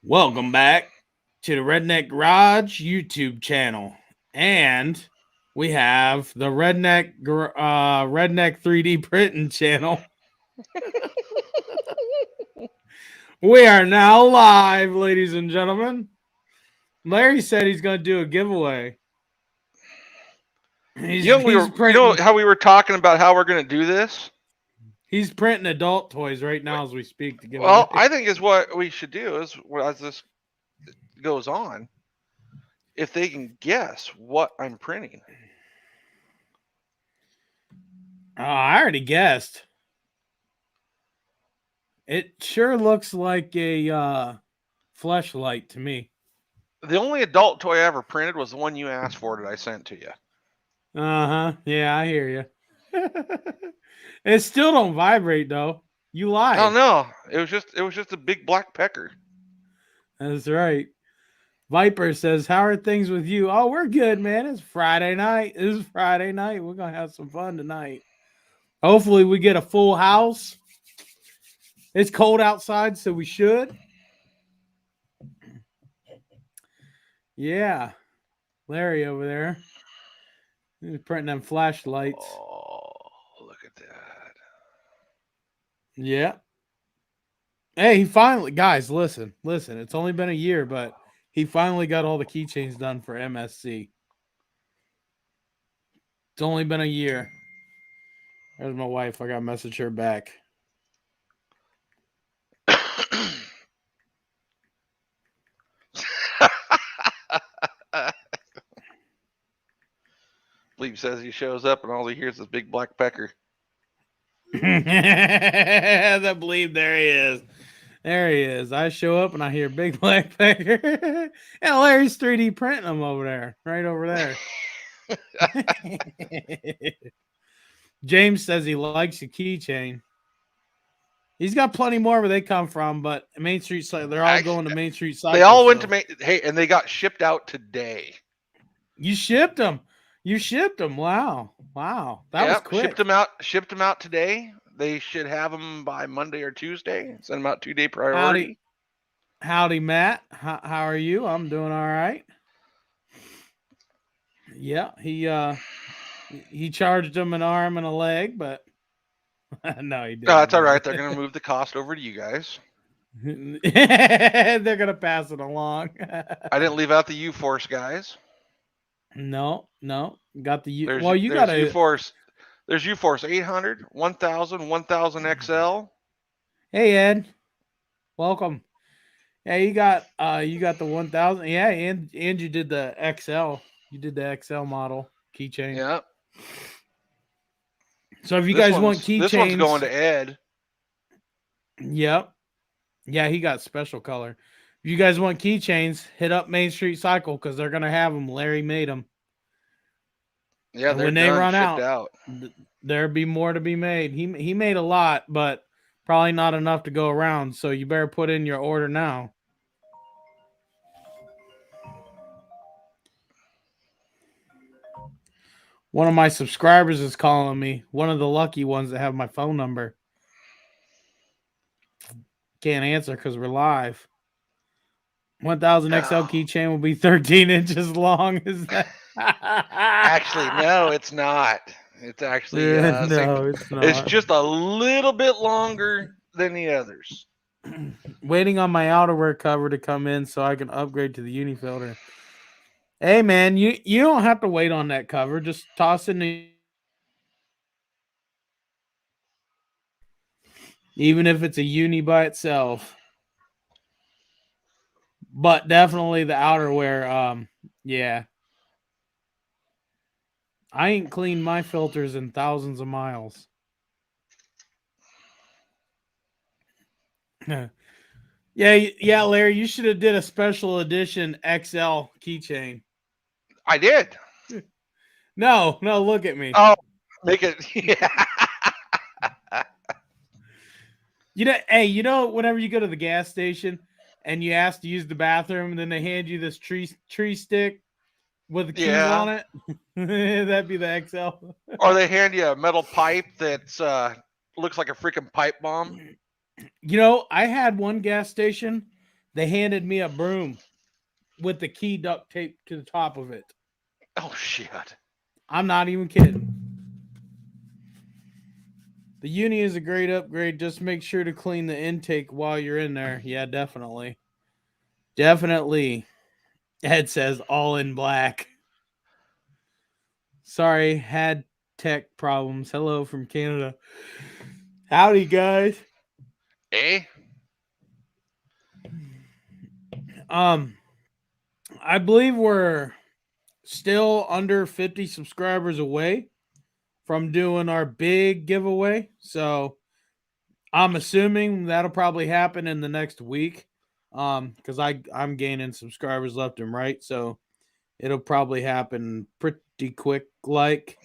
Welcome back to the Redneck Garage YouTube channel, and we have the Redneck 3D printing channel. We are now live, ladies and gentlemen. Larry said he's going to do a giveaway. He's You know printing. how we were talking about how we're going to do this? He's printing adult toys right now as we speak to give Well, away. I think is what we should do is as this goes on, if they can guess what I'm printing. Oh, I already guessed. It sure looks like a fleshlight to me. The only adult toy I ever printed was the one you asked for that I sent to you. Uh-huh. Yeah, I hear you. It still don't vibrate though. You Oh lied. no, it was just a big black pecker. That's right. Viper says, "How are things with you?" Oh, we're good, man. It's Friday night. This is Friday night. We're gonna have some fun tonight. Hopefully, we get a full house. It's cold outside, so we should. Yeah, Larry over there. He's printing them flashlights. Oh, look at that. Yeah. Hey, he finally, guys, listen. It's only been a year, but he finally got all the keychains done for MSC. It's only been a year. There's my wife. I got to message her back. Bleep says he shows up and all he hears is big black pecker. The bleep, there he is. There he is. I show up and I hear big black pecker. And Larry's 3D printing them over there. Right over there. James says he likes a keychain. He's got plenty more where they come from, but Main Street, they're all going to Main Street Cycle. They all went to and they got shipped out today. You shipped them. You shipped them. Wow. That was quick. Shipped them out today. They should have them by Monday or Tuesday. Send them out 2-day priority. Howdy, Matt. How are you? I'm doing all right. Yeah, he charged him an arm and a leg, but no, he didn't. No, that's all right. They're going to move the cost over to you guys. They're going to pass it along. I didn't leave out the U-Force guys. No. Got the there's, well, you there's got U-Force. There's U-Force 800, 1000, 1000 XL. Hey, Ed. Welcome. Yeah, you got the 1000. Yeah, and you did the XL. You did the XL model keychain. Yeah. So if you guys want keychains, this one's going to Ed. Yep. Yeah, he got special color. If you guys want keychains, hit up Main Street Cycle because they're gonna have them. Larry made them. Yeah, when they run out, there'll be more to be made. He made a lot, but probably not enough to go around. So you better put in your order now. One of my subscribers is calling me. One of the lucky ones that have my phone number. Can't answer because we're live. 1000 XL keychain will be 13 inches long. Is that? Actually, no, it's not. It's actually no, it's not. It's just a little bit longer than the others. Waiting on my outerwear cover to come in so I can upgrade to the uni filter. Hey man, you don't have to wait on that cover. Just toss it in the, even if it's a uni by itself. But definitely the outerwear, yeah. I ain't cleaned my filters in thousands of miles. Yeah, Larry, you should have did a special edition XL keychain. I did. No, look at me. Oh, make it. Yeah. Hey, whenever you go to the gas station and you ask to use the bathroom, and then they hand you this tree stick with the keys on it. That'd be the XL. Or they hand you a metal pipe that's looks like a freaking pipe bomb. I had one gas station They handed me a broom with the key duct taped to the top of it. Oh shit. I'm not even kidding. The uni is a great upgrade. Just make sure to clean the intake while you're in there. Yeah, definitely. Definitely. Ed says all in black. Sorry, had tech problems. Hello from Canada. Howdy, guys. Eh? Um, I believe we're still under 50 subscribers away from doing our big giveaway. So I'm assuming that'll probably happen in the next week. Because I'm gaining subscribers left and right, so it'll probably happen pretty quick. Like,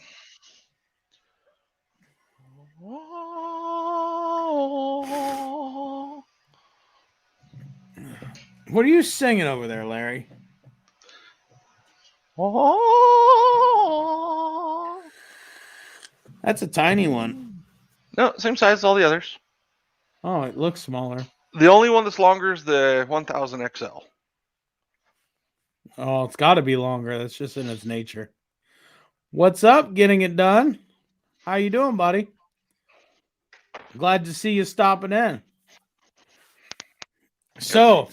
what are you singing over there, Larry? That's a tiny one. No, same size as all the others. Oh, it looks smaller. The only one that's longer is the 1000 XL. Oh, it's got to be longer. That's just in its nature. What's up? Getting it done. How you doing, buddy? Glad to see you stopping in. So,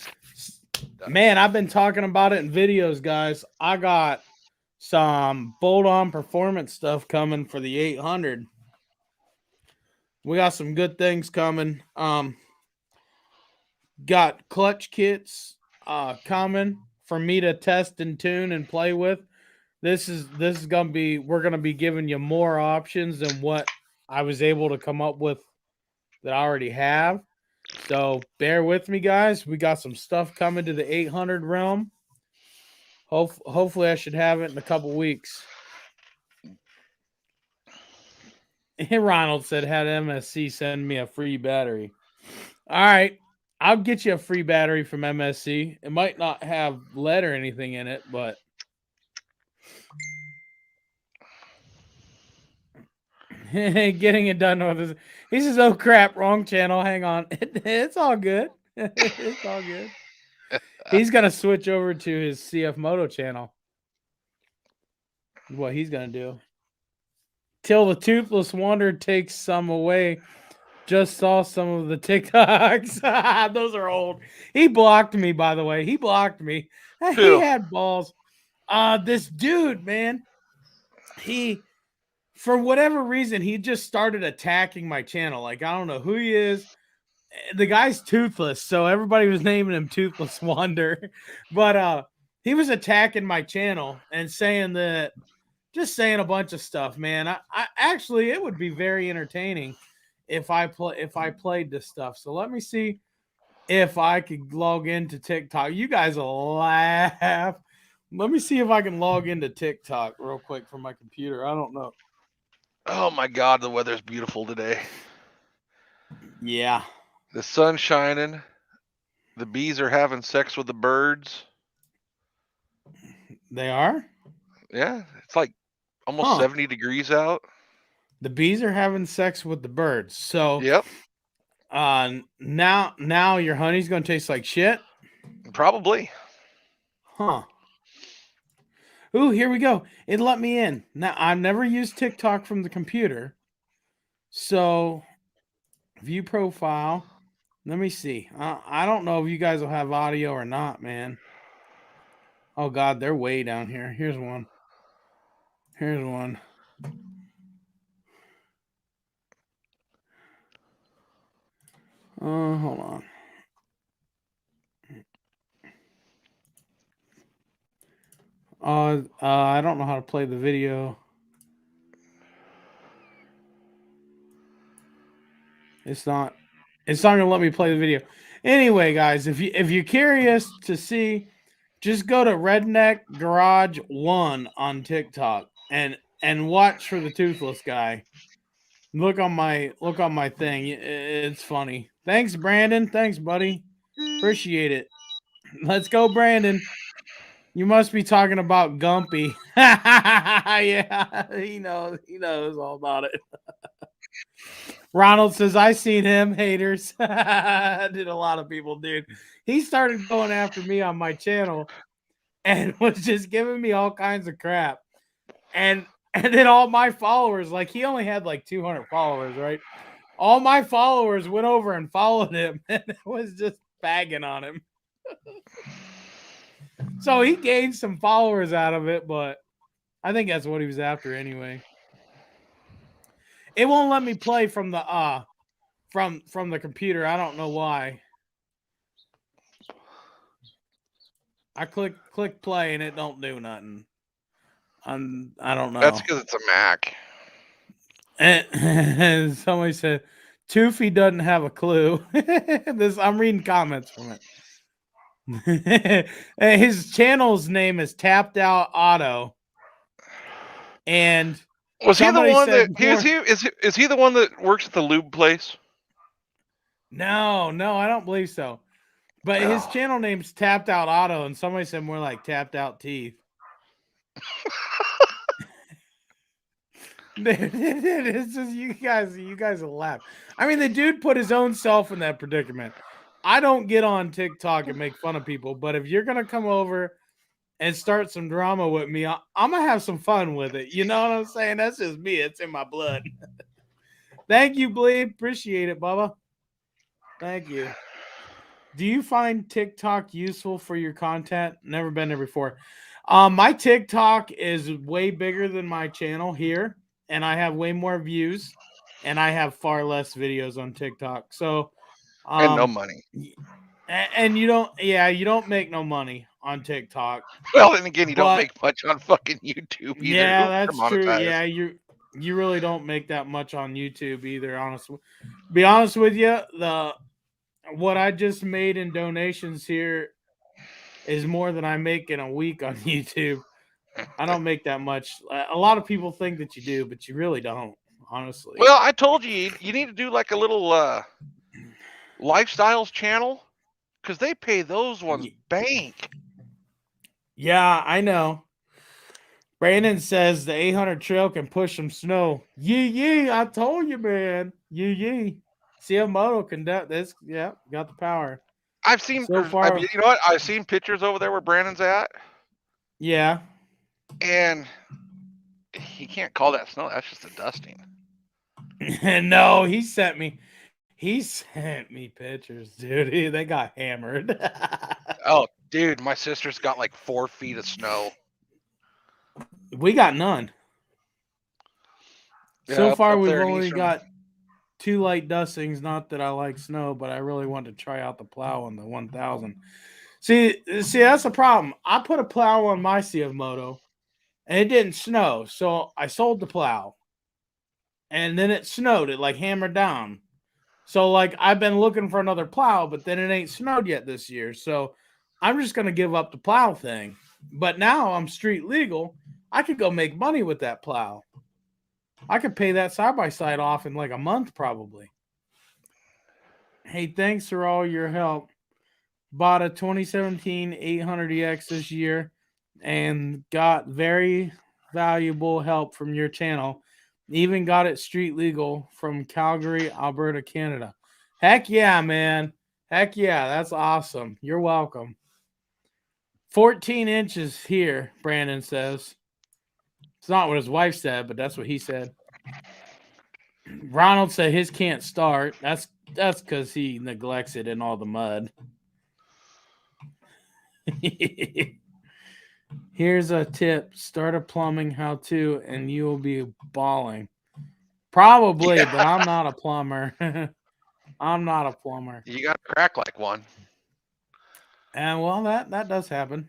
man, I've been talking about it in videos, guys. I got some bolt-on performance stuff coming for the 800. We got some good things coming. Got clutch kits coming for me to test and tune and play with. This is gonna be, we're gonna be giving you more options than what I was able to come up with that I already have. So bear with me, guys. We got some stuff coming to the 800 realm. Hopefully, I should have it in a couple weeks. Ronald said, had MSC send me a free battery. All right. I'll get you a free battery from MSC. It might not have lead or anything in it, but getting it done with this. He says, oh crap, wrong channel. Hang on. It's all good. It's all good. He's going to switch over to his CFMOTO channel. What he's going to do. Till the Toothless Wonder takes some away. Just saw some of the TikToks. Those are old. He blocked me, by the way. He blocked me. He Who? had balls. This dude, man, he, for whatever reason, he just started attacking my channel. Like, I don't know who he is. The guy's toothless, so everybody was naming him Toothless Wonder. But he was attacking my channel and saying that, just saying a bunch of stuff, man. I actually, it would be very entertaining if I played this stuff. So let me see if I could log into TikTok. You guys will laugh. Let me see if I can log into TikTok real quick from my computer. I don't know. Oh my god, the weather's beautiful today. Yeah. The sun's shining. The bees are having sex with the birds. They are? Yeah, it's like almost 70 degrees out. The bees are having sex with the birds. So Yep, now your honey's gonna taste like shit? probably. Huh. Ooh, here we go. It let me in. Now I've never used TikTok from the computer. So view profile. Let me see. I don't know if you guys will have audio or not, man. Oh god, they're way down here. Here's one. Here's one. Hold on. I don't know how to play the video. It's not. It's not gonna let me play the video. Anyway, guys, if you're curious to see, just go to Redneck Garage 1 on TikTok and watch for the toothless guy. Look on my thing. It's funny. Thanks, Brandon. Thanks, buddy. Appreciate it. Let's go, Brandon. You must be talking about Gumpy. Yeah, he knows. He knows all about it. Ronald says, I seen him, haters. Did a lot of people, dude. He started going after me on my channel and was just giving me all kinds of crap. And then all my followers, like he only had like 200 followers, right? All my followers went over and followed him and was just bagging on him. So he gained some followers out of it, but I think that's what he was after anyway. It won't let me play from the from the computer. I don't know why. I click play and it don't do nothing. I don't That's know. because it's a Mac. And somebody said Toofy doesn't have a clue. This I'm reading comments from it. His channel's name is Tapped Out Auto, and Was he the somebody one said that he before. is he the one that works at the lube place? No, I don't believe so. But his Oh. channel name's Tapped Out Auto, and somebody said more like Tapped Out Teeth. It's just you guys will laugh. I mean, the dude put his own self in that predicament. I don't get on TikTok and make fun of people, but if you're gonna come over and start some drama with me, I'm gonna have some fun with it. You know what I'm saying? That's just me. It's in my blood. Thank you, Bleed. Appreciate it, Bubba. Thank you. Do you find TikTok useful for your content? Never been there before. My TikTok is way bigger than my channel here, and I have way more views, and I have far less videos on TikTok. So, And no um, money. and you don't make no money on TikTok. Well, then again, you don't But make much on fucking YouTube either. yeah, Oops, they're that's true. monetized. Yeah, you really don't make that much on YouTube either. Honestly, be honest with you, the what I just made in donations here is more than I make in a week on YouTube. I don't make that much. A lot of people think that you do, but you really don't, honestly. Well, I told you need to do like a little lifestyles channel because they pay those ones bank. Yeah, I know. Brandon says the 800 trail can push some snow. Yee, I told you, man. Yee. CFMOTO can do this. Yeah, got the power. I've seen, So far, you know what? I've seen pictures over there where Brandon's at, yeah. and he can't call that snow. That's just a dusting. No, he sent me pictures, dude. They got hammered. Oh, dude, my sister's got like 4 feet of snow. We got none. So Yeah, far, up we've there in only eastern. got 2 light dustings. Not that I like snow, but I really wanted to try out the plow on the 1000. See, that's the problem. I put a plow on my CFMOTO, and it didn't snow, so I sold the plow, and then it snowed. It like hammered down. So like I've been looking for another plow, but then it ain't snowed yet this year. So I'm just gonna give up the plow thing. But now I'm street legal. I could go make money with that plow. I could pay that side by side off in like a month probably. Hey, thanks for all your help. Bought a 2017 800EX this year and got very valuable help from your channel. Even got it street legal from Calgary, Alberta, Canada. Heck yeah, man. Heck yeah, that's awesome. You're welcome. 14 inches here, Brandon says. It's not what his wife said, but that's what he said. Ronald said his can't start. That's because he neglects it in all the mud. Here's a tip: start a plumbing how-to, and you will be bawling. Probably, Yeah. but I'm not a plumber. I'm not a plumber. You got to crack like one. And well, that does happen.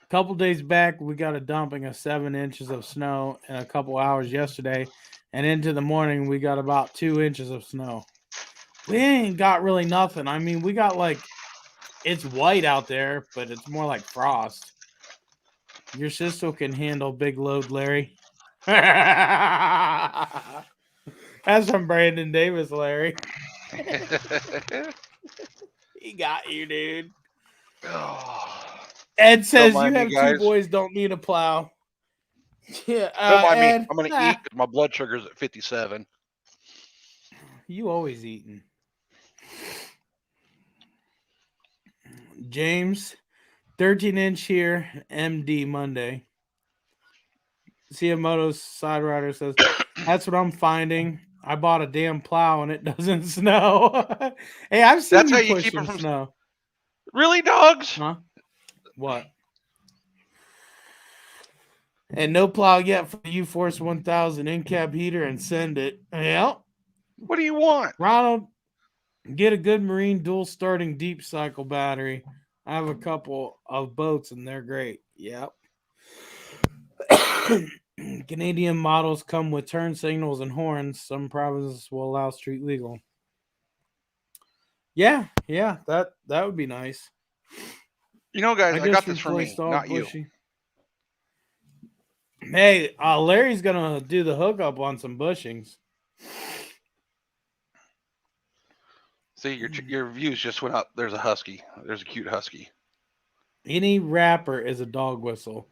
A couple days back, we got a dumping of 7 inches of snow in a couple hours yesterday, and into the morning we got about 2 inches of snow. We ain't got really nothing. I mean, we got like it's white out there, but it's more like frost. Your sister can handle big load, Larry. That's from Brandon Davis, Larry. He got you, dude. Oh, Ed don't says you mind me, have two guys. boys, don't need a plow. Yeah, Don't mind me. Ed. I'm gonna eat because my blood sugar's at 57. You always eating. James, 13-inch here, MD Monday. CFMOTO's side rider says, that's what I'm finding. I bought a damn plow and it doesn't snow. Hey, I've seen That's how you you push keep them some from. snow. Really, dogs? Huh? What? And no plow yet for the U-Force 1000 in-cab heater and send it. Yep. What do you want? Ronald, get a good marine dual starting deep cycle battery. I have a couple of boats and they're great. Yep. Canadian models come with turn signals and horns. Some provinces will allow street legal. Yeah, that would be nice. You know, guys, I I guess got this for replace me, all not you. bushy. Hey, Larry's gonna do the hookup on some bushings. See, your views just went up. There's a husky. There's a cute husky. Any rapper is a dog whistle.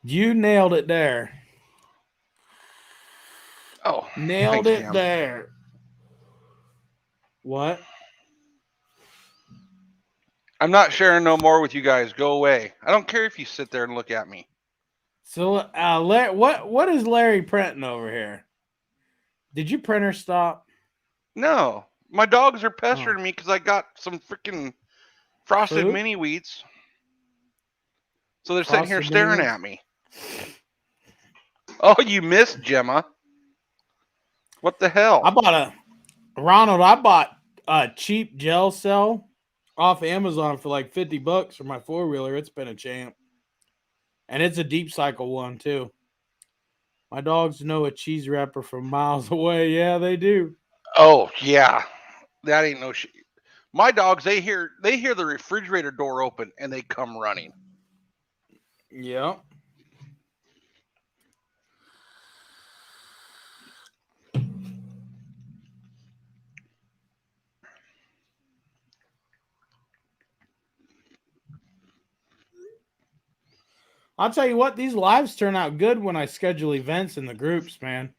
You nailed it there. Oh, Nailed thanks, it Cam. there. What? I'm not sharing no more with you guys. Go away. I don't care if you sit there and look at me. So, what is Larry printing over here? Did your printer stop? No, my dogs are Oh, pestering me because I got some freaking frosted food? mini wheats. So they're sitting here Frosted mini staring wheats? at me. Oh, you missed, Gemma. What the I hell? bought I bought a cheap gel cell off Amazon for like $50 for my four wheeler. It's been a champ. And it's a deep cycle one too. My dogs know a cheese wrapper from miles away. Yeah, they do. Oh yeah, that ain't no shit. My dogs, they hear the refrigerator door open and they come running. Yeah. I'll tell you what, these lives turn out good when I schedule events in the groups, man.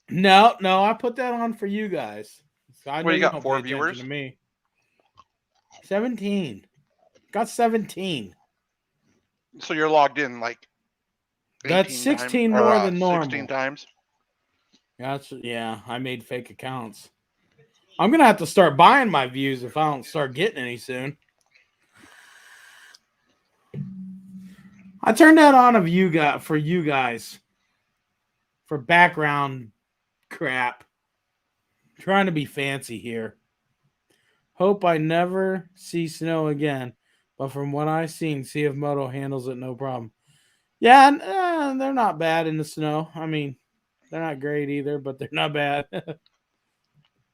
No, I put that on for you guys. So I What know do you you got? don't pay Four attention to viewers? me. 17. Got 17. So you're logged in like That's 18 times 16 or more than 16 normal. times? Yeah, I made fake accounts. I'm gonna have to start buying my views if I don't start getting any soon. I turned that on of you guys for you guys for background crap. Trying to be fancy here. Hope I never see snow again, but from what I've seen, CFMOTO handles it no problem. Yeah, they're not bad in the snow. I mean, they're not great either, but they're not bad.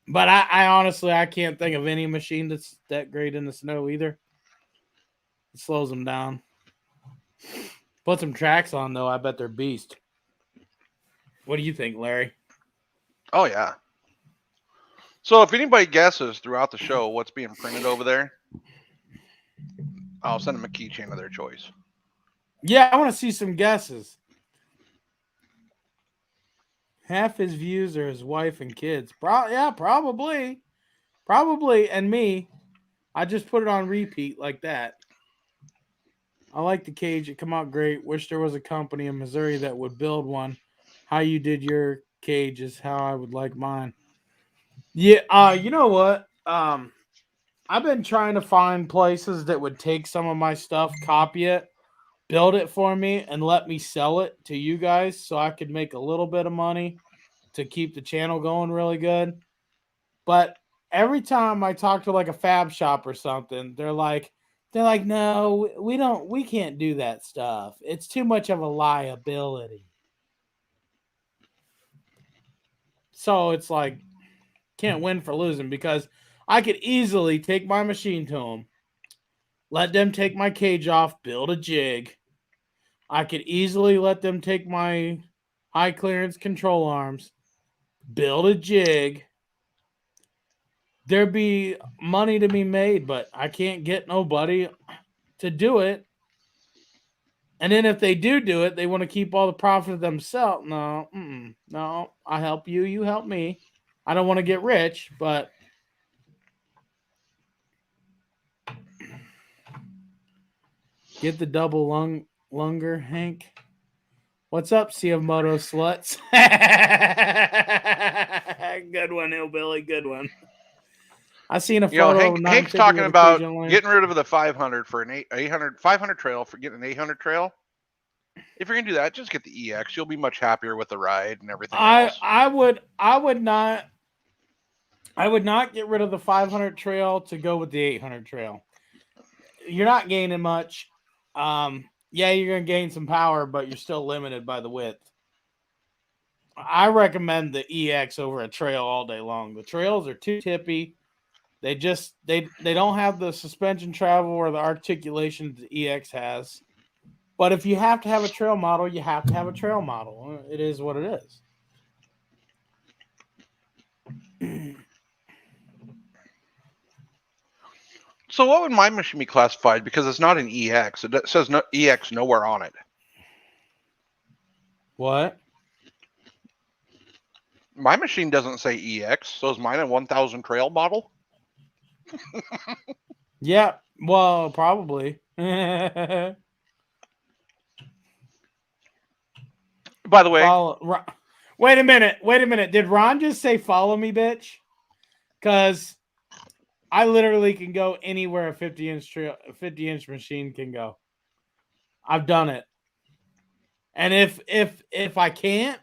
But I honestly I can't think of any machine that's that great in the snow either. It slows them down. Put some tracks on though. I bet they're beast. What do you think, Larry? Oh yeah. So if anybody guesses throughout the show what's being printed over there, I'll send them a keychain of their choice. Yeah, I want to see some guesses. Half his views are his wife and kids. Yeah, probably, and me. I just put it on repeat like that. I like the cage. It come out great. Wish there was a company in Missouri that would build one. How you did your cage is how I would like mine. Yeah, you know what? I've been trying to find places that would take some of my stuff, copy it, build it for me, and let me sell it to you guys so I could make a little bit of money to keep the channel going really good. But every time I talk to like a fab shop or something, they're like, no, we can't do that stuff. It's too much of a liability. So it's like can't win for losing because I could easily take my machine to them, let them take my cage off, build a jig. I could easily let them take my high clearance control arms, build a jig. There'd be money to be made, but I can't get nobody to do it. And then if they do it, they want to keep all the profit themselves. No, no, I help you, you help me. I don't want to get rich, but get the double lunger, Hank. What's up, CFMOTO sluts? Good one, hillbilly. Good one. I seen a photo of Hank's 950 talking with a about cruise line. getting rid of the 500 for an 800 500 trail for getting an 800 trail. If you're gonna do that, just get the EX. You'll be much happier with the ride and everything I else. I would I would not I would not get rid of the 500 trail to go with the 800 trail. You're not gaining much. Yeah, you're gonna gain some power, but you're still limited by the width. I recommend the EX over a trail all day long. The trails are too tippy. They don't have the suspension travel or the articulation the EX has. But if you have to have a trail model, you have to have a trail model. It is what it is. So what would my machine be classified? Because it's not an EX. It says no EX nowhere on it. What? My machine doesn't say EX. So is mine a 1000 trail model? Yeah. Well, probably. By the way, Follow. Wait a minute. Wait a minute. Did Ron just say follow me, bitch? Because I literally can go anywhere a 50-inch machine can go. I've done it. And if I can't,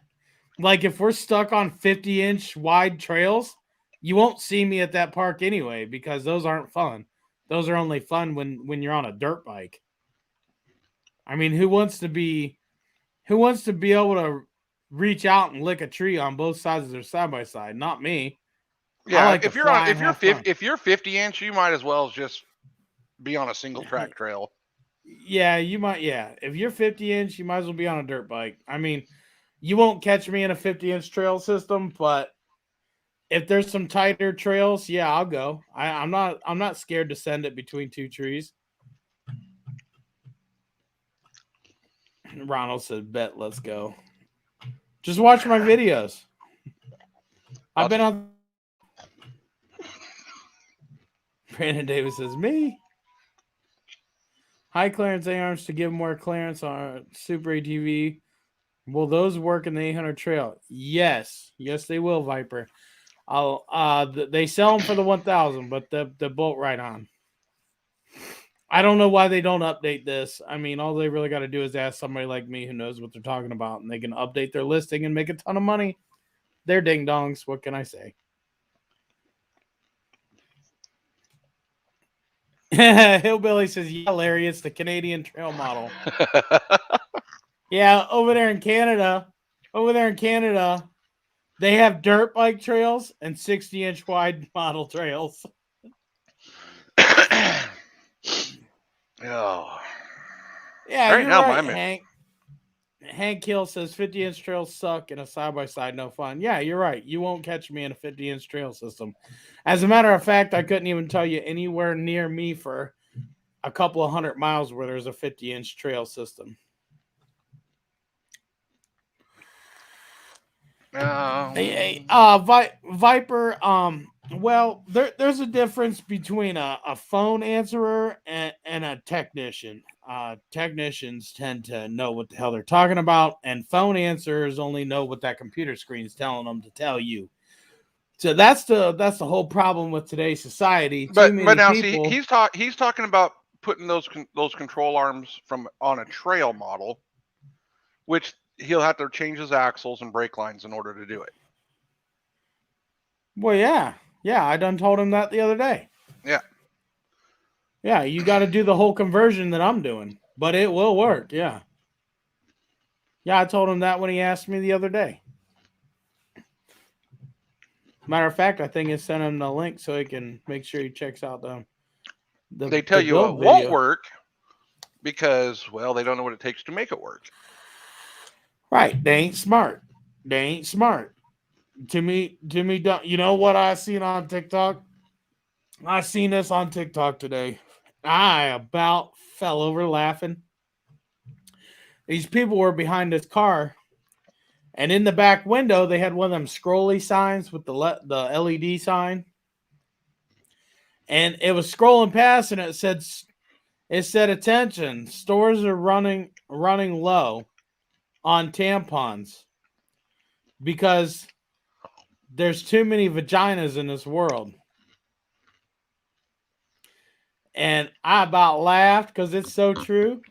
like if we're stuck on 50-inch wide trails, you won't see me at that park anyway because those aren't fun. Those are only fun when you're on a dirt bike. I mean, who wants to be able to reach out and lick a tree on both sides of their side by side? Not me. I yeah, like to fly and have fun. if you're 50-inch, you might as well just be on a single track trail. Yeah, you might. Yeah, if you're 50-inch, you might as well be on a dirt bike. I mean, you won't catch me in a 50-inch trail system, but if there's some tighter trails, yeah, I'll go. I'm not scared to send it between two trees. Ronald said, "Bet, let's go." Just watch my videos. I've been on. Brandon Davis says, "Me." High clearance A-arms to give more clearance on Super ATV. Will those work in the 800 trail? Yes, they will, Viper. They sell them for the 1000, but the bolt right on. I don't know why they don't update this. I mean, all they really got to do is ask somebody like me who knows what they're talking about, and they can update their listing and make a ton of money. They're ding dongs. What can I say? Hillbilly says, "Yeah, Larry, it's the Canadian trail model." Yeah, over there in Canada, they have dirt bike trails and 60-inch wide model trails. Oh. Yeah, Right you're now, right, Hank. Hank Hill says 50-inch trails suck and a side-by-side no fun. Yeah, you're right. You won't catch me in a 50-inch trail system. As a matter of fact, I couldn't even tell you anywhere near me for a couple of 100 miles where there's a 50-inch trail system. Viper. Well, there's a difference between a phone answerer and a technician. Technicians tend to know what the hell they're talking about, and phone answerers only know what that computer screen is telling them to tell you. So that's the whole problem with today's society. Too But many now people. he's talking about putting those control arms from on a trail model, which he'll have to change his axles and brake lines in order to do it. Well, yeah, I done told him that the other day. Yeah. Yeah, you got to do the whole conversion that I'm doing, but it will work. Yeah. Yeah, I told him that when he asked me the other day. Matter of fact, I think I sent him the link so he can make sure he checks out They tell the you build it video. won't work because, well, they don't know what it takes to make it work. Right. They ain't smart. To me, don't you know what I seen on TikTok? I seen this on TikTok today. I about fell over laughing. These people were behind this car, and in the back window they had one of them scrolly signs with the LED sign, and it was scrolling past, and it said attention, stores are running low on tampons because there's too many vaginas in this world. And I about laughed because it's so true.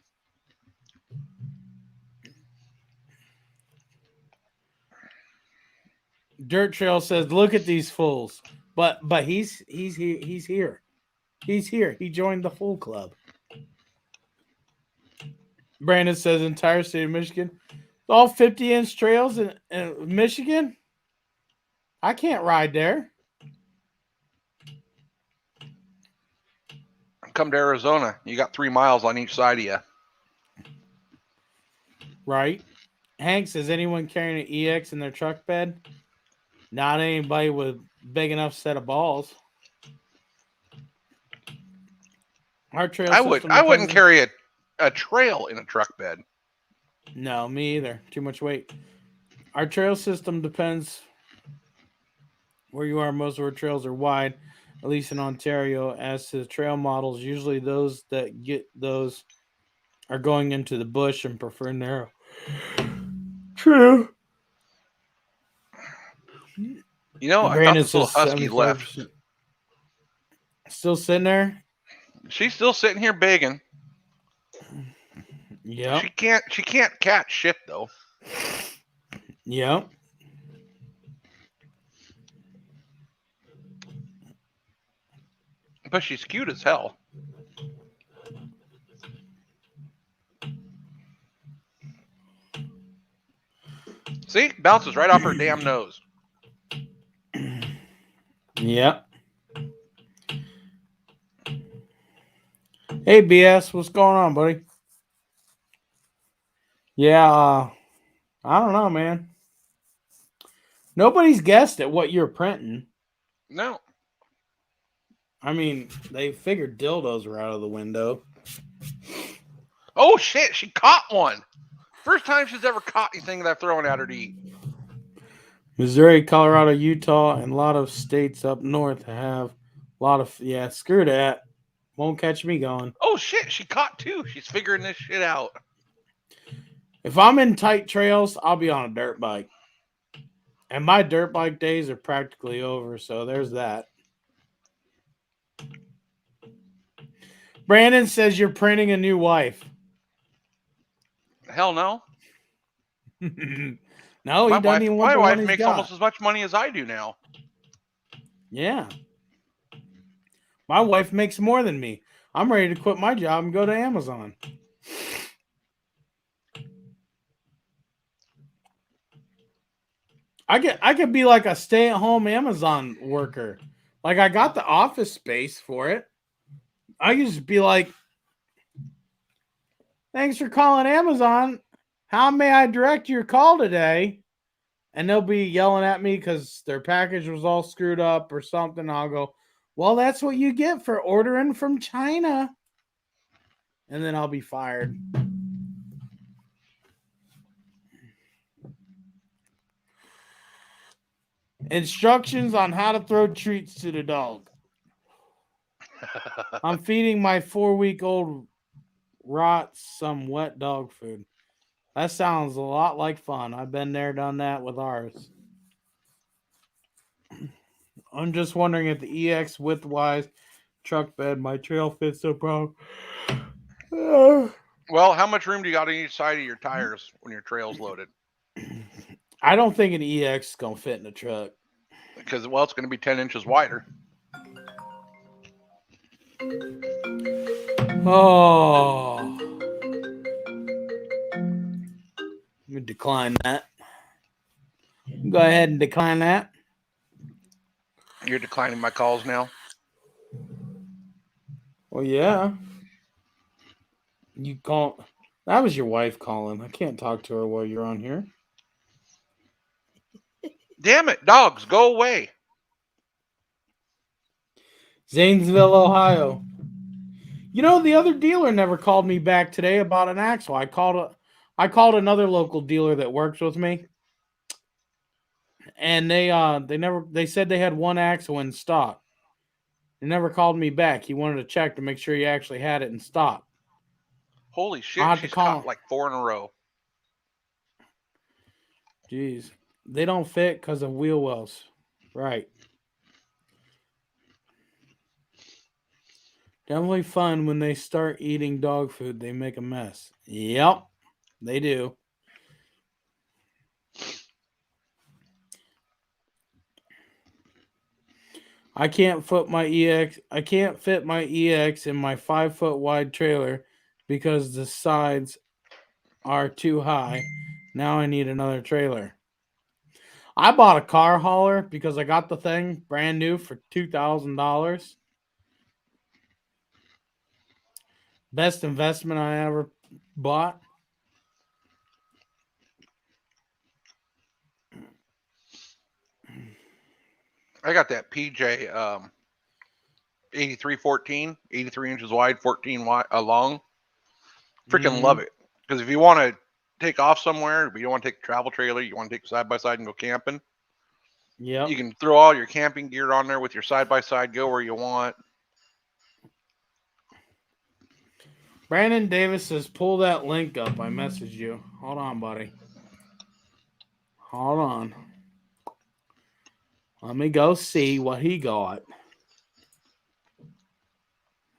Dirt Trail says, "Look at these fools." But he's here. He's here. He's here. He joined the fool club. Brandon says, "Entire state of Michigan, all 50-inch trails in Michigan. I can't ride there." Come to Arizona. You got 3 miles on each side of you. Right. Hank says, "Anyone carrying an EX in their truck bed? Not anybody with big enough set of balls." Our trail system I wouldn't depends. carry a trail in a truck bed. No, me either. Too much weight. Our trail system depends where you are. Most of our trails are wide, at least in Ontario. As to the trail models, usually those that get those are going into the bush and prefer narrow. True. You know, I thought Brandon this little says husky left. 75%. Still sitting there? She's still sitting here begging. Yep. She can't catch shit though. Yep. But she's cute as hell. See? Bounces right off her damn nose. Yep. Hey, BS, what's going on, buddy? Yeah, I don't know, man. Nobody's guessed at what you're printing. No. I mean, they figured dildos were out of the window. Oh shit, she caught one. First time she's ever caught anything that I've thrown at her to eat. Missouri, Colorado, Utah, and a lot of states up north have a lot of, yeah, screw that. Won't catch me going. Oh shit, she caught two. She's figuring this shit out. If I'm in tight trails, I'll be on a dirt bike. And my dirt bike days are practically over, so there's that. Brandon says you're printing a new wife. Hell no. No, he doesn't even want my the wife one he's makes got. almost as much money as I do now. Yeah. My wife makes more than me. I'm ready to quit my job and go to Amazon. I could be like a stay-at-home Amazon worker. Like, I got the office space for it. I could just be like, "Thanks for calling Amazon. How may I direct your call today?" And they'll be yelling at me because their package was all screwed up or something. I'll go, "Well, that's what you get for ordering from China." And then I'll be fired. Instructions on how to throw treats to the dog. I'm feeding my 4-week-old Rot some wet dog food. That sounds a lot like fun. I've been there, done that with ours. I'm just wondering if the EX width-wise truck bed, my trail fits so bro. Well, how much room do you got on each side of your tires when your trail's loaded? I don't think an EX is going to fit in the truck. Because, well, it's going to be 10 inches wider. Oh. Let me decline that. Go ahead and decline that. You're declining my calls now? Well, yeah. You call. That was your wife calling. I can't talk to her while you're on here. Damn it, dogs, go away. Zanesville, Ohio. You know, the other dealer never called me back today about an axle. I called I called another local dealer that works with me, and they said they had one axle in stock. He never called me back. He wanted to check to make sure he actually had it in stock. Holy I'll shit, have to she's call caught him. like 4 in a row. Jeez. They don't fit because of wheel wells. Right. Definitely fun when they start eating dog food. They make a mess. Yep, they do. I can't fit my EX in my 5 foot wide trailer because the sides are too high. Now I need another trailer. I bought a car hauler because I got the thing brand new for $2,000. Best investment I ever bought. I got that PJ 8314, 83 inches wide, 14 wide, long. Freaking love Mm-hmm. it. Because if you want to take off somewhere, but you don't want to take a travel trailer, you want to take side by side and go camping, you Yep. can throw all your camping gear on there with your side by side, go where you want. Brandon Davis says, pull that link up. I messaged you. Hold on, buddy. Hold on. Let me go see what he got.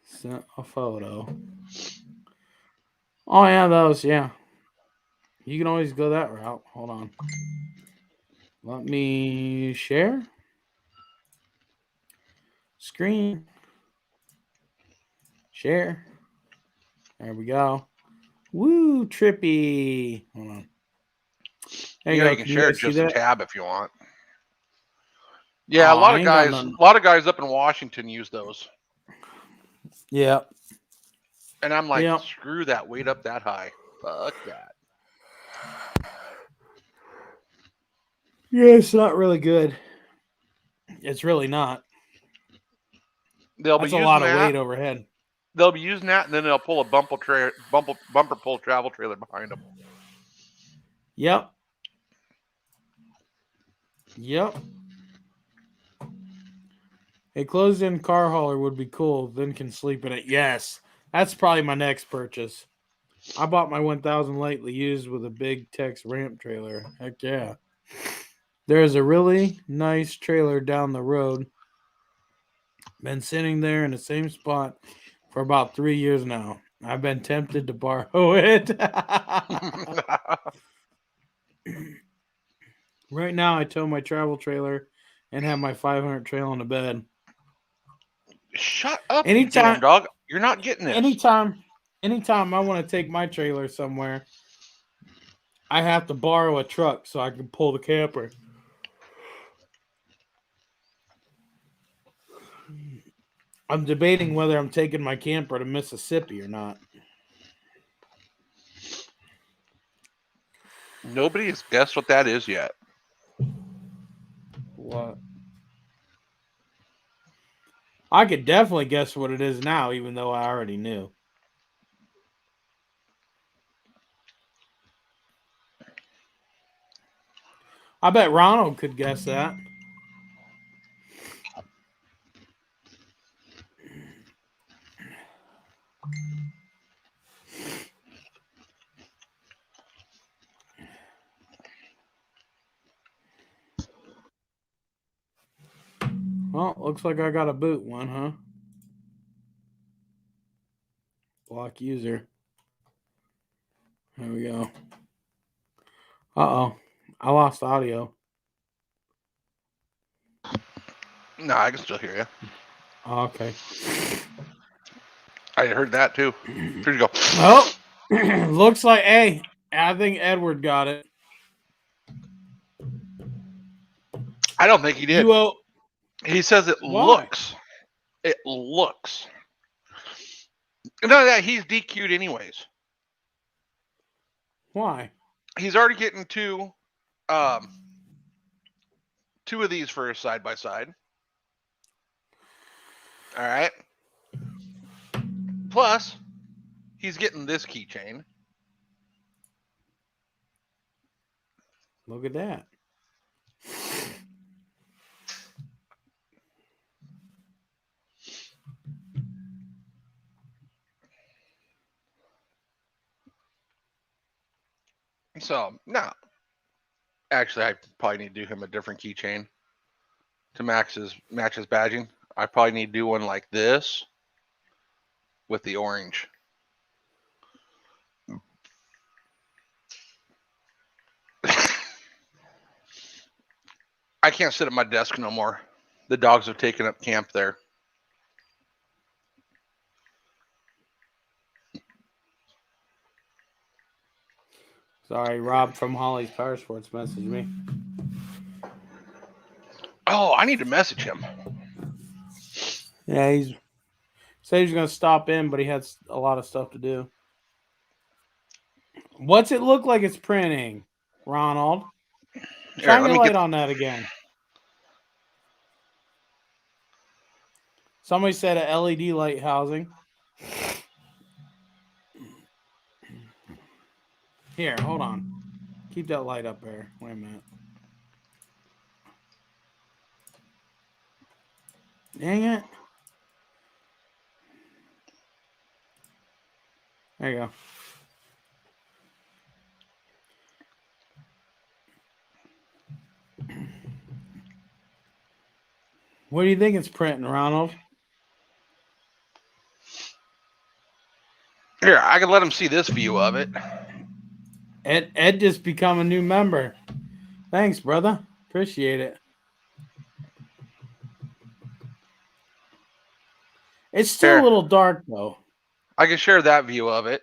Sent a photo. Oh, yeah, those. Yeah. You can always go that route. Hold on. Let me share screen. Share. There we go. Woo, trippy. Hold on. There you You go. can Can you share guys see just a that? tab if you want. Yeah, Oh, I ain't got none. a lot of guys up in Washington use those. Yep. And I'm like, Yep. screw that weight up that high. Fuck that. Yeah, it's not really good. It's really not. They'll be That's a using lot of that. weight overhead. They'll be using that, and then they'll pull a bumper pull travel trailer behind them. Yep. Yep. A closed-in car hauler would be cool. Then can sleep in it. Yes, that's probably my next purchase. I bought my 1000 lately used with a big Tex ramp trailer. Heck yeah. There's a really nice trailer down the road. Been sitting there in the same spot for about 3 years now. I've been tempted to borrow it. Right now, I tow my travel trailer and have my 500 trail on the bed. Shut up, you damn Anytime, dog. You're not getting this. anytime, anytime I want to take my trailer somewhere, I have to borrow a truck so I can pull the camper. I'm debating whether I'm taking my camper to Mississippi or not. Nobody has guessed what that is yet. What? I could definitely guess what it is now, even though I already knew. I bet Ronald could guess that. Well, looks like I got a boot one, huh? Block user. There we go. Uh oh. I lost audio. No, I can still hear you. Oh, okay. I heard that too. Here you go. Oh, looks like, hey, I think Edward got it. I don't think he did. You owe. He says it Why? looks. It looks. No, that he's DQ'd anyways. Why? He's already getting um, two of these for his side by side. All right. Plus, he's getting this keychain. Look at that. So no, actually, I probably need to do him a different keychain to match his badging. I probably need to do one like this with the orange. I can't sit at my desk no more. The dogs have taken up camp there. Sorry, Rob from Holly's Power Sports messaged me. Oh, I need to message him. Yeah, he's said he's going to stop in, but he had a lot of stuff to do. What's it look like it's printing, Ronald? Shine your light on that again. Somebody said a LED light housing. Here, hold on. Keep that light up there. Wait a minute. Dang it. There you go. What do you think it's printing, Ronald? Here, I can let him see this view of it. Ed just become a new member. Thanks, brother. Appreciate it. It's still Here. a little dark, though. I can share that view of it.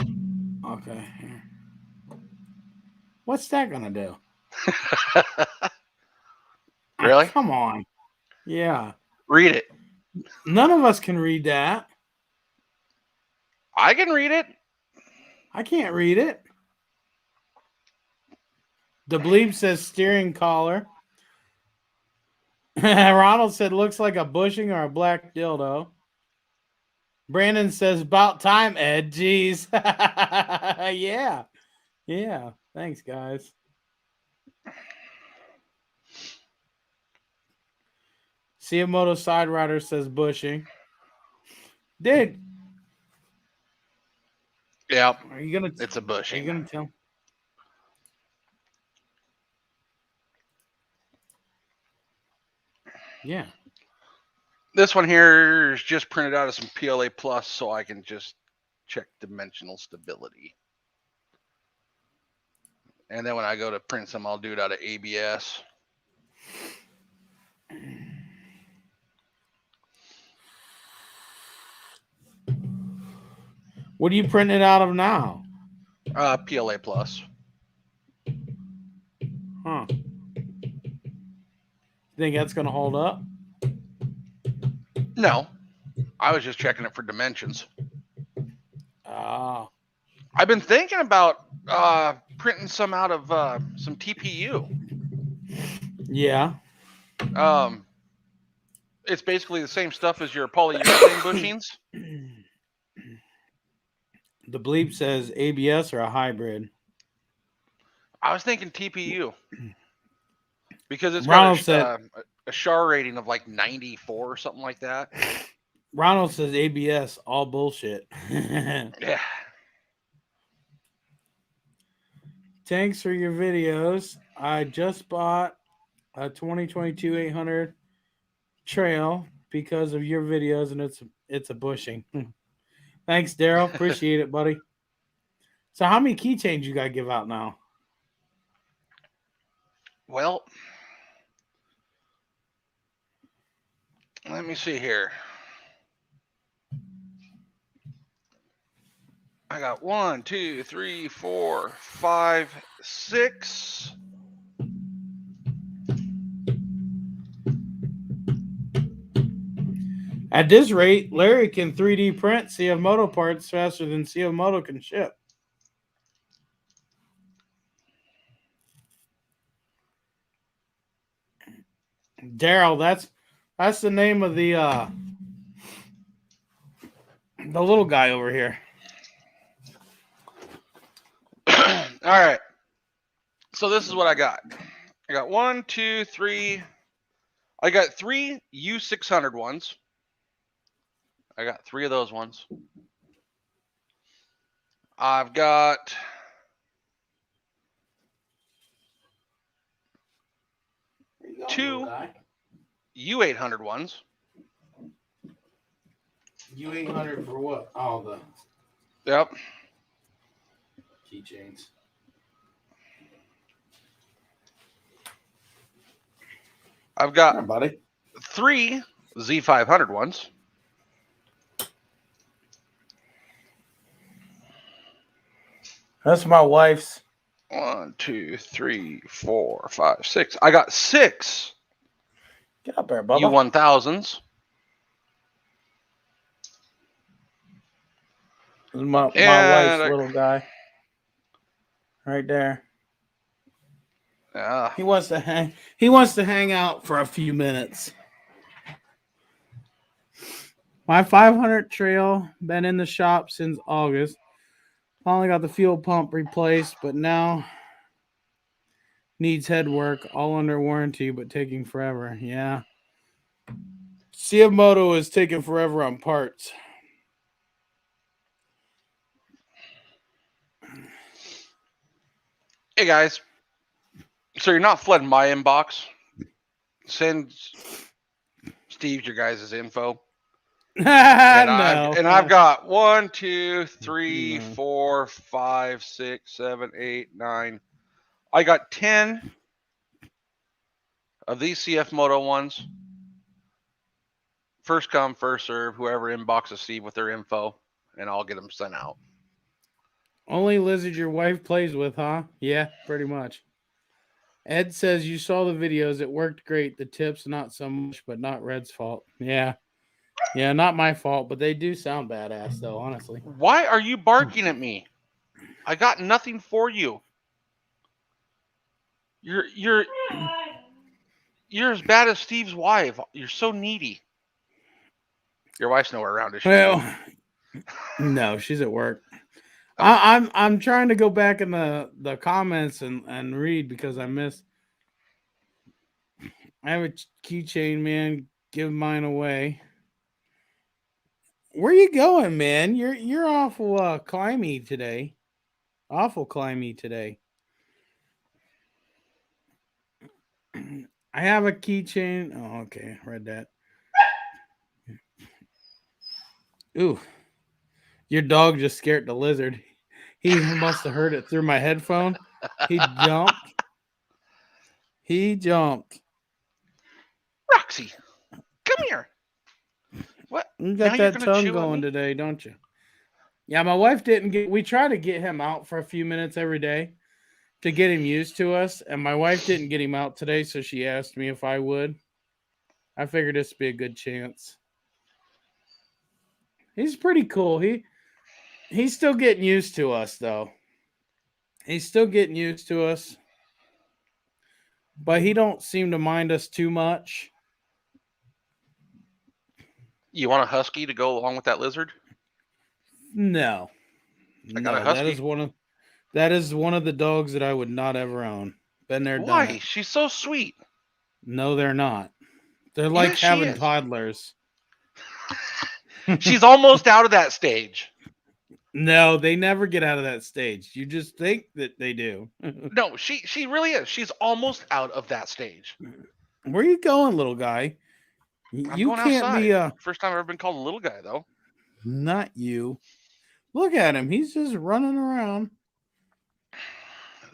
Okay. Here. What's that going to do? Really? Oh, come on. Yeah. Read it. None of us can read that. I can read it. I can't read it. The bleep says steering collar. Ronald said looks like a bushing or a black dildo. Brandon says about time, Ed. Jeez. Yeah. Yeah. Thanks, guys. CFMOTO Side Rider says bushing. Dude. Yeah. Are you gonna It's a bushing. Are you gonna tell? Yeah. This one here is just printed out of some PLA Plus so I can just check dimensional stability. And then when I go to print some, I'll do it out of ABS. What are you printing it out of now? PLA Plus. Huh. Think that's gonna hold up? No. I was just checking it for dimensions. Oh. I've been thinking about printing some out of some TPU. Yeah. It's basically the same stuff as your polyurethane bushings. The bleep says ABS or a hybrid. I was thinking TPU because it's Ronald got said a SHAR rating of like 94 or something like that. Ronald says ABS, all bullshit. Yeah. Thanks for your videos. I just bought a 2022 800 trail because of your videos, and it's a bushing. Thanks, Daryl. Appreciate it, buddy. So, how many keychains you got to give out now? Well, let me see here. I got 1, 2, 3, 4, 5, 6. At this rate, Larry can 3D print CFMOTO parts faster than CFMOTO can ship. Daryl, that's the name of the little guy over here. All right. So this is what I got. I got 1, 2, 3. I got 3 U600 ones. I got 3 of those ones. I've got two U800 ones. U800 for what? All the Yep. keychains. I've got Hi, buddy. 3 Z500 ones. That's my wife's. 1, 2, 3, 4, 5, 6. I got 6 Get up there, Bubba. U1000s. This is my wife's little guy. Right there. Yeah. He wants to hang out for a few minutes. My 500 trail been in the shop since August. Finally got the fuel pump replaced, but now needs head work, all under warranty, but taking forever. Yeah. CFMOTO is taking forever on parts. Hey guys. So you're not flooding my inbox. Send Steve your guys' info. And No. I've got 1, 2, 3, No. 4, 5, 6, 7, 8, 9. I got 10 of these CFMOTO ones. First come, first serve. Whoever inboxes Steve with their info, and I'll get them sent out. Only lizard your wife plays with, huh? Yeah, pretty much. Ed says you saw the videos. It worked great. The tips, not so much, but not Red's fault. Yeah. Yeah, not my fault, but they do sound badass, though, honestly. Why are you barking at me? I got nothing for you. You're as bad as Steve's wife. You're so needy. Your wife's nowhere around, is she? Well, no, she's at work. Oh. I'm trying to go back in the comments and read because I missed. I have a keychain, man. Give mine away. Where you going, man? You're awful climby today. Awful climby today. I have a keychain. Oh, okay. Read that. Ooh. Your dog just scared the lizard. He must have heard it through my headphone. He jumped. He jumped. Roxy, come here. What? You got now that tongue going today, don't you? Yeah, my wife didn't get. We try to get him out for a few minutes every day to get him used to us, and my wife didn't get him out today, so she asked me if I would. I figured this would be a good chance. He's pretty cool. He's still getting used to us, though. He's still getting used to us, but he don't seem to mind us too much. You want a husky to go along with that lizard? No, I got a no, husky. that is one of the dogs that I would not ever own. Been there, done Why? it. She's so sweet. No, they're not. They're like Yes, she having is. toddlers. She's almost out of that stage. No, they never get out of that stage. You just think that they do. No, she really is. She's almost out of that stage. Where you going, little guy? I'm You going can't outside. be First time I've ever been called a little guy, though. not you. Look at him. He's just running around.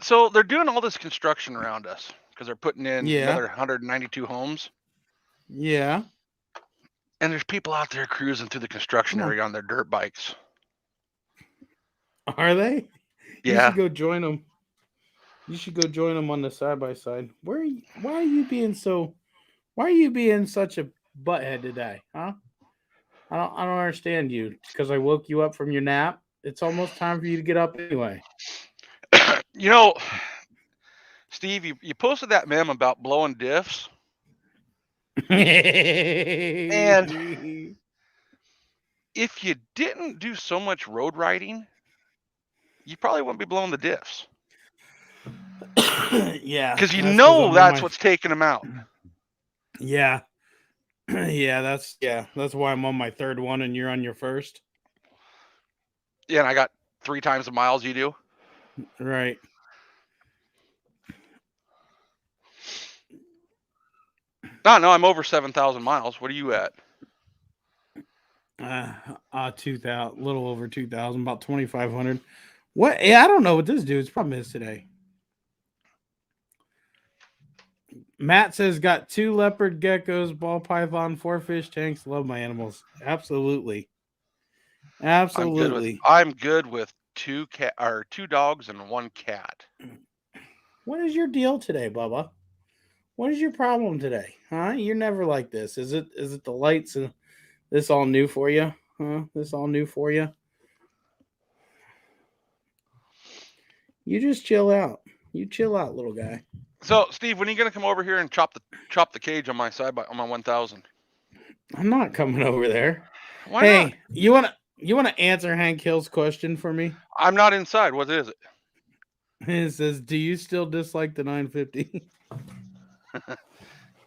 So they're doing all this construction around us because they're putting in Yeah. another 192 homes. Yeah. And there's people out there cruising through the construction area on their dirt bikes. Are they? Yeah. You should go join them. You should go join them on the side by side. Why are you being such a butthead today, huh? I don't understand you. Because I woke you up from your nap. It's almost time for you to get up anyway. You know, Steve, you posted that meme about blowing diffs. And if you didn't do so much road riding, you probably wouldn't be blowing the diffs. Yeah, Because you that's because know I'm on that's my. what's taking them out. Yeah, that's why I'm on my third one and you're on your first. Yeah, and I got 3 times the miles you do. Right. No, I'm over 7,000 miles. What are you at? 2,000, little over 2,000, about 2,500. What? Yeah, I don't know what this dude's problem is today. Matt says got 2 leopard geckos, ball python, 4 fish tanks. Love my animals. Absolutely, absolutely. I'm good with 2 dogs and 1 cat. What is your deal today, Bubba? What is your problem today? Huh? You're never like this. Is it the lights and this all new for you? Huh? This all new for you? You just chill out. You chill out, little guy. So, Steve, when are you gonna come over here and chop the cage on my on my 1,000? I'm not coming over there. Why not? Hey, you wanna answer Hank Hill's question for me? I'm not inside. What is it? It says, "Do you still dislike the 950?"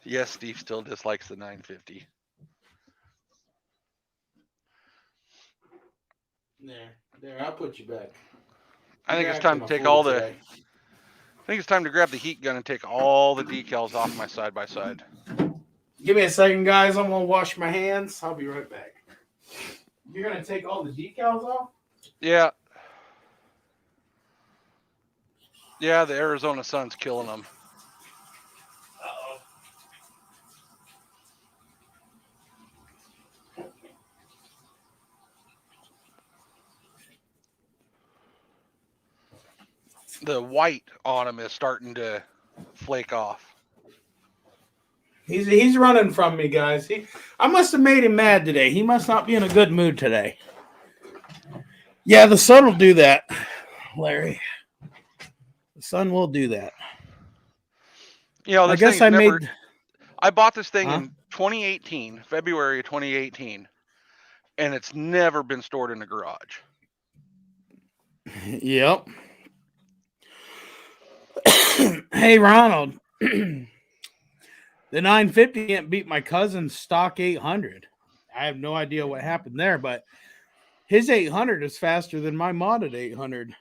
Yes, Steve still dislikes the 950. There. I'll put you back. I think You're it's time acting to a take fool all the. today. I think it's time to grab the heat gun and take all the decals off my side by side. Give me a second, guys. I'm gonna wash my hands. I'll be right back. You're gonna take all the decals off? Yeah, yeah. The Arizona sun's killing them. Uh-oh. The white on them is starting to flake off. He's running from me, guys. I must have made him mad today. He must not be in a good mood today. Yeah, the sun will do that, Larry. The sun will do that. You know, I this thing guess is I never. made. I bought this thing Huh? in 2018, February of 2018, and it's never been stored in a garage. Yep. Hey, Ronald. The 950 can't beat my cousin's stock 800. I have no idea what happened there, but his 800 is faster than my modded 800.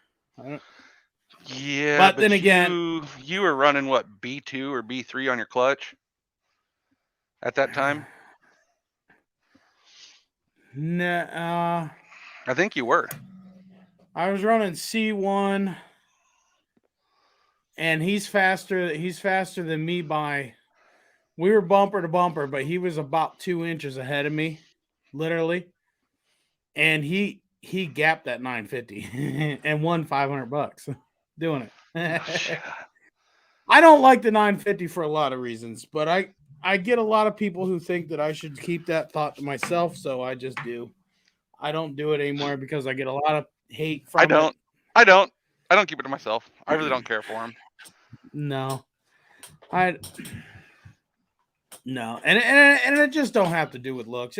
Yeah, But then but again, you were running what, B2 or B3 on your clutch at that time? nah, I think you were. I was running C1, and he's faster. He's faster than me by. We were bumper to bumper, but he was about 2 inches ahead of me, literally, and he gapped that 950 and won $500 doing it. I don't like the 950 for a lot of reasons, but I get a lot of people who think that I should keep that thought to myself, so I just do. I don't do it anymore because I get a lot of hate I from it. don't. I don't. I don't keep it to myself. I really don't care for him. No, I no, and it just don't have to do with looks.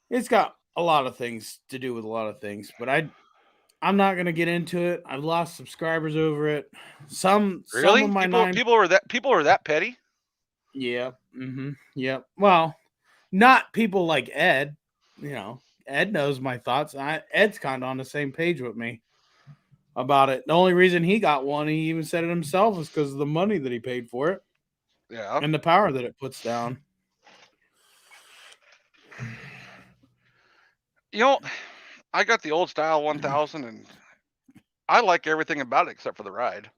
It's got a lot of things to do with a lot of things, but I'm not gonna get into it. I've lost subscribers over it. Some of Really? my People nine. people are that petty? Yeah. Mm-hmm. Yep. Well, not people like Ed. You know, Ed knows my thoughts. Ed's kind of on the same page with me about it. The only reason he got one, he even said it himself, is because of the money that he paid for it Yeah. and the power that it puts down. You know, I got the old style 1000 and I like everything about it except for the ride.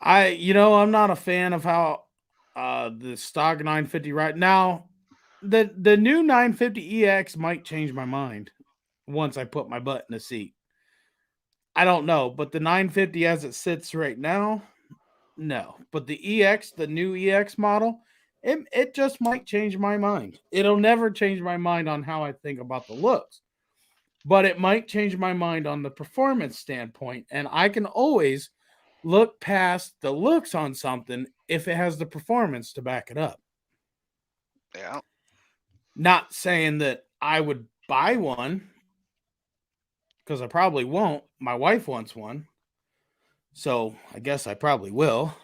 I'm not a fan of how the stock 950 right now. The new 950 EX might change my mind once I put my butt in the seat. I don't know, but the 950 as it sits right now, no. But the EX, the new EX model, it just might change my mind. It'll never change my mind on how I think about the looks, but it might change my mind on the performance standpoint. And I can always look past the looks on something if it has the performance to back it up. Yeah. Not saying that I would buy one because I probably won't. My wife wants one. So I guess I probably will.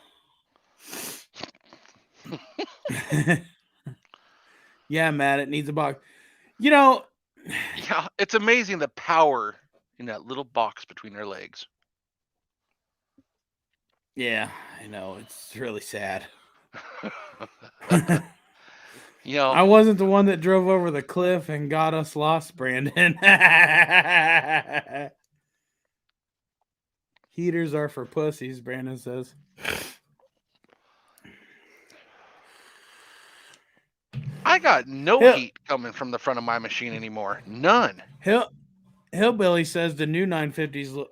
Yeah, Matt, it needs a box. You know, Yeah, it's amazing the power in that little box between their legs. yeah, I know. It's really sad. You know, I wasn't the one that drove over the cliff and got us lost, Brandon. Heaters are for pussies, Brandon says. I got no Hill, heat coming from the front of my machine anymore. None. Hill, Hillbilly says the new 950s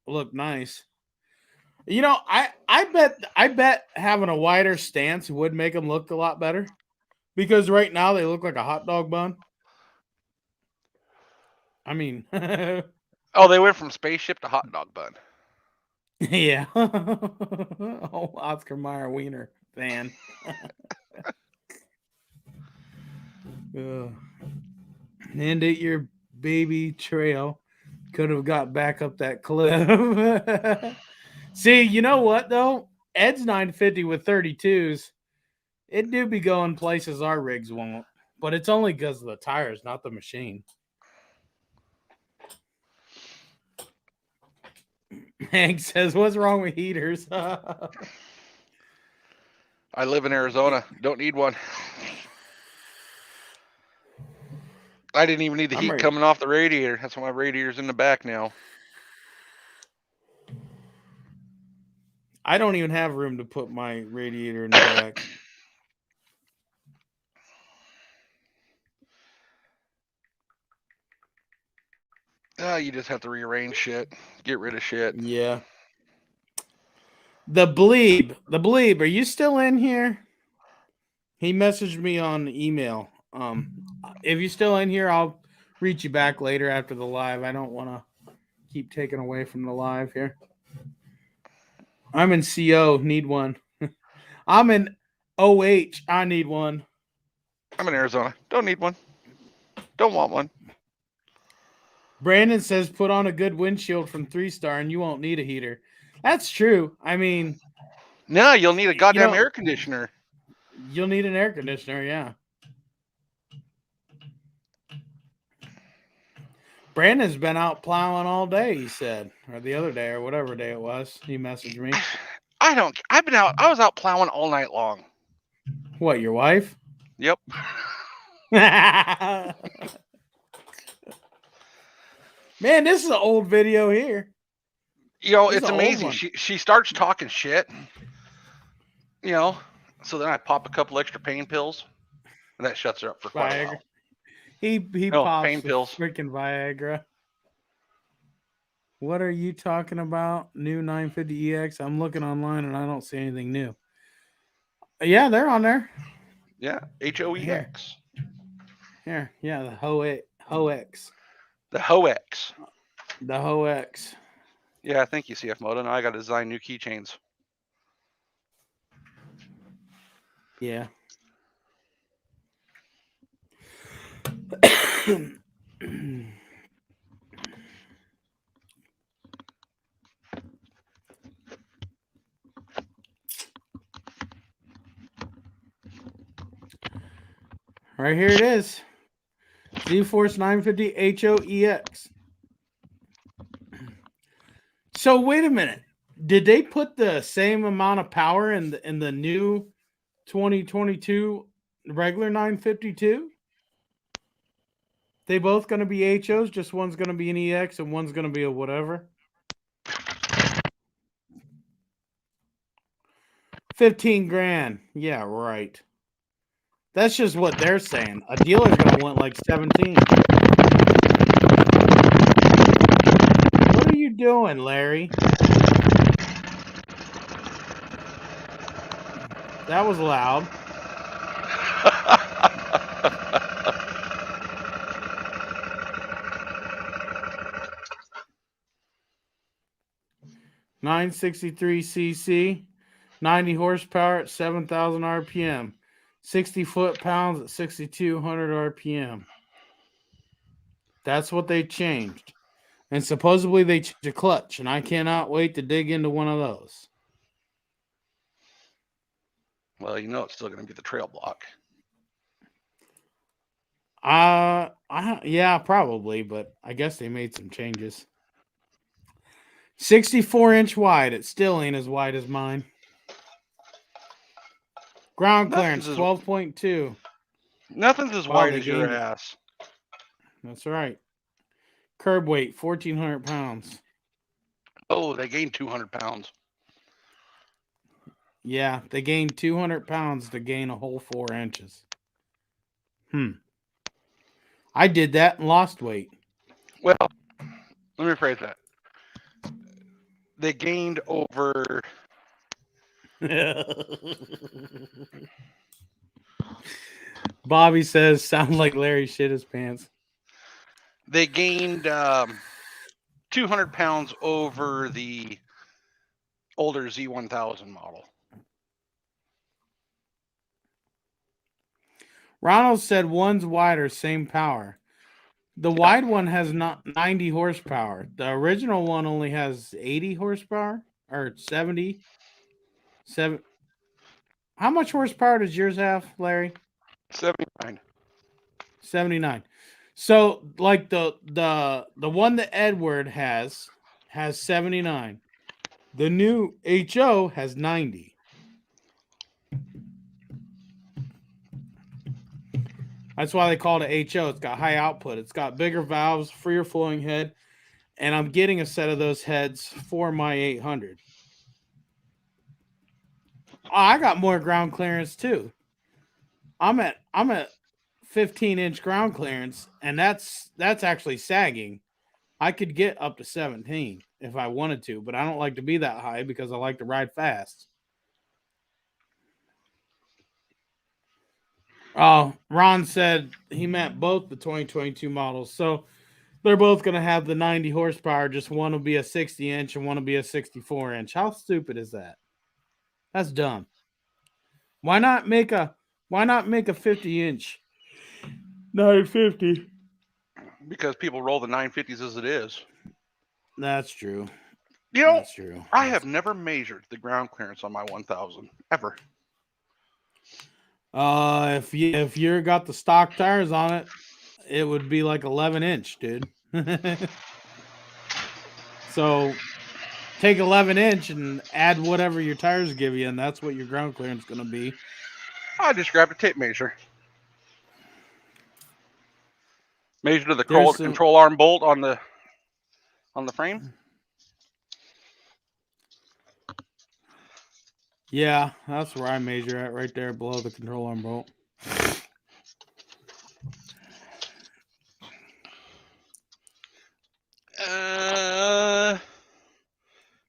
look nice. You know, I bet having a wider stance would make them look a lot better because right now they look like a hot dog bun. I mean, Oh, they went from spaceship to hot dog bun. yeah. Oh, Oscar Mayer Wiener fan. End it your baby trail. Could have got back up that cliff. See, you know what though? Ed's 950 with 32s. It do be going places our rigs won't. But it's only because of the tires, not the machine. Hank says, "What's wrong with heaters?" I live in Arizona. Don't need one. I didn't even need the I'm heat ready. coming off the radiator. That's why my radiator's in the back now. I don't even have room to put my radiator in the back. You just have to rearrange shit, get rid of shit. Yeah. The Bleeb, are you still in here? He messaged me on email. If you're still in here, I'll reach you back later after the live. I don't want to keep taking away from the live here. I'm in CO, need one. I'm in OH, I need one. I'm in Arizona. Don't need one. Don't want one. Brandon says put on a good windshield from 3 Star and you won't need a heater. That's true. I mean, No, you'll need a you goddamn know, air conditioner. you'll need an air conditioner, yeah. Brandon's been out plowing all day, he said, or the other day, or whatever day it was. He messaged me. I don't. I've been out. I was out plowing all night long. What, your wife? Yep. Man, this is an old video here. You know, This is it's an old amazing. one. She starts talking shit. You know, so then I pop a couple extra pain pills, and that shuts her up for quite a Viagra. while. He No pops pain the pills. freaking Viagra. What are you talking about? New 950EX? I'm looking online and I don't see anything new. Yeah, they're on there. Yeah, Here, HOEX. here. Yeah, the HOX. The HOEX. The HOX. Yeah, thank you, CFMOTO. Now I got to design new keychains. Yeah. Right here it is. Z-Force 950 HOEX. So wait a minute. Did they put the same amount of power in the new 2022 regular 952? They both going to be HOs, just one's going to be an EX and one's going to be a whatever. 15 grand. Yeah, right. That's just what they're saying. A dealer's going to want like 17. What are you doing, Larry? That was loud. $963cc, 90 horsepower at 7,000 RPM, 60 foot-pounds at 6,200 RPM. That's what they changed. And supposedly they change a clutch, and I cannot wait to dig into one of those. Well, you know it's still going to be the trail block. Yeah, probably, but I guess they made some changes. 64-inch wide. It still ain't as wide as mine. Ground clearance, 12.2. Nothing's as Wow, wide they as your gained. ass. That's right. Curb weight, 1,400 pounds. Oh, they gained 200 pounds. Yeah, they gained 200 pounds to gain a whole 4 inches. I did that and lost weight. Well, let me rephrase that. They gained over. Bobby says, sound like Larry shit his pants. They gained 200 pounds over the older Z1000 model. Ronald said one's wider, same power. The wide one has not 90 horsepower. The original one only has 80 horsepower or 70. How much horsepower does yours have, Larry? 79. 79. So like the one that Edward has 79. The new HO has 90. That's why they call it HO. It's got high output. It's got bigger valves, freer flowing head, and I'm getting a set of those heads for my 800. Oh, I got more ground clearance too. I'm at 15-inch ground clearance, and that's actually sagging. I could get up to 17 if I wanted to, but I don't like to be that high because I like to ride fast. Oh, Ron said he meant both the 2022 models. So they're both going to have the 90 horsepower. Just one will be a 60-inch and one will be a 64-inch. How stupid is that? That's dumb. Why not make a 50-inch 950? Because people roll the 950s as it is. That's true. You know, That's true. I have never measured the ground clearance on my 1000 ever. If you got the stock tires on it, it would be like 11-inch, dude. So take 11-inch and add whatever your tires give you, and that's what your ground clearance is going to be. I just grabbed a tape measure. Measured the control arm bolt on the frame. Yeah, that's where I measure at, right there below the control arm bolt.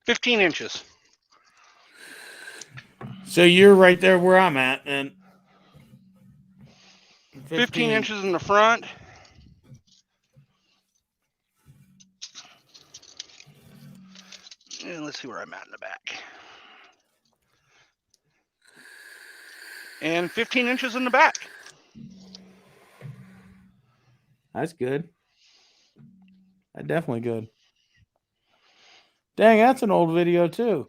15 inches. So you're right there where I'm at, and 15 inches in the front. And let's see where I'm at in the back. And 15 inches in the back. That's good. That's definitely good. Dang, that's an old video too.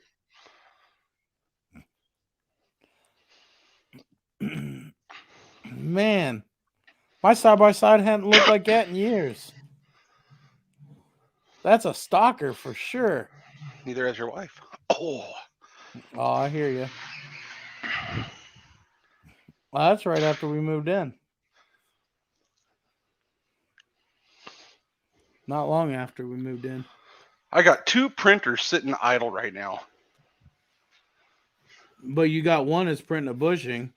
Man, my side-by-side hadn't looked like that in years. That's a stalker for sure. Neither has your wife. Oh, I hear you. Well, that's right after we moved in. Not long after we moved in. I got 2 printers sitting idle right now. But you got one that's printing a bushing,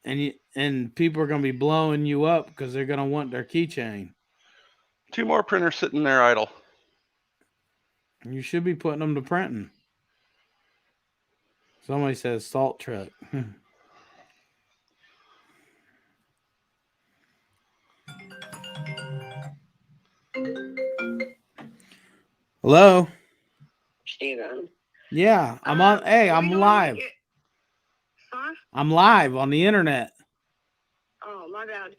and people are going to be blowing you up because they're going to want their keychain. 2 more printers sitting there idle. You should be putting them to printing. Somebody says salt truck. Hello? Steven. Yeah, I'm on. Hey, I'm live. Huh? I'm live on the internet. Oh, my bad.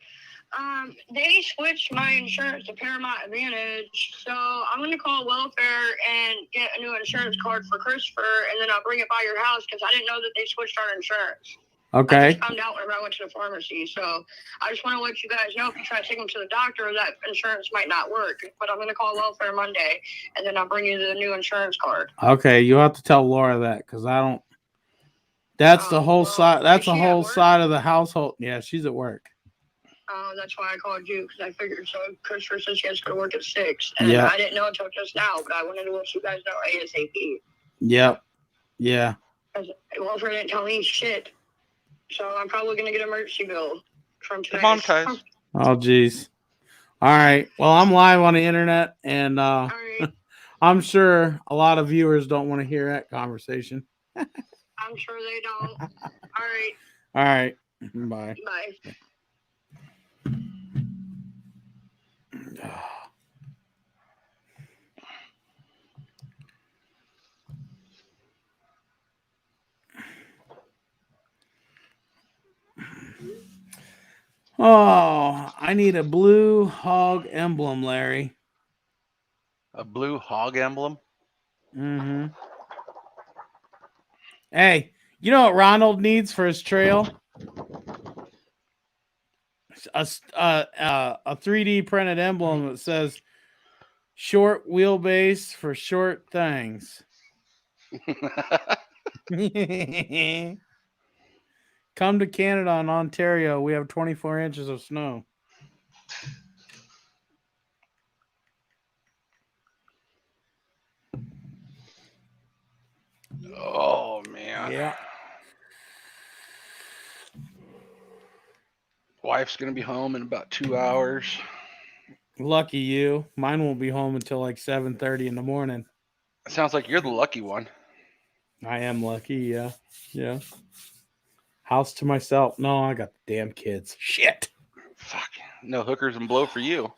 They switched my insurance to Paramount Advantage, so I'm gonna call welfare and get a new insurance card for Christopher, and then I'll bring it by your house because I didn't know that they switched our insurance. I Okay. just found out whenever I went to the pharmacy, so I just want to let you guys know if you try to take them to the doctor, that insurance might not work. But I'm gonna call welfare Monday, and then I'll bring you the new insurance card. Okay, you have to tell Laura that because I don't. That's the whole Well, side. That's is the she at whole work? side of the household. Yeah, she's at work. That's why I called you, because I figured so. Christopher says she has to go to work at 6, and Yep. I didn't know until just now, but I wanted to let you guys know ASAP. Yep. Yeah. Because welfare didn't tell me shit, so I'm probably gonna get an emergency bill from today. Demonetize. Oh, geez. All right. Well, I'm live on the internet, and All right, I'm sure a lot of viewers don't want to hear that conversation. I'm sure they don't. All right, All right. Bye. bye. Oh, I need a blue hog emblem, Larry. A blue hog emblem. Mm-hmm. Hey, you know what Ronald needs for his trail? A 3D printed emblem that says "short wheelbase for short things." Come to Canada and Ontario. We have 24 inches of snow. Oh man. Yeah. Wife's gonna be home in about 2 hours. Lucky you. Mine won't be home until like 7:30 in the morning. Sounds like you're the lucky one. I am lucky, yeah. Yeah. House to myself. No, I got the damn kids. Shit. Fuck. No hookers and blow for you.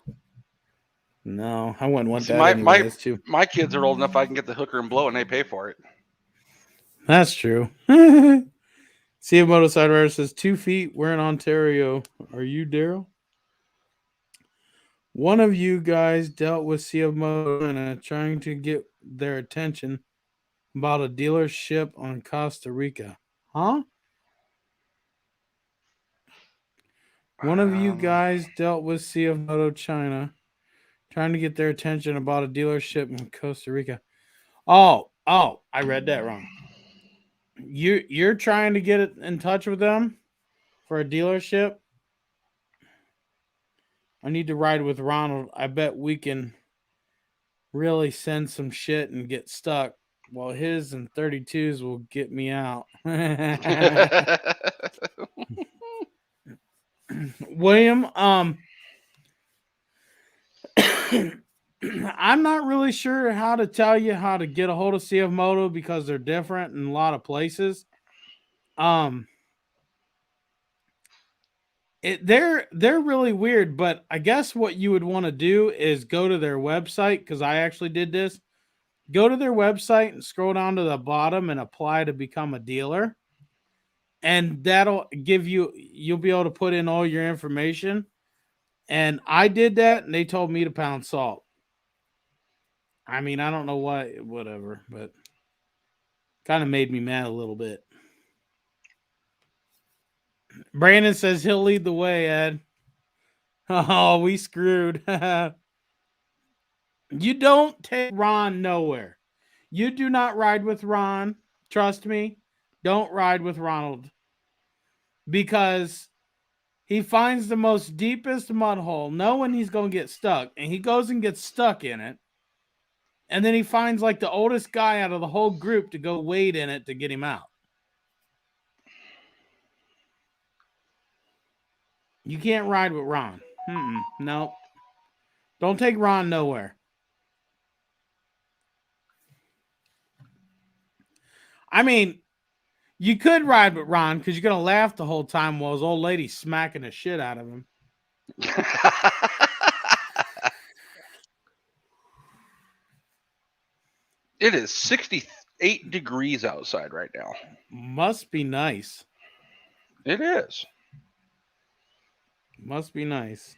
No, I wouldn't want See, that my anyway. That's too. my kids are old enough I can get the hooker and blow and they pay for it. That's true. CFMOTO Sidewinder says 2 feet. We're in Ontario. Are you Daryl? One of you guys dealt with CFMOTO and trying to get their attention about a dealership on Costa Rica. Huh? One of you guys dealt with CFMOTO China trying to get their attention about a dealership in Costa Rica. Oh, I read that wrong. You're trying to get in touch with them for a dealership? I need to ride with Ronald. I bet we can really send some shit and get stuck. While his and 32s will get me out. William, I'm not really sure how to tell you how to get a hold of CFMOTO because they're different in a lot of places. They're really weird, but I guess what you would want to do is go to their website, because I actually did this. Go to their website and scroll down to the bottom and apply to become a dealer. And that'll give you'll be able to put in all your information. And I did that, and they told me to pound salt. I mean, I don't know why, whatever, but kind of made me mad a little bit. Brandon says he'll lead the way, Ed. Oh, we screwed. You don't take Ron nowhere. You do not ride with Ron. Trust me. Don't ride with Ronald. Because he finds the most deepest mud hole, knowing he's going to get stuck. And he goes and gets stuck in it. And then he finds like the oldest guy out of the whole group to go wade in it to get him out. You can't ride with Ron. No. Don't take Ron nowhere. I mean, you could ride with Ron because you're going to laugh the whole time while his old lady's smacking the shit out of him. It is 68 degrees outside right now. Must be nice. It is. Must be nice.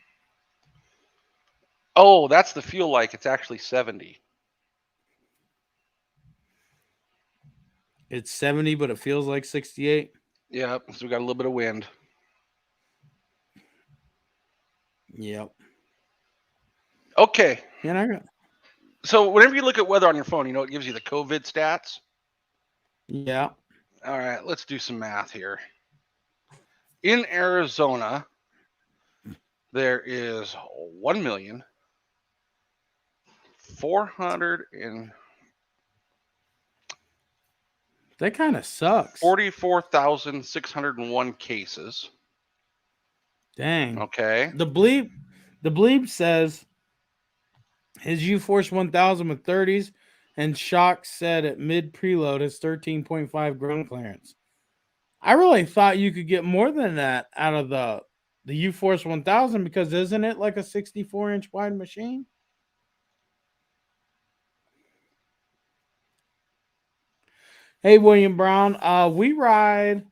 Oh, that's the feel like. It's actually 70. It's 70, but it feels like 68. Yeah, so we got a little bit of wind. Yep. Okay. And I got. So whenever you look at weather on your phone, it gives you the COVID stats. Yeah. All right, let's do some math here. In Arizona, there is 1,444,601 That kind of sucks. cases. Dang. Okay. The bleep says his U-Force 1000 with 30s, and Shock said at mid preload is 13.5 ground clearance. I really thought you could get more than that out of the U-Force 1000 because isn't it like a 64-inch wide machine? Hey, William Brown, we ride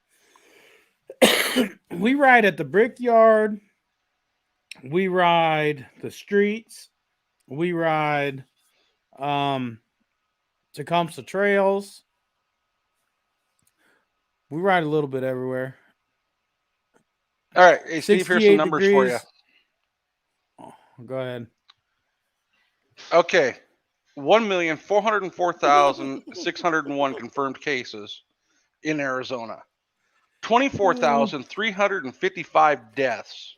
we ride at the Brickyard. We ride the streets. We ride Tecumseh Trails. We ride a little bit everywhere. All right. Hey, Steve, here's some 68 numbers for you. degrees. Oh, go ahead. Okay. 1,404,601 confirmed cases in Arizona. 24,355 deaths.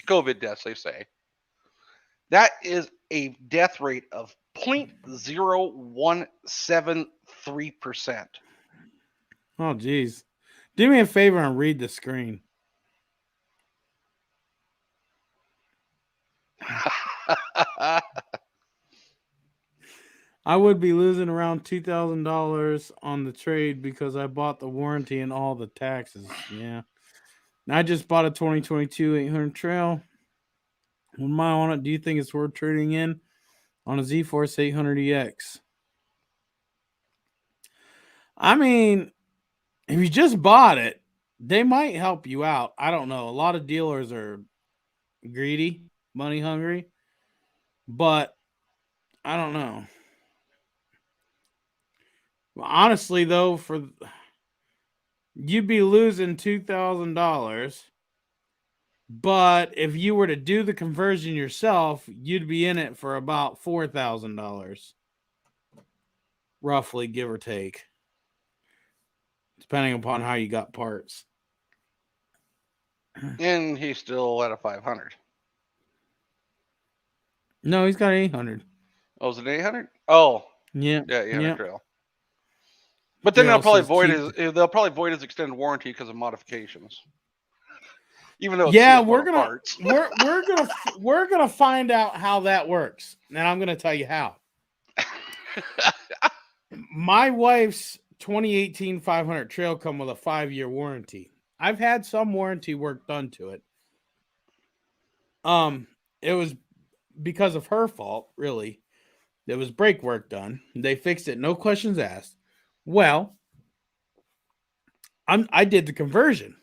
COVID deaths, they say. That is a death rate of 0.0173%. Oh, geez. Do me a favor and read the screen. I would be losing around $2,000 on the trade because I bought the warranty and all the taxes. Yeah. I just bought a 2022 800 Trail. 1 mile on it. Do you think it's worth trading in on a Z-Force 800EX? I mean, if you just bought it, they might help you out. I don't know. A lot of dealers are greedy, money hungry, but I don't know. Honestly, though, you'd be losing $2,000. But if you were to do the conversion yourself, you'd be in it for about $4,000, roughly, give or take, depending upon how you got parts. And he's still at a 500. No, he's got 800. Oh, is it 800? Oh, Yeah, yeah, 800 yeah. Trail. But then Daryl says they'll probably void his extended warranty because of modifications. Even though it's yeah, CFMOTO parts. we're gonna find out how that works, and I'm gonna tell you how. My wife's 2018 500 Trail come with a 5-year warranty. I've had some warranty work done to it. It was because of her fault, really. There was brake work done. They fixed it, no questions asked. Well, I did the conversion.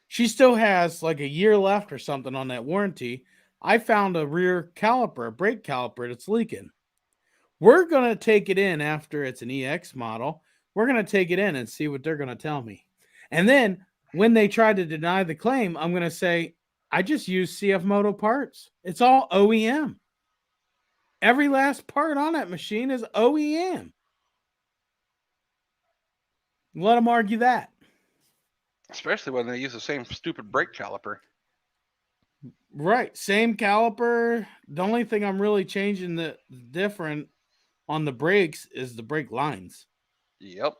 She still has like a year left or something on that warranty. I found a rear caliper, a brake caliper that's leaking. We're going to take it in after it's an EX model. We're going to take it in and see what they're going to tell me. And then when they try to deny the claim, I'm going to say, I just use CFMOTO parts. It's all OEM. Every last part on that machine is OEM. Let them argue that. Especially when they use the same stupid brake caliper. Right. Same caliper. The only thing I'm really changing the different on the brakes is the brake lines. Yep.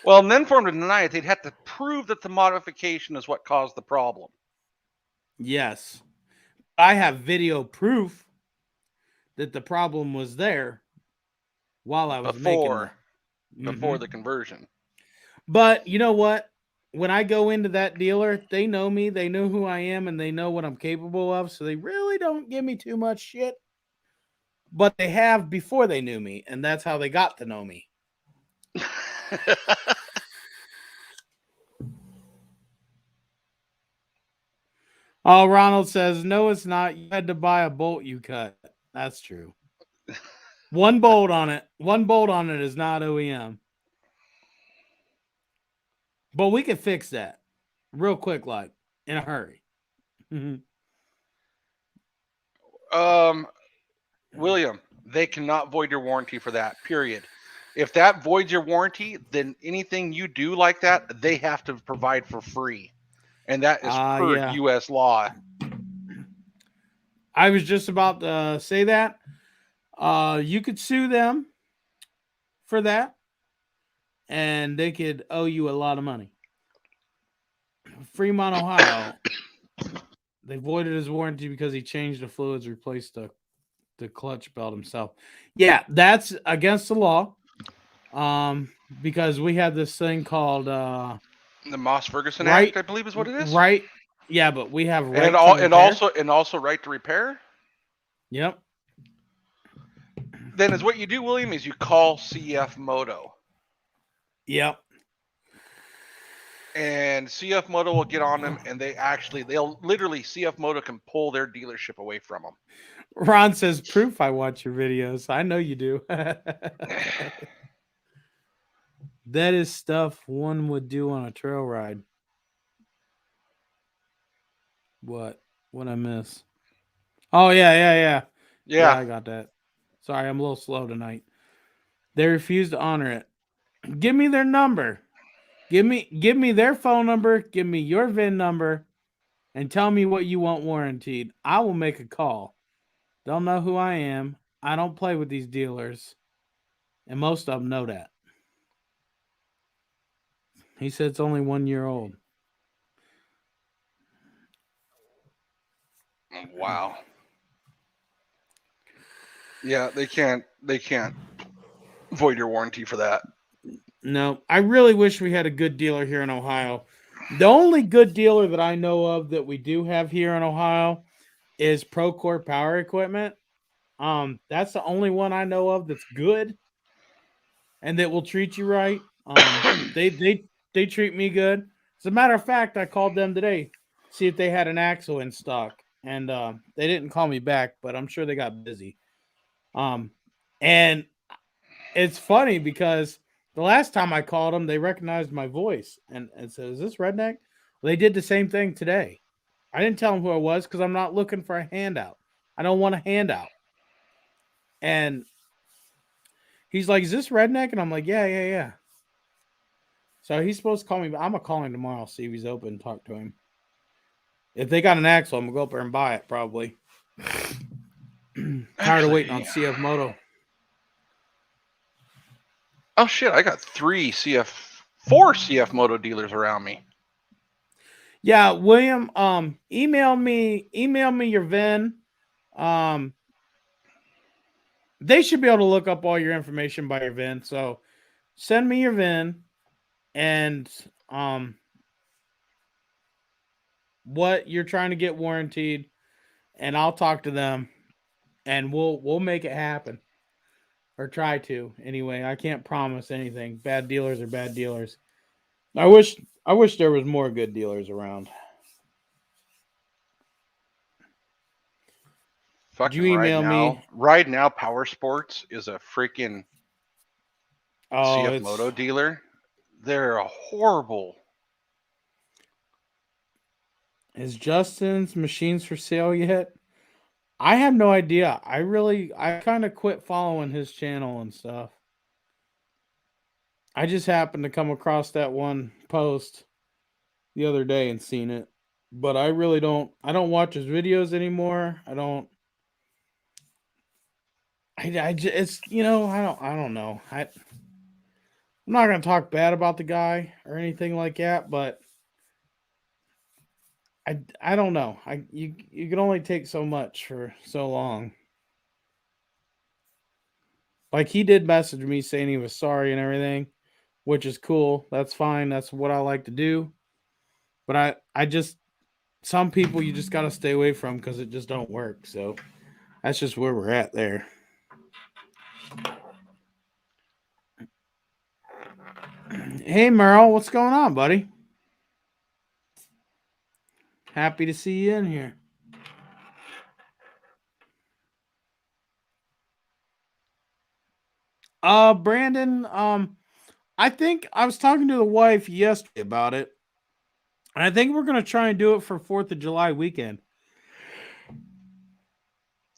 Well, and then for them to deny it, they'd have to prove that the modification is what caused the problem. Yes. I have video proof that the problem was there while I was before making the conversion. But you know what? When I go into that dealer, they know me, they know who I am, and they know what I'm capable of. So they really don't give me too much shit. But they have before they knew me, and that's how they got to know me. Oh, Ronald says, no, it's not. You had to buy a bolt you cut. That's true. One bolt on it. One bolt on it is not OEM. But we can fix that real quick, like in a hurry. William, they cannot void your warranty for that, period. If that voids your warranty, then anything you do like that, they have to provide for free. And that is per Yeah. U.S. law. I was just about to say that. You could sue them for that, and they could owe you a lot of money. Fremont, Ohio, they voided his warranty because he changed the fluids, replaced the clutch belt himself. Yeah, that's against the law. Because we have this thing called The Moss Ferguson right, Act, I believe, is what it is. right. Yeah, but we have right and to repair. also right to repair. Yep. Then is what you do, William, is you call CFMOTO. Yep. And CFMOTO will get on them, and they'll literally, CFMOTO can pull their dealership away from them. Ron says, proof I watch your videos. I know you do. That is stuff one would do on a trail ride. What? What I miss? Oh, yeah. Yeah, I got that. Sorry, I'm a little slow tonight. They refuse to honor it. Give me their number. Give me their phone number. Give me your VIN number, and tell me what you want warranted. I will make a call. They'll know who I am. I don't play with these dealers, and most of them know that. He said it's only 1 year old. Wow. Yeah, they can't void your warranty for that. No, I really wish we had a good dealer here in Ohio. The only good dealer that I know of that we do have here in Ohio is Procore Power Equipment. That's the only one I know of that's good and that will treat you right. They treat me good. As a matter of fact, I called them today, see if they had an axle in stock, and they didn't call me back, but I'm sure they got busy. And it's funny because the last time I called them, they recognized my voice and said, "Is this Redneck?" Well, they did the same thing today. I didn't tell them who I was because I'm not looking for a handout. I don't want a handout. And he's like, "Is this Redneck?" And I'm like, "Yeah." So he's supposed to call me. I'm gonna call him tomorrow, see if he's open, and talk to him. If they got an axle, I'm gonna go up there and buy it. Probably. Tired of waiting on CFMOTO. Oh shit! I got 4 CFMOTO dealers around me. Yeah, William. Email me your VIN. They should be able to look up all your information by your VIN. So send me your VIN and what you're trying to get warranted, and I'll talk to them, and we'll make it happen, or try to. Anyway, I can't promise anything. Bad dealers are bad dealers. I wish there was more good dealers around. Fucking you email me? Right now, Power Sports is a freaking CFMOTO It's dealer. They're a horrible. Is Justin's machines for sale yet? I have no idea. I kind of quit following his channel and stuff. I just happened to come across that one post the other day and seen it. But I really don't watch his videos anymore. I don't it's I don't know. I'm not going to talk bad about the guy or anything like that, but I don't know. You can only take so much for so long. Like, he did message me saying he was sorry and everything, which is cool. That's fine. That's what I like to do. But I just, some people you just got to stay away from because it just don't work. So that's just where we're at there. Hey, Merle, what's going on, buddy? Happy to see you in here. Brandon, I think I was talking to the wife yesterday about it. And I think we're going to try and do it for 4th of July weekend.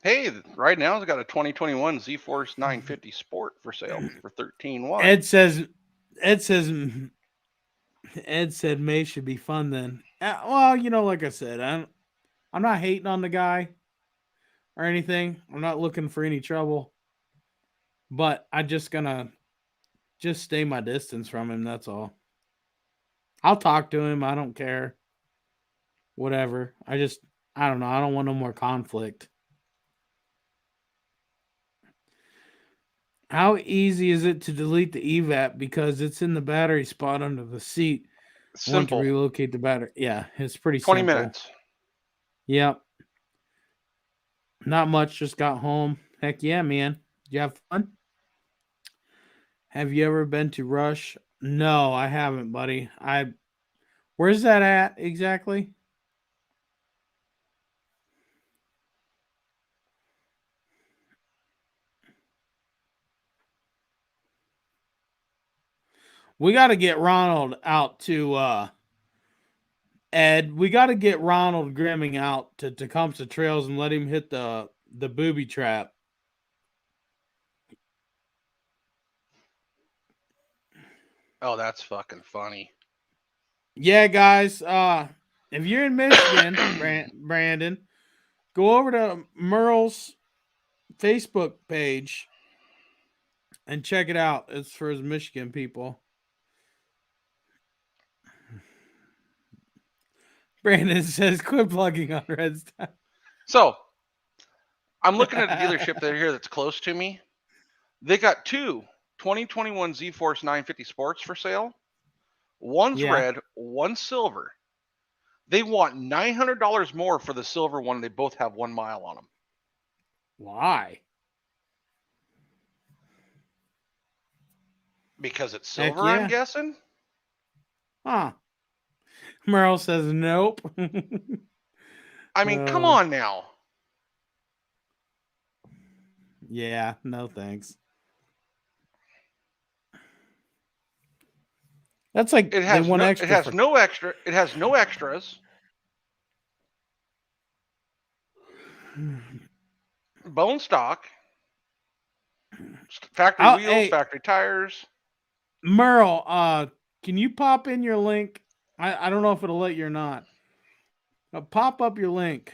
Hey, right now it's got a 2021 Z-Force 950 Sport for sale for $13,100. Ed said May should be fun then. Well, like I said, I'm not hating on the guy or anything. I'm not looking for any trouble. But I'm just gonna stay my distance from him, that's all. I'll talk to him, I don't care. Whatever. I don't know. I don't want no more conflict. How easy is it to delete the Evap because it's in the battery spot under the seat? Want to Simple. relocate the battery? Yeah, it's pretty 20 simple. minutes. Yep. Not much. Just got home. Heck yeah, man. Did you have fun? Have you ever been to Rush? No, I haven't, buddy. Where's that at exactly? We got to get Ronald out to Ed. We got to get Ronald Grimming out to Tecumseh Trails and let him hit the booby trap. Oh, that's fucking funny. Yeah, guys. If you're in Michigan, Brandon, go over to Merle's Facebook page and check it out. It's for his Michigan people. Brandon says, quit plugging on Redstone. So, I'm looking at a dealership here that's close to me. They got two 2021 Z-Force 950 Sports for sale. One's red, one's silver. They want $900 more for the silver one. They both have 1 mile on them. Why? Because it's silver, I'm guessing. Huh. Merle says nope. I mean, come on now. Yeah, no thanks. That's like it has no extra. It has no extras. Bone stock. Factory wheels, hey, factory tires. Merle, can you pop in your link? I don't know if it'll let you or not. Pop up your link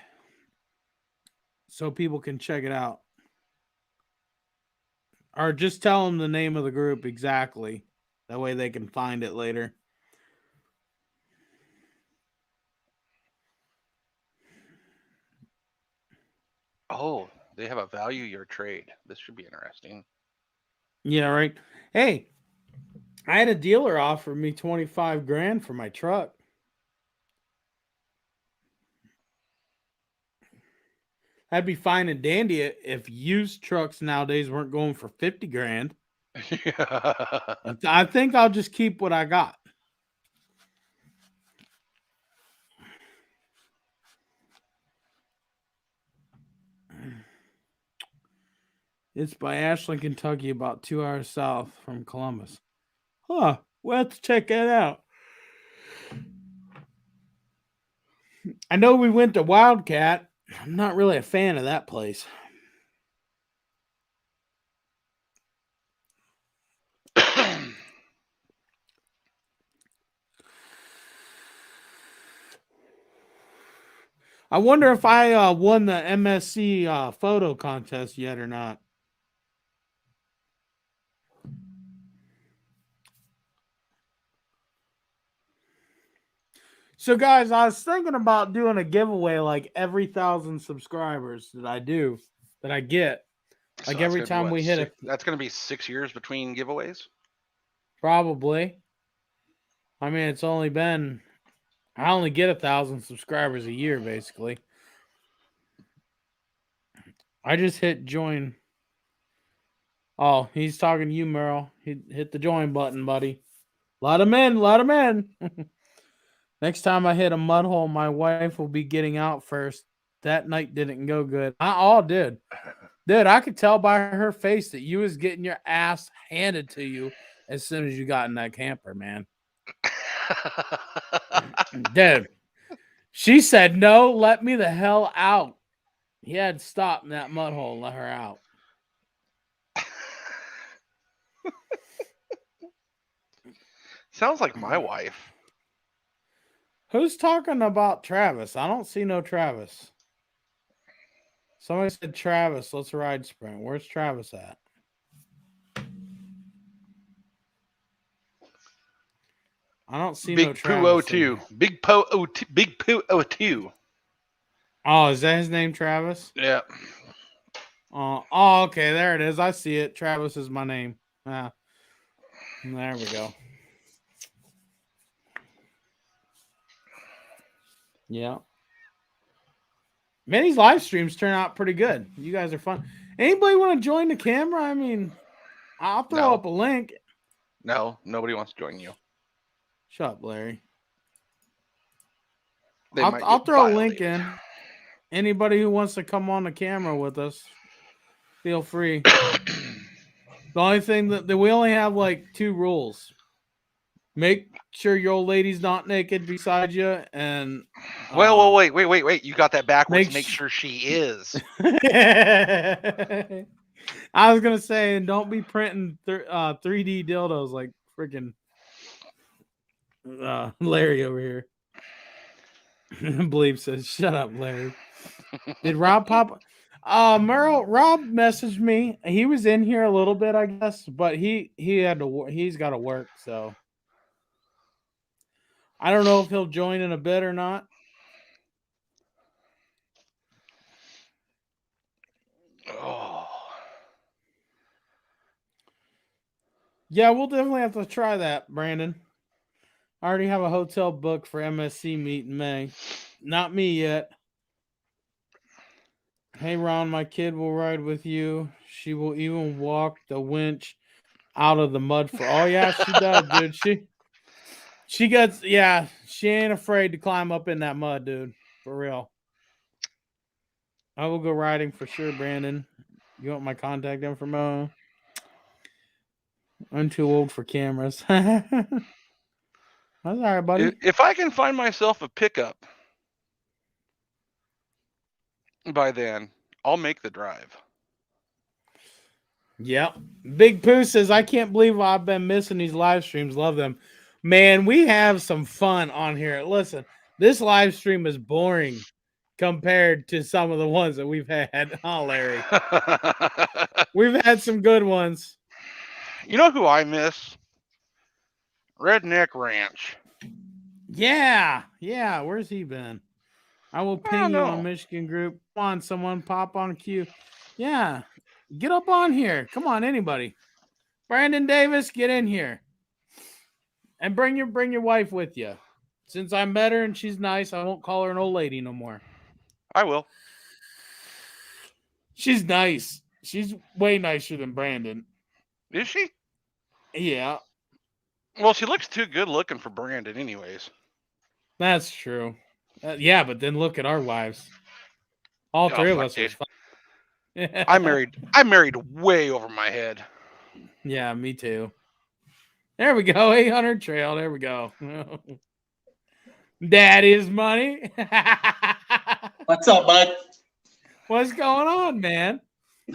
so people can check it out. Or just tell them the name of the group exactly. That way they can find it later. Oh, they have a value your trade. This should be interesting. Yeah, right. Hey, I had a dealer offer me $25,000 for my truck. That'd be fine and dandy if used trucks nowadays weren't going for $50,000. Yeah. I think I'll just keep what I got. It's by Ashland, Kentucky, about 2 hours south from Columbus. Huh. We'll have to check that out. I know we went to Wildcat. I'm not really a fan of that place. I wonder if I won the MSC photo contest yet or not. So, guys, I was thinking about doing a giveaway like every 1,000 subscribers that I get. Like so every time we hit that's going to be 6 years between giveaways? Probably. I mean, it's only been... I only get 1,000 subscribers a year, basically. I just hit join. Oh, he's talking to you, Merle. Hit the join button, buddy. Let him in. Next time I hit a mud hole, my wife will be getting out first. That night didn't go good. I all did. Dude, I could tell by her face that you was getting your ass handed to you as soon as you got in that camper, man. Dude, she said, no, let me the hell out. He had to stop in that mud hole and let her out. Sounds like my wife. Who's talking about Travis? I don't see no Travis. Somebody said Travis, let's ride sprint. Where's Travis at? I don't see no Big Travis. Poo 02. Big Poo 02. Big Poo 02. Oh, is that his name, Travis? Yeah. Oh, okay, there it is. I see it. Travis is my name. There we go. Yeah. Man, these live streams turn out pretty good. You guys are fun. Anybody want to join the camera? I mean, I'll throw up a link. No, nobody wants to join you. Shut up, Larry. I'll throw a link in. Anybody who wants to come on the camera with us, feel free. The only thing that we only have like 2 rules. Make sure your old lady's not naked beside you, and well, wait. You got that backwards. Make sure she is. I was gonna say, and don't be printing 3D dildos like freaking Larry over here. Bleep says, "Shut up, Larry." Did Rob pop? Merle, Rob messaged me. He was in here a little bit, I guess, but he had to. He's got to work, so I don't know if he'll join in a bit or not. Oh. Yeah, we'll definitely have to try that, Brandon. I already have a hotel booked for MSC meet in May. Not me yet. Hey, Ron, my kid will ride with you. She will even walk the winch out of the mud for. Oh yeah, she does, dude. She gets, yeah, she ain't afraid to climb up in that mud, dude. For real. I will go riding for sure, Brandon. You want my contact info? I'm too old for cameras. That's all right, buddy. If I can find myself a pickup by then, I'll make the drive. Yep. Big Pooh says, I can't believe I've been missing these live streams. Love them. Man, we have some fun on here. Listen, this live stream is boring compared to some of the ones that we've had. Oh, Larry. We've had some good ones. You know who I miss? Redneck Ranch. Yeah. Where's he been? I will ping you on Michigan group. Come on, someone pop on queue. Yeah. Get up on here. Come on, anybody. Brandon Davis, get in here. And bring your wife with you. Since I met her and she's nice, I won't call her an old lady no more. I will. She's nice. She's way nicer than Brandon. Is she? Yeah. Well, she looks too good looking for Brandon anyways. That's true. Yeah, but then look at our wives. All 3 of us are fine. I married way over my head. Yeah, me too. There we go. 800 trail. There we go. Daddy's money. What's up, bud? What's going on, man?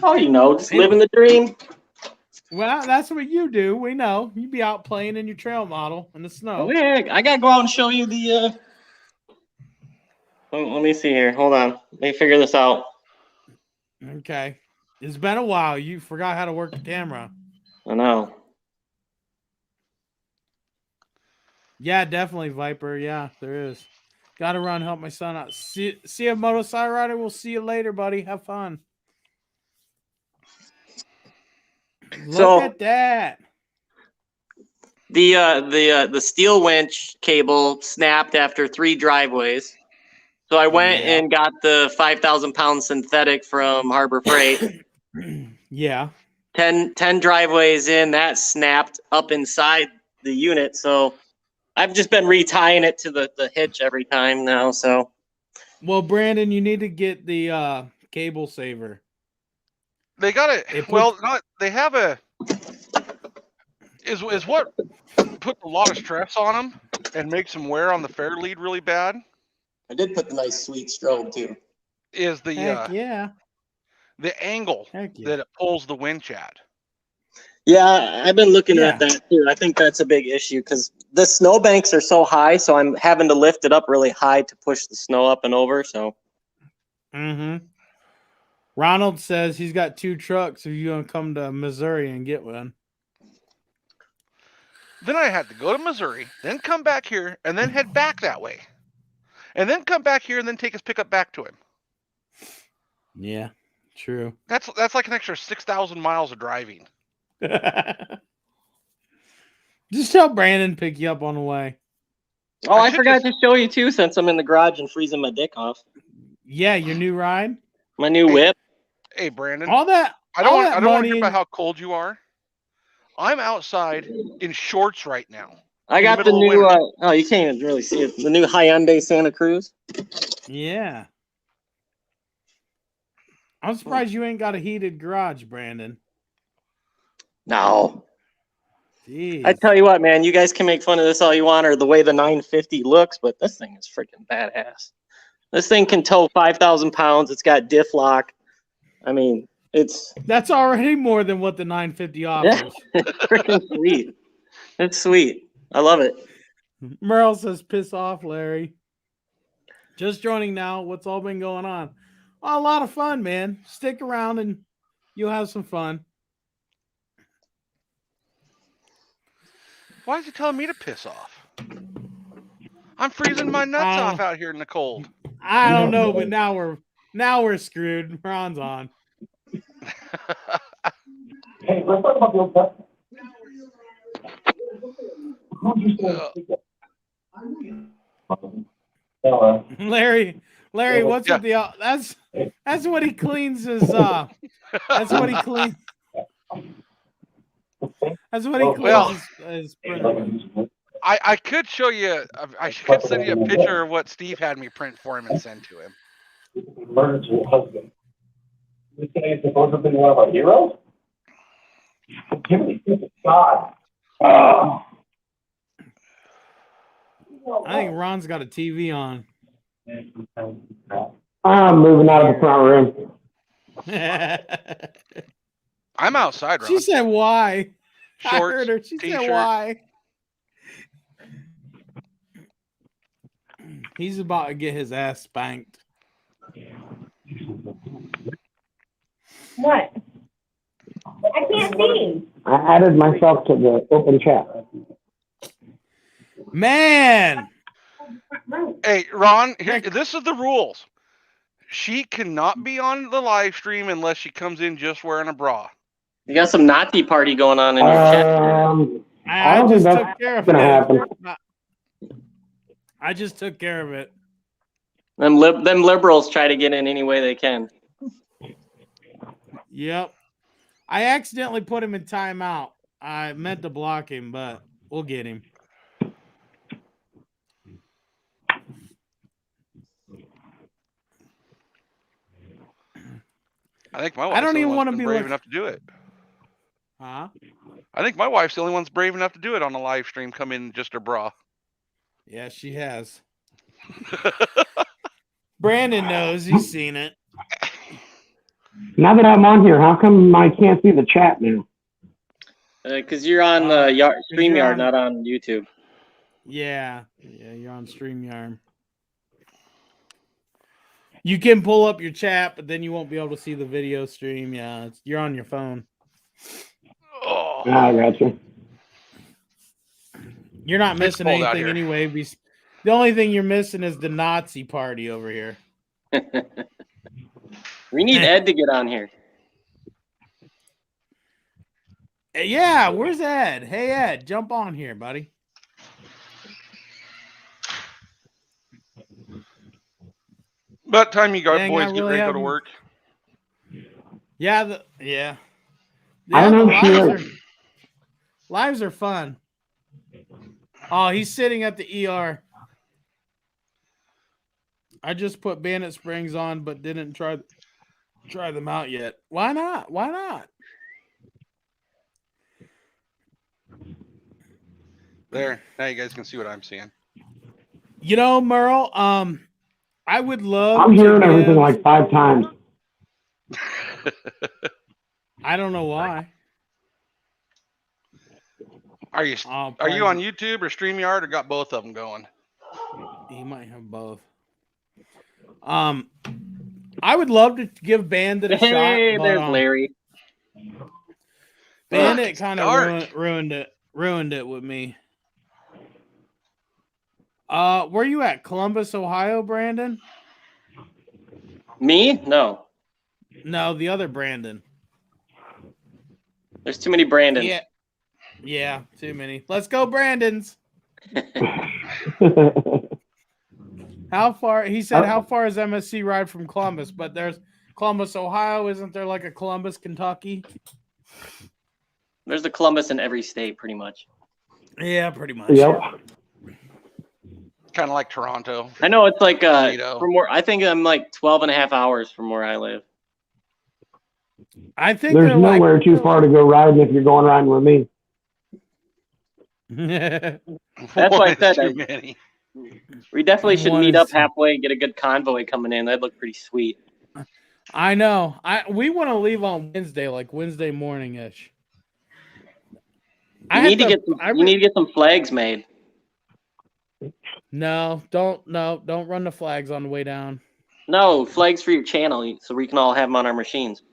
Oh, just living the dream. Well, that's what you do. We know. You be out playing in your trail model in the snow. Oh, yeah, I gotta go out and show you the. Let me see here. Hold on. Let me figure this out. Okay. It's been a while. You forgot how to work the camera. I know. Yeah, definitely, Viper. Yeah, there is. Got to run, help my son out. CFMOTO Side Rider. We'll see you later, buddy. Have fun. Look at that. The steel winch cable snapped after 3 driveways. So I went and got the 5,000-pound synthetic from Harbor Freight. Yeah. 10 driveways in, that snapped up inside the unit. So I've just been retying it to the hitch every time now. So Well, Brandon, you need to get the cable saver. They got it. It Well, puts- not they have a is what put a lot of stress on them and makes them wear on the fair lead really bad. I did put the nice sweet strobe too. Is the Heck yeah. the angle Heck yeah. that it pulls the winch at. Yeah, I've been looking Yeah. at that too. I think that's a big issue because the snowbanks are so high, so I'm having to lift it up really high to push the snow up and over. So Mm-hmm. Ronald says he's got 2 trucks if you're going to come to Missouri and get one. Then I had to go to Missouri, then come back here, and then head back that way. And then come back here and then take his pickup back to him. Yeah, true. That's like an extra 6,000 miles of driving. Just tell Brandon to pick you up on the way. oh, I I should forgot just- to show you too since I'm in the garage and freezing my dick off. Yeah, your new ride. My new Hey, whip. Hey, Brandon. All that. I don't all want that to hear money. about how cold you are. I'm outside in shorts right now. I in got the middle of new. winter. Oh, you can't even really see it. The new Hyundai Santa Cruz. Yeah. I'm surprised you ain't got a heated garage, Brandon. No, Jeez. I tell you what, man. You guys can make fun of this all you want or the way the 950 looks, but this thing is freaking badass. This thing can tow 5,000 pounds. It's got diff lock. I mean, it's That's already more than what the 950 offers. freaking sweet. It's sweet. I love it. Merle says, piss off, Larry. Just joining now. What's all been going on? Oh, a lot of fun, man. Stick around and you'll have some fun. Why is he telling me to piss off? I'm freezing my nuts off out here in the cold. I don't know, but now we're screwed. Ron's on. Hey, let's talk about the old stuff. Larry, what's Yeah. with the that's what he cleans his that's what he cleans. That's what he cleans Well, his printer with. I could show you. I could send you a picture of what Steve had me print for him and send to him. Murdered your husband. This guy is supposed to be one of our heroes? Give me the God. Oh. I think Ron's got a TV on. I'm moving out of the front room. I'm outside, Ron. She said why? I Shorts, heard her. She t-shirt. said why? He's about to get his ass spanked. What? I can't see. I added myself to the open chat. Man, Hey, Ron, here, this is the rules. She cannot be on the live stream unless she comes in just wearing a bra. You got some naughty party going on in your chat. I don't think just that's took care of gonna it. happen. I just took care of it. Them liberals try to get in any way they can. Yep. I accidentally put him in timeout. I meant to block him, but we'll get him. I think my wife's I don't the even only want one to be brave like, enough to do it. huh? I think my wife's the only one's brave enough to do it on a live stream. Come in just her bra. Yeah, she has. Brandon knows. He's seen it. Now that I'm on here, how come I can't see the chat now? Because you're on StreamYard, not on YouTube. Yeah, you're on StreamYard. You can pull up your chat, but then you won't be able to see the video stream. Yeah, you're on your phone. Oh, I got you. You're not It's missing cold out anything here. anyway. The only thing you're missing is the Nazi party over here. We need Ed to get on here. Yeah, where's Ed? Hey, Ed, jump on here, buddy. about time you Dang, boys I get really ready to go to haven't- work. Yeah. I don't know if the she is. lives are fun. Oh, he's sitting at the ER. I just put Bandit Springs on, but didn't try them out yet. Why not? Why not? There. Now you guys can see what I'm seeing. You know, Merle, I would love I'm to hearing everything give- like 5 times. I don't know why. Are you I'll are you probably- on YouTube or StreamYard or got both of them going? He might have both. I would love to give Bandit a shot. Hey, But, there's Larry. Bandit it's kind of dark. ruined it with me. Where you at? Columbus, Ohio, Brandon? Me? No. No, the other Brandon. There's too many Brandons. Yeah, too many. Let's go, Brandons. How far? He said, how far is MSC Ride from Columbus? But there's Columbus, Ohio. Isn't there like a Columbus, Kentucky? There's a Columbus in every state, pretty much. Yeah, pretty much. Yep. Kind of like Toronto. I know it's like Toledo. from where I think I'm like 12 and a half hours from where I live. I think There's they're nowhere too far to go riding if you're going riding with me. like. That's why I One is said too I- many. We definitely should One meet is- up halfway and get a good convoy coming in. That'd look pretty sweet. I know. We want to leave on Wednesday, like Wednesday morning ish. You need to get some flags made. No, don't run the flags on the way down. No, flags for your channel so we can all have them on our machines.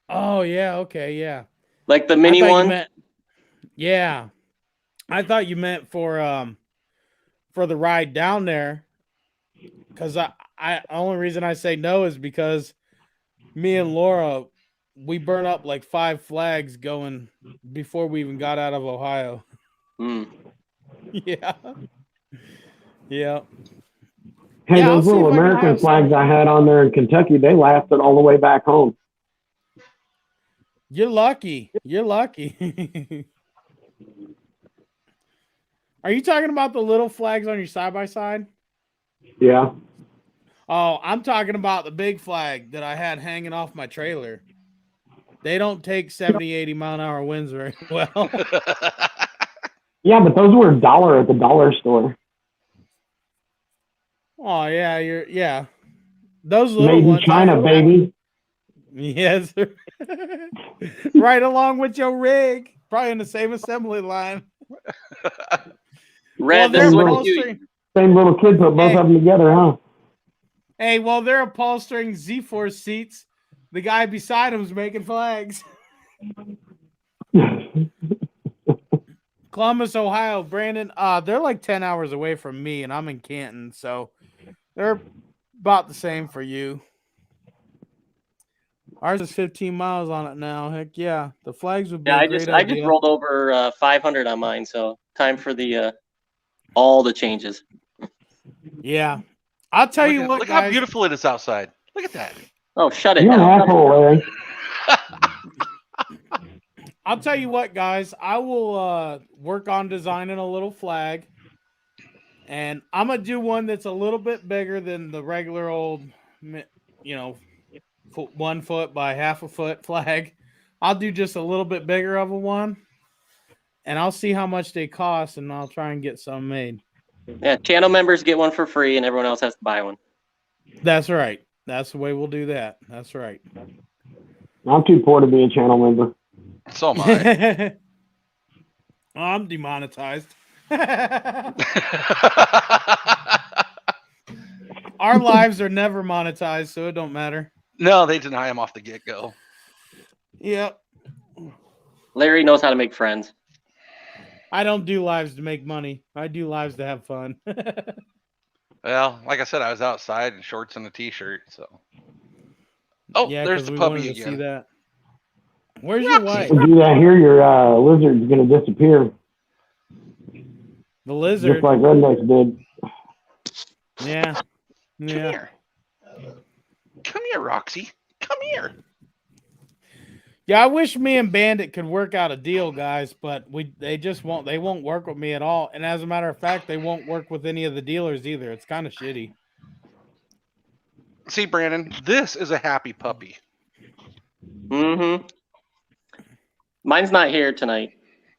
Oh yeah, okay, yeah. Like the I mini thought you one. meant- yeah, I thought you meant for the ride down there. Because I only reason I say no is because me and Laura, we burn up like 5 flags going before we even got out of Ohio. Mm. Yeah. Yeah. Hey, Yeah, I'll those see little if I can American have some. flags I had on there in Kentucky, they lasted all the way back home. You're lucky. You're lucky. Are you talking about the little flags on your side by side? Yeah. Oh, I'm talking about the big flag that I had hanging off my trailer. They don't take 70, 80 mile an hour winds very well. Yeah, but those were $1 at the dollar store. Oh yeah, yeah. Those little Made in ones. China, baby. Yes. Right along with your rig. Probably in the same assembly line. Red, they're this is what upholstering. Same little kid put both Hey. of them together, huh? Hey, while they're upholstering Z-Force seats, the guy beside him's making flags. Columbus, Ohio, Brandon. They're like 10 hours away from me, and I'm in Canton, so they're about the same for you. Ours is 15 miles on it now. Heck yeah, the flags would be Yeah, a I great just idea. rolled over 500 on mine, so time for the all the changes. Yeah, I'll tell you what, look guys. how beautiful it is outside. Look at that. Oh, shut it You're an down. asshole, Larry. I'll tell you what, guys. I will work on designing a little flag, and I'm gonna do one that's a little bit bigger than the regular old, 1 foot by half a foot flag. I'll do just a little bit bigger of a one, and I'll see how much they cost, and I'll try and get some made. Yeah, channel members get one for free, and everyone else has to buy one. That's right. That's the way we'll do that. That's right. I'm too poor to be a channel member. So am I. I'm demonetized. Our lives are never monetized, so it don't matter. No, they deny him off the get-go. Yep. Larry knows how to make friends. I don't do lives to make money. I do lives to have fun. Well, like I said, I was outside in shorts and a t-shirt, so. Oh, Yeah, there's 'cause the we puppy wanted to again. see that. Where's your wife? If you do that here, your lizard's going to disappear. The lizard. Just like Rednecks did. Yeah. Come Yeah. here. Come here, Roxy. Come here. Yeah, I wish me and Bandit could work out a deal, guys, but they just won't. They won't work with me at all. And as a matter of fact, they won't work with any of the dealers either. It's kind of shitty. See, Brandon, this is a happy puppy. Mm-hmm. Mine's not here tonight.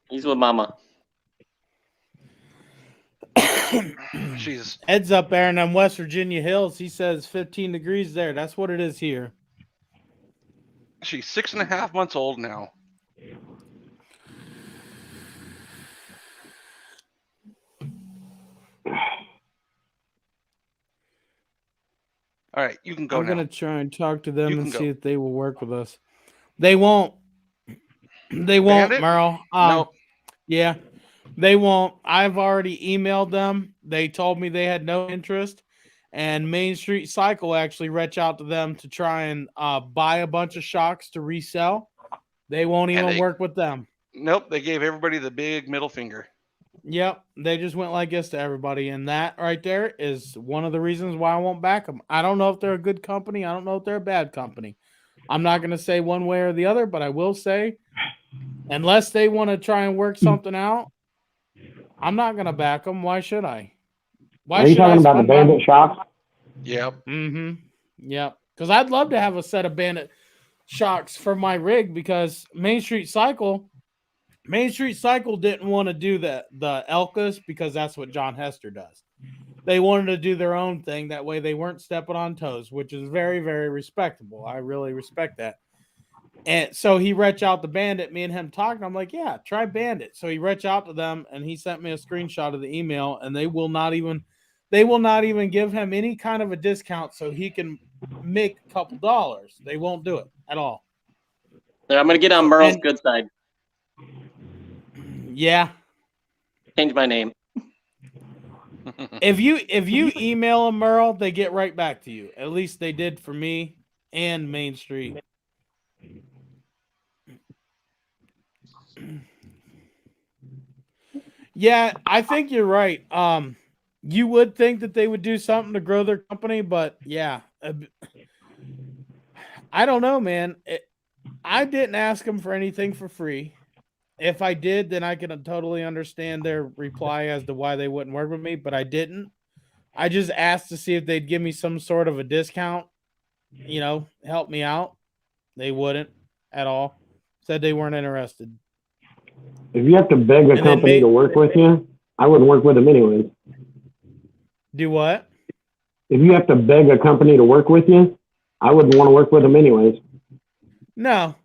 He's with Mama. She's Heads up, Aaron, on West Virginia Hills. He says 15 degrees there. That's what it is here. she's 6.5 months old now. All right, you can go I'm now. gonna try and talk to them You and can see go. if they will work with us. They won't. They won't, Bandit? Merle. No. Yeah, they won't. I've already emailed them. They told me they had no interest. And Main Street Cycle actually reached out to them to try and buy a bunch of shocks to resell. They won't And even they- work with them. Nope, they gave everybody the big middle finger. Yep, they just went like this to everybody, and that right there is one of the reasons why I won't back them. I don't know if they're a good company. I don't know if they're a bad company. I'm not going to say one way or the other, but I will say, unless they want to try and work something out, I'm not going to back them. Why should I? Why Are you should I talking about the spend my Bandit shocks? Yep. Yep. Because I'd love to have a set of Bandit shocks for my rig because Main Street Cycle didn't want to do the Elkas because that's what John Hester does. They wanted to do their own thing. That way they weren't stepping on toes, which is very, very respectable. I really respect that. And so he reached out to Bandit, me and him talking. I'm like, yeah, try Bandit. So he reached out to them and he sent me a screenshot of the email, and they will not even give him any kind of a discount so he can make a couple dollars. They won't do it at all. Yeah, I'm gonna get on Merle's good side. Yeah. Change my name. If you email them, Merle, they get right back to you. At least they did for me and Main Street. Yeah, I think you're right. You would think that they would do something to grow their company, but yeah, I don't know, man. I didn't ask them for anything for free. If I did, then I can totally understand their reply as to why they wouldn't work with me, but I didn't. I just asked to see if they'd give me some sort of a discount, help me out. They wouldn't at all. Said they weren't interested. If you have to beg a company to work with you, I wouldn't work with them anyways. Do what? If you have to beg a company to work with you, I wouldn't want to work with them anyways. No.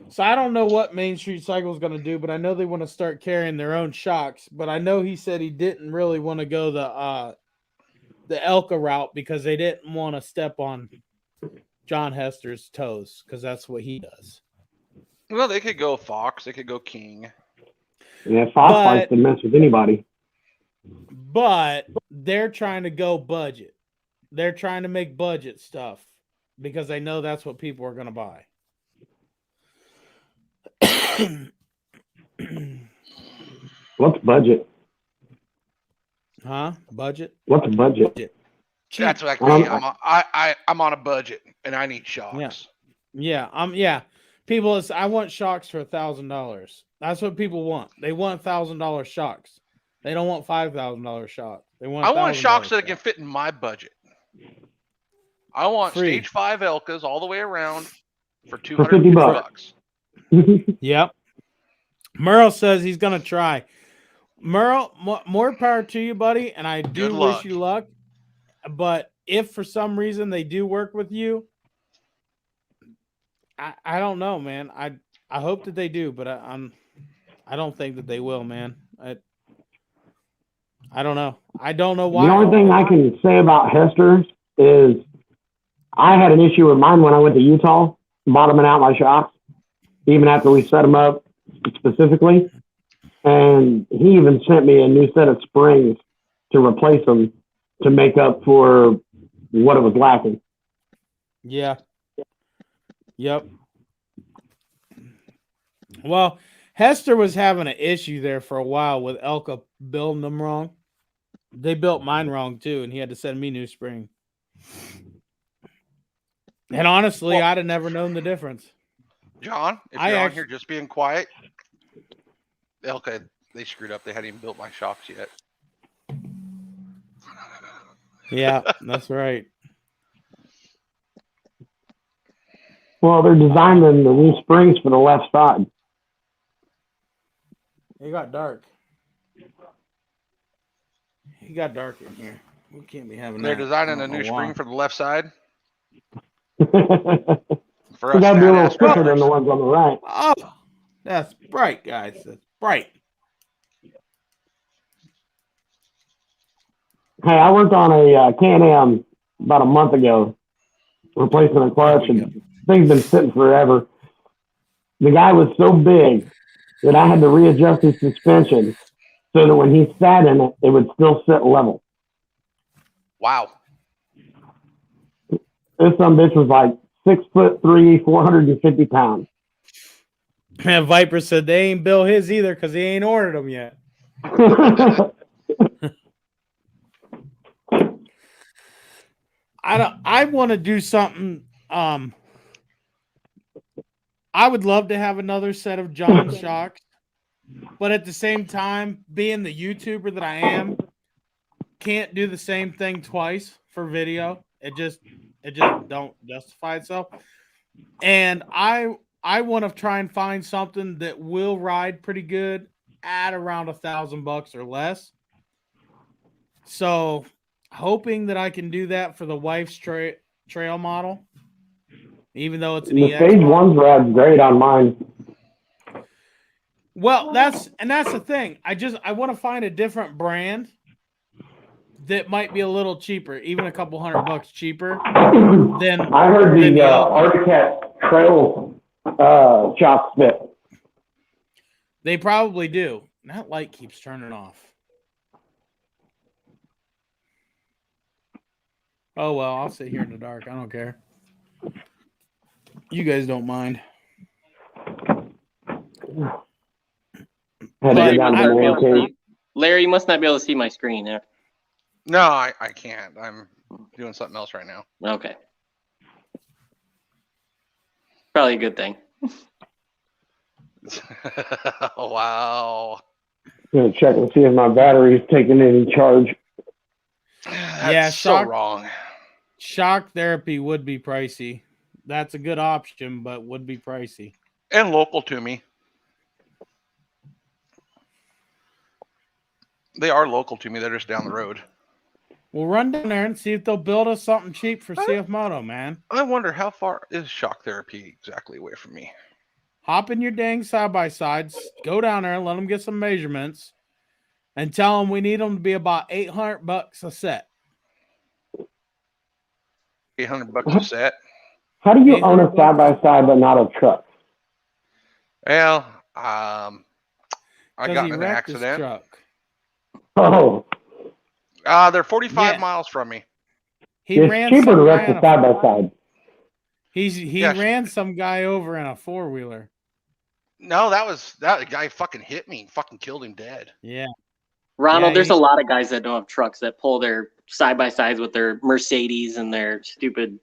So I don't know what Main Street Cycle is going to do, but I know they want to start carrying their own shocks. But I know he said he didn't really want to go the Elka route because they didn't want to step on John Hester's toes because that's what he does. Well, they could go Fox. They could go King. Yeah, Fox likes to mess with anybody. But they're trying to go budget. They're trying to make budget stuff because they know that's what people are going to buy. What's budget? Huh? Budget? What's budget? That's like me. I'm on a budget and I need shocks. Yeah. People, I want shocks for $1,000. That's what people want. They want $1,000 shocks. They don't want $5,000 shocks. They want. I want shocks that can fit in my budget. I want stage 5 Elkas all the way around for $250. Yep. Merle says he's gonna try. Merle, more power to you, buddy. And I do wish you luck. But if for some reason they do work with you, I don't know, man. I hope that they do, but I don't think that they will, man. I don't know. I don't know why. The only thing I can say about Hester is I had an issue with mine when I went to Utah, bottoming out my shocks, even after we set them up specifically. And he even sent me a new set of springs to replace them to make up for what it was lacking. Yeah. Yep. Well, Hester was having an issue there for a while with Elka building them wrong. They built mine wrong too, and he had to send me new spring. And honestly, Well- I'd have never known the difference. John, if I you're on actu- here just being quiet, okay, they screwed up. They hadn't even built my shocks yet. Yeah, that's right. Well, they're designing the new springs for the left side. It got dark. It got dark in here. We can't be having They're that. designing I a don't new know why. spring for the left side They for us got to be a little fat-ass thicker than drivers. the ones on the right. Oh, that's bright, guys. That's bright. Hey, I worked on a Can-Am about a month ago, replacing a clutch, There we and thing's been sitting forever. The guy was so big that I had to readjust his suspension so that when he sat in it, it would still sit level. Wow. This some bitch was like 6'3", 450 pounds. Man, Viper said they ain't built his either because he ain't ordered them yet. I want to do something. I would love to have another set of John shocks, but at the same time, being the YouTuber that I am, can't do the same thing twice for video. It just don't justify itself. And I want to try and find something that will ride pretty good at around $1,000 or less. So hoping that I can do that for the wife's trail model, even though it's an The EX Stage model. 1's ride's great on mine. Well, that's the thing. I want to find a different brand that might be a little cheaper, even a couple $100 cheaper than I heard than the other- Arctic Trail shocks fit. They probably do. That light keeps turning off. Oh well, I'll sit here in the dark. I don't care. You guys don't mind. Had to But go down to I- the man cave. Larry, you must not be able to see my screen there. No, I can't. I'm doing something else right now. Okay. Probably a good thing. Wow. Gonna check and see if my battery's taking any charge. That's so shock- wrong. Shock therapy would be pricey. That's a good option, but would be pricey. And local to me. They are local to me. They're just down the road. We'll run down there and see if they'll build us something cheap for CFMOTO, man. I wonder how far is shock therapy exactly away from me. Hop in your dang side-by-sides, go down there and let them get some measurements, and tell them we need them to be about $800 a set. $800 a set. How do you own a $800 side-by-side but not a truck? Well, I Because got he in an wrecked his accident. truck. Oh, They're 45 Yeah. miles from me. He it's ran cheaper some to guy wreck on a a side-by-side. he Yeah. ran some guy over in a four-wheeler. No, that guy fucking hit me and fucking killed him dead. Yeah. Ronald, Yeah, there's he- a lot of guys that don't have trucks that pull their side by sides with their Mercedes and their stupid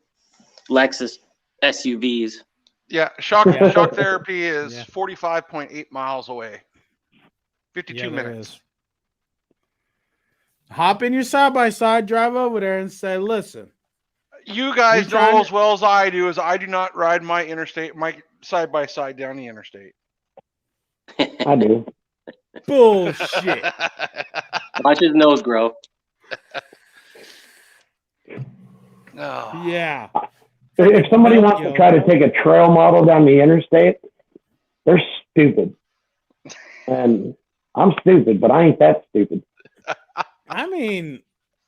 Lexus SUVs. Yeah, shock Yeah. shock therapy is Yeah. 45.8 miles away. 52 Yeah, there minutes. is. Hop in your side-by-side, drive over there and say, listen, You guys We tried know it. as well as I do is I do not ride my side by side down the interstate. I do. bullshit. Watch his nose grow. Oh. Yeah. If somebody wants to try to take a trail model down the interstate, they're stupid. And I'm stupid, but I ain't that stupid. I mean,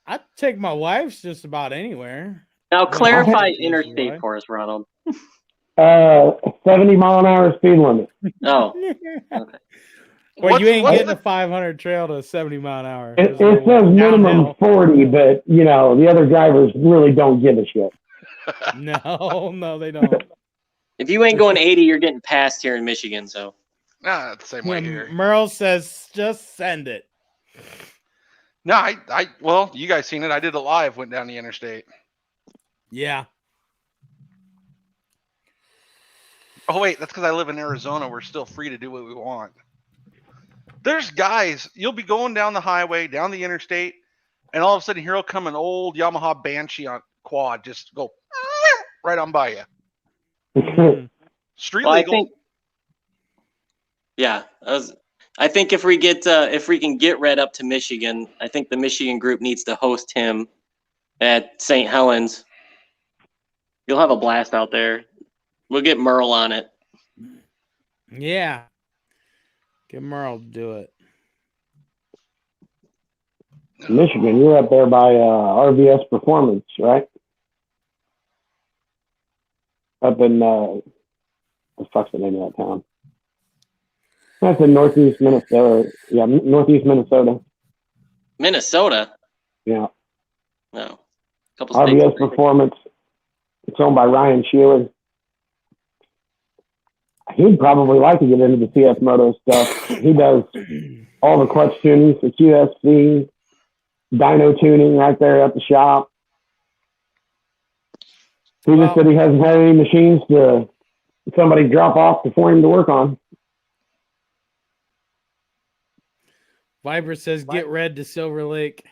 I'd take my wife's just about anywhere. Now Yeah, clarify I'll- interstate for us, Ronald. 70-mile-an-hour speed limit. Oh, Well, you ain't What's getting the- a 500 trail to 70 mile an hour. It There's says no minimum downhill. 40, but, you know, the other drivers really don't give a shit. No, they don't. if you ain't going 80, you're getting passed here in Michigan. So Nah, it's the same way here. Merle says, just send it. No, well, you guys seen it. I did it live, went down the interstate. Yeah. Oh wait, that's because I live in Arizona. We're still free to do what we want. There's guys, you'll be going down the highway, down the interstate, and all of a sudden here will come an old Yamaha Banshee on quad, just go right on by you. Mm. Street Well, I legal. think, yeah, I think if we can get Red up to Michigan, I think the Michigan group needs to host him at St. Helens. You'll have a blast out there. We'll get Merle on it. Yeah. Get Merle to do it. Michigan, you're up there by RVS Performance, right? Up in what the fuck's the name of that town? That's in northeast Minnesota. Yeah, northeast Minnesota. Minnesota? Yeah. No. A couple RVS states. Performance. It's owned by Ryan Sheeler. He'd probably like to get into the CFMOTO stuff. He does all the clutch tunings, the QSC, dyno tuning right there at the shop. He just said he hasn't had any machines to somebody drop off for him to work on. Viper says, get Red to Silver Lake.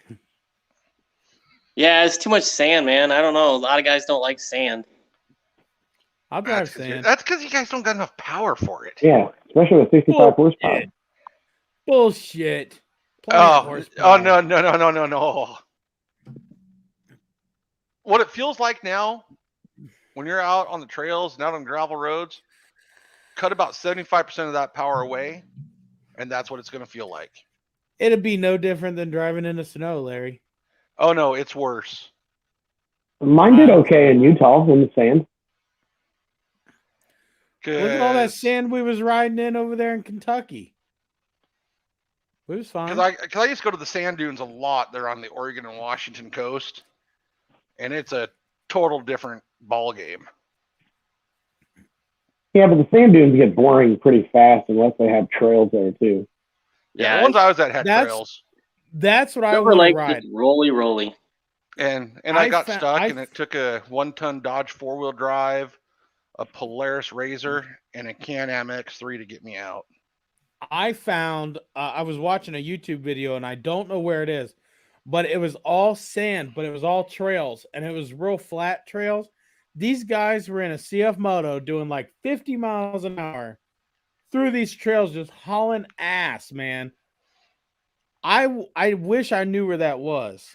Yeah, it's too much sand, man. I don't know. A lot of guys don't like sand. I'll drive sand. That's because you guys don't got enough power for it. Yeah, especially with 65 horsepower. Bullshit. Oh no. What it feels like now, when you're out on the trails and out on gravel roads, cut about 75% of that power away, and that's what it's going to feel like. It'd be no different than driving in the snow, Larry. Oh no, it's worse. Mine did okay in Utah in the sand. Look at all that sand we was riding in over there in Kentucky. It was fine. Because I used to go to the sand dunes a lot there on the Oregon and Washington coast, and it's a total different ball game. Yeah, but the sand dunes get boring pretty fast unless they have trails there too. Yeah, the ones I was at had trails. That's what I want to ride. Rolly. And I got stuck, and it took a 1-ton Dodge 4-wheel drive, a Polaris Razor, and a Can-Am X3 to get me out. I found, I was watching a YouTube video, and I don't know where it is, but it was all sand, but it was all trails, and it was real flat trails. These guys were in a CFMOTO doing like 50 miles an hour through these trails, just hauling ass, man. I wish I knew where that was.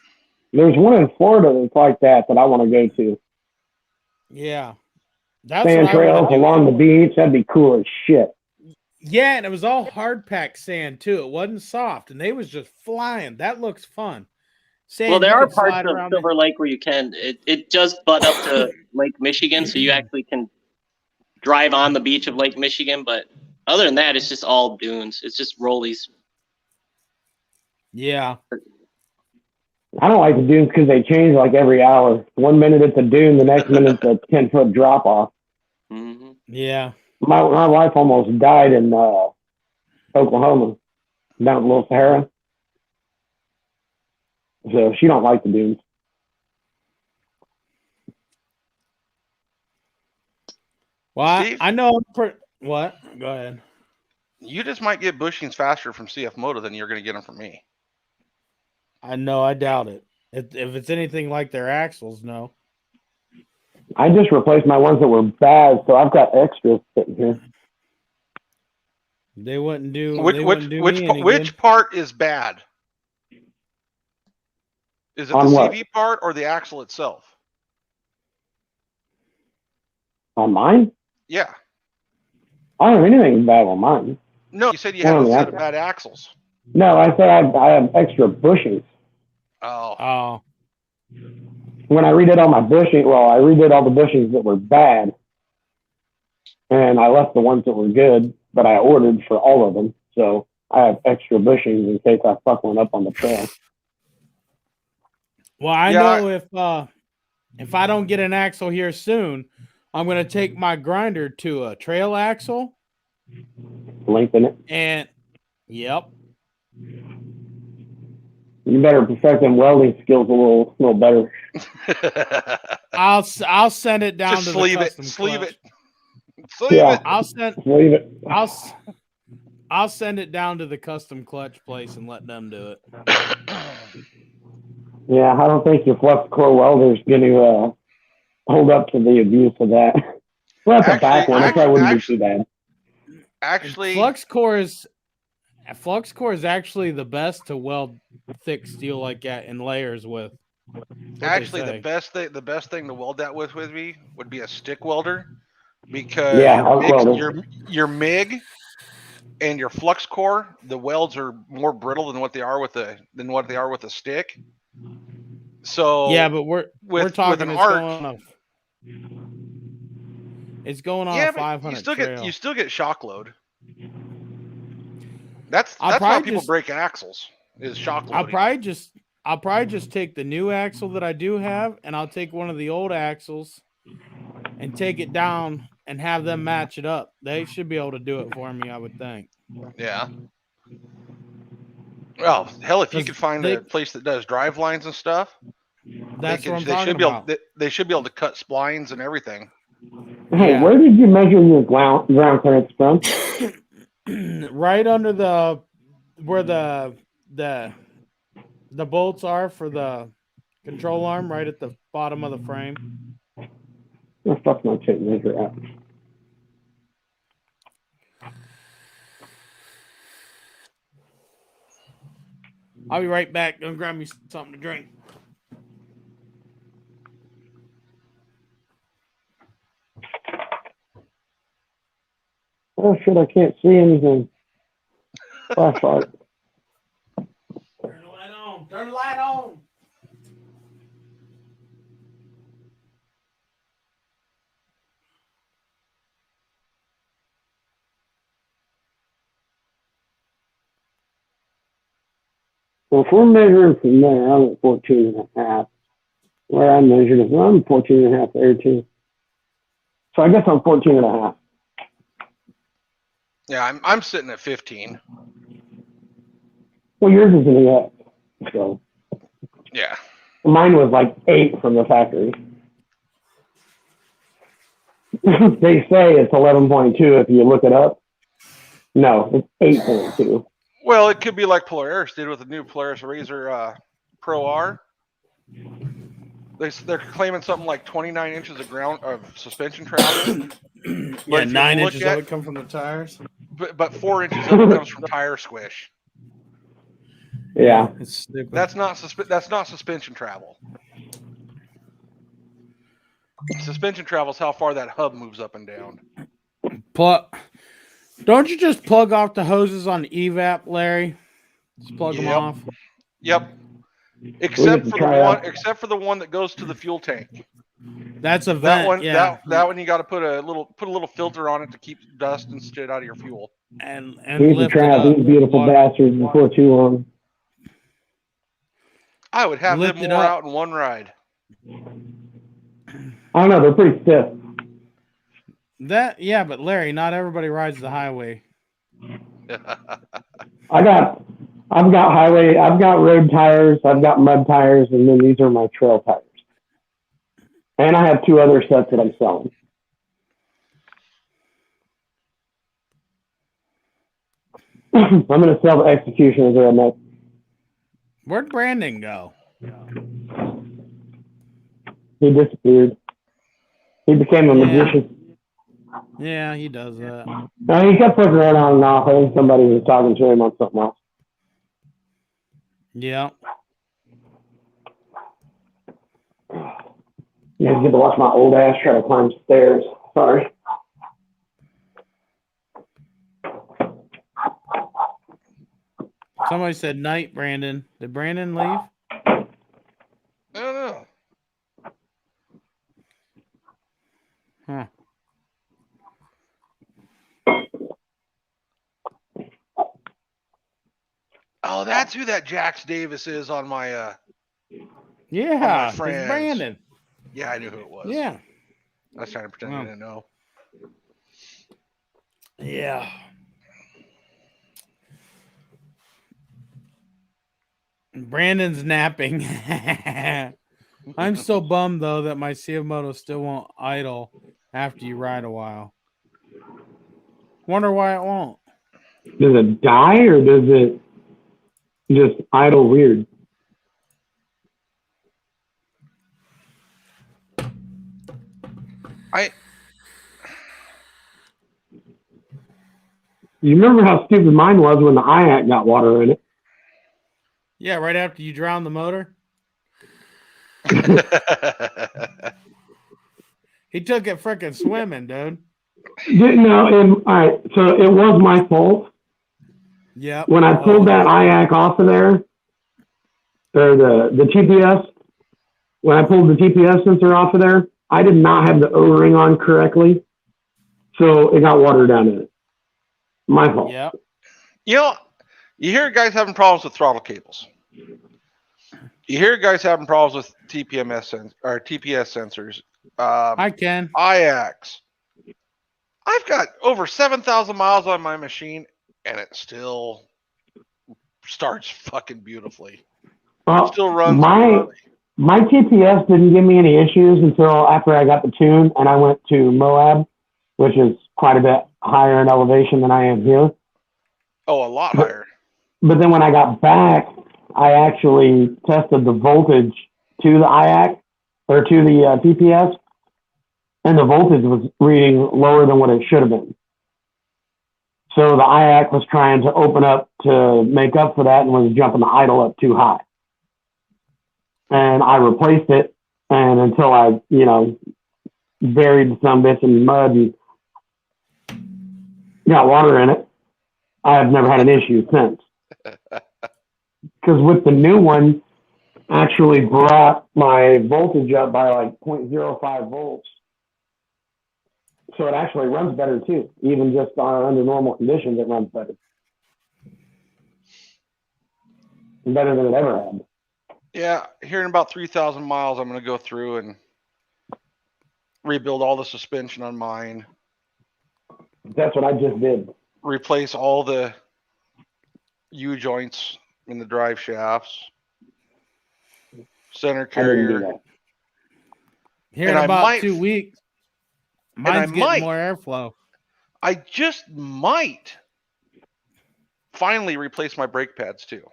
There's one in Florida that's like that I want to go to. Yeah. That's sand trails along the beach. That'd be cool as shit. Yeah, and it was all hard packed sand too. It wasn't soft, and they was just flying. That looks fun. Sand, well, there are parts of Silver Lake where you can. It just butt up to Lake Michigan, so you actually can drive on the beach of Lake Michigan. But other than that, it's just all dunes. It's just rollies. Yeah. I don't like the dunes because they change like every hour. 1 minute it's a dune, the next minute it's a 10-foot drop off. Mm-hmm. Yeah. My wife almost died in Oklahoma, down at Little Sahara. So she don't like the dunes. Well, Steve? I know. What? Go ahead. You just might get bushings faster from CFMOTO than you're going to get them from me. I know. I doubt it. If it's anything like their axles, no. I just replaced my ones that were bad, so I've got extras sitting here. They wouldn't do. Which part is bad? Is it On the what? CV part or the axle itself? On mine? Yeah. I don't have anything bad on mine. No, you said you had a set of bad axles. No, I said I have extra bushings. Oh. When I redid all my bushing, I redid all the bushings that were bad, and I left the ones that were good, but I ordered for all of them, so I have extra bushings in case I fuck one up on the trail. Well, I know if I don't get an axle here soon, I'm going to take my grinder to a trail axle. Lengthen it. And, yep. You better perfect them welding skills a little better. I'll send it down Just to sleeve the it. custom Sleeve clutch. it. Leave Yeah. it. Leave it. I'll send it down to the custom clutch place and let them do it. Yeah, I don't think your flux core welder's going to hold up to the abuse of that. Well, that's a back one. It probably wouldn't be too bad. Actually, Flux core is actually the best to weld thick steel like that in layers with. the best thing to weld that with me would be a stick welder, because Yeah, arc welder. your MIG and your flux core, the welds are more brittle than what they are with a stick. So Yeah, but we're talking with an it's arc, going on a 500 you still get shock load. That's I'll how people just break axles, is shock loading. I'll probably just take the new axle that I do have, and I'll take one of the old axles and take it down and have them match it up. They should be able to do it for me, I would think. Yeah. Well, hell, if you 'Cause could find a place that does drive lines and stuff, that's what I'm talking about. They should be able to cut splines and everything. Hey, Yeah. where did you measure your ground clearance from? Right under where the bolts are for the control arm, right at the bottom of the frame. Oh, fuck my tape measure out. I'll be right back. Gonna grab me something to drink. Oh shit, I can't see anything. Flashlight. Turn the light on. Turn the light on. Well, if we're measuring from there, I'm at 14.5. Where I measured it, well, I'm 14.5 there too. So I guess I'm 14.5. Yeah, I'm sitting at 15. Well, yours isn't yet. So Yeah. mine was like 8 from the factory. They say it's 11.2 if you look it up. No, it's 8.2. Well, it could be like Polaris did with the new Polaris Razor Pro R. They're claiming something like 29 inches of suspension travel. Yeah, 9 inches of it come from the tires. But 4 inches of it comes from tire squish. Yeah, it's stupid. That's not suspension travel. Suspension travel is how far that hub moves up and down. Don't you just plug off the hoses on the Evap, Larry? Just plug them off. Yep. Except for the one that goes to the fuel tank. That's a vent. That one, yeah. that one you got to put a little filter on it to keep dust and shit out of your fuel. And he's a trap. These beautiful bastards before too long. I would have them more out in one ride. I don't know. They're pretty stiff. But Larry, not everybody rides the highway. I've got highway. I've got road tires. I've got mud tires, and then these are my trail tires. And I have 2 other sets that I'm selling. I'm going to sell the Executioners there next. Where'd Brandon go? He disappeared. He became a magician. Yeah, he does that. No, he kept flipping around on and off. I think somebody was talking to him on something else. Yeah. You guys get to watch my old ass try to climb stairs. Sorry. Somebody said night, Brandon. Did Brandon leave? I don't know. Huh. Oh, that's who that Jax Davis is on my yeah, it's friends. Brandon. Yeah, I knew who it was. Yeah. I was trying to pretend I didn't know. Yeah. Brandon's napping. I'm so bummed though that my CFMOTO still won't idle after you ride a while. Wonder why it won't. Does it die or does it just idle weird? You remember how stupid mine was when the IAC got water in it? Yeah, right after you drown the motor. He took it freaking swimming, dude. All right, so it was my fault. Yeah. When I pulled that IAC off of there, or the TPS, when I pulled the TPS sensor off of there, I did not have the O-ring on correctly, so it got water down in it. My fault. Yeah. You know, you hear guys having problems with throttle cables. You hear guys having problems with TPS sensors. I can. IACs. I've got over 7,000 miles on my machine, and it still starts fucking beautifully. Well, Still runs. My TPS didn't give me any issues until after I got the tune and I went to Moab, which is quite a bit higher in elevation than I am here. Oh, a lot higher. But then when I got back, I actually tested the voltage to the IAC or to the TPS, and the voltage was reading lower than what it should have been. So the IAC was trying to open up to make up for that and was jumping the idle up too high. And I replaced it, and until I, buried some bits in mud and got water in it, I have never had an issue since. Because with the new one, actually brought my voltage up by like 0.05 volts. So it actually runs better too. Even just under normal conditions, it runs better. Better than it ever had. Yeah, here in about 3,000 miles, I'm going to go through and rebuild all the suspension on mine. That's what I just did. Replace all the U-joints in the drive shafts. Center carrier. Here in about 2 weeks, mine's getting more airflow. I just might finally replace my brake pads too.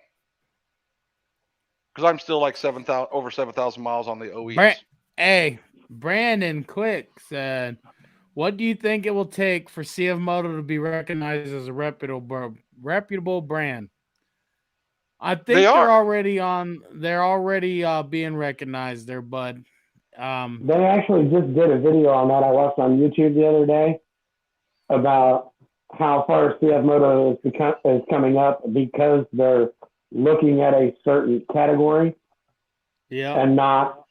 Because I'm still like over 7,000 miles on the OEs. Hey, Brandon Quick said, what do you think it will take for CFMOTO to be recognized as a reputable brand? I think they're already being recognized there, bud. They actually just did a video on that I watched on YouTube the other day about how far CFMOTO is coming up because they're looking at a certain category and not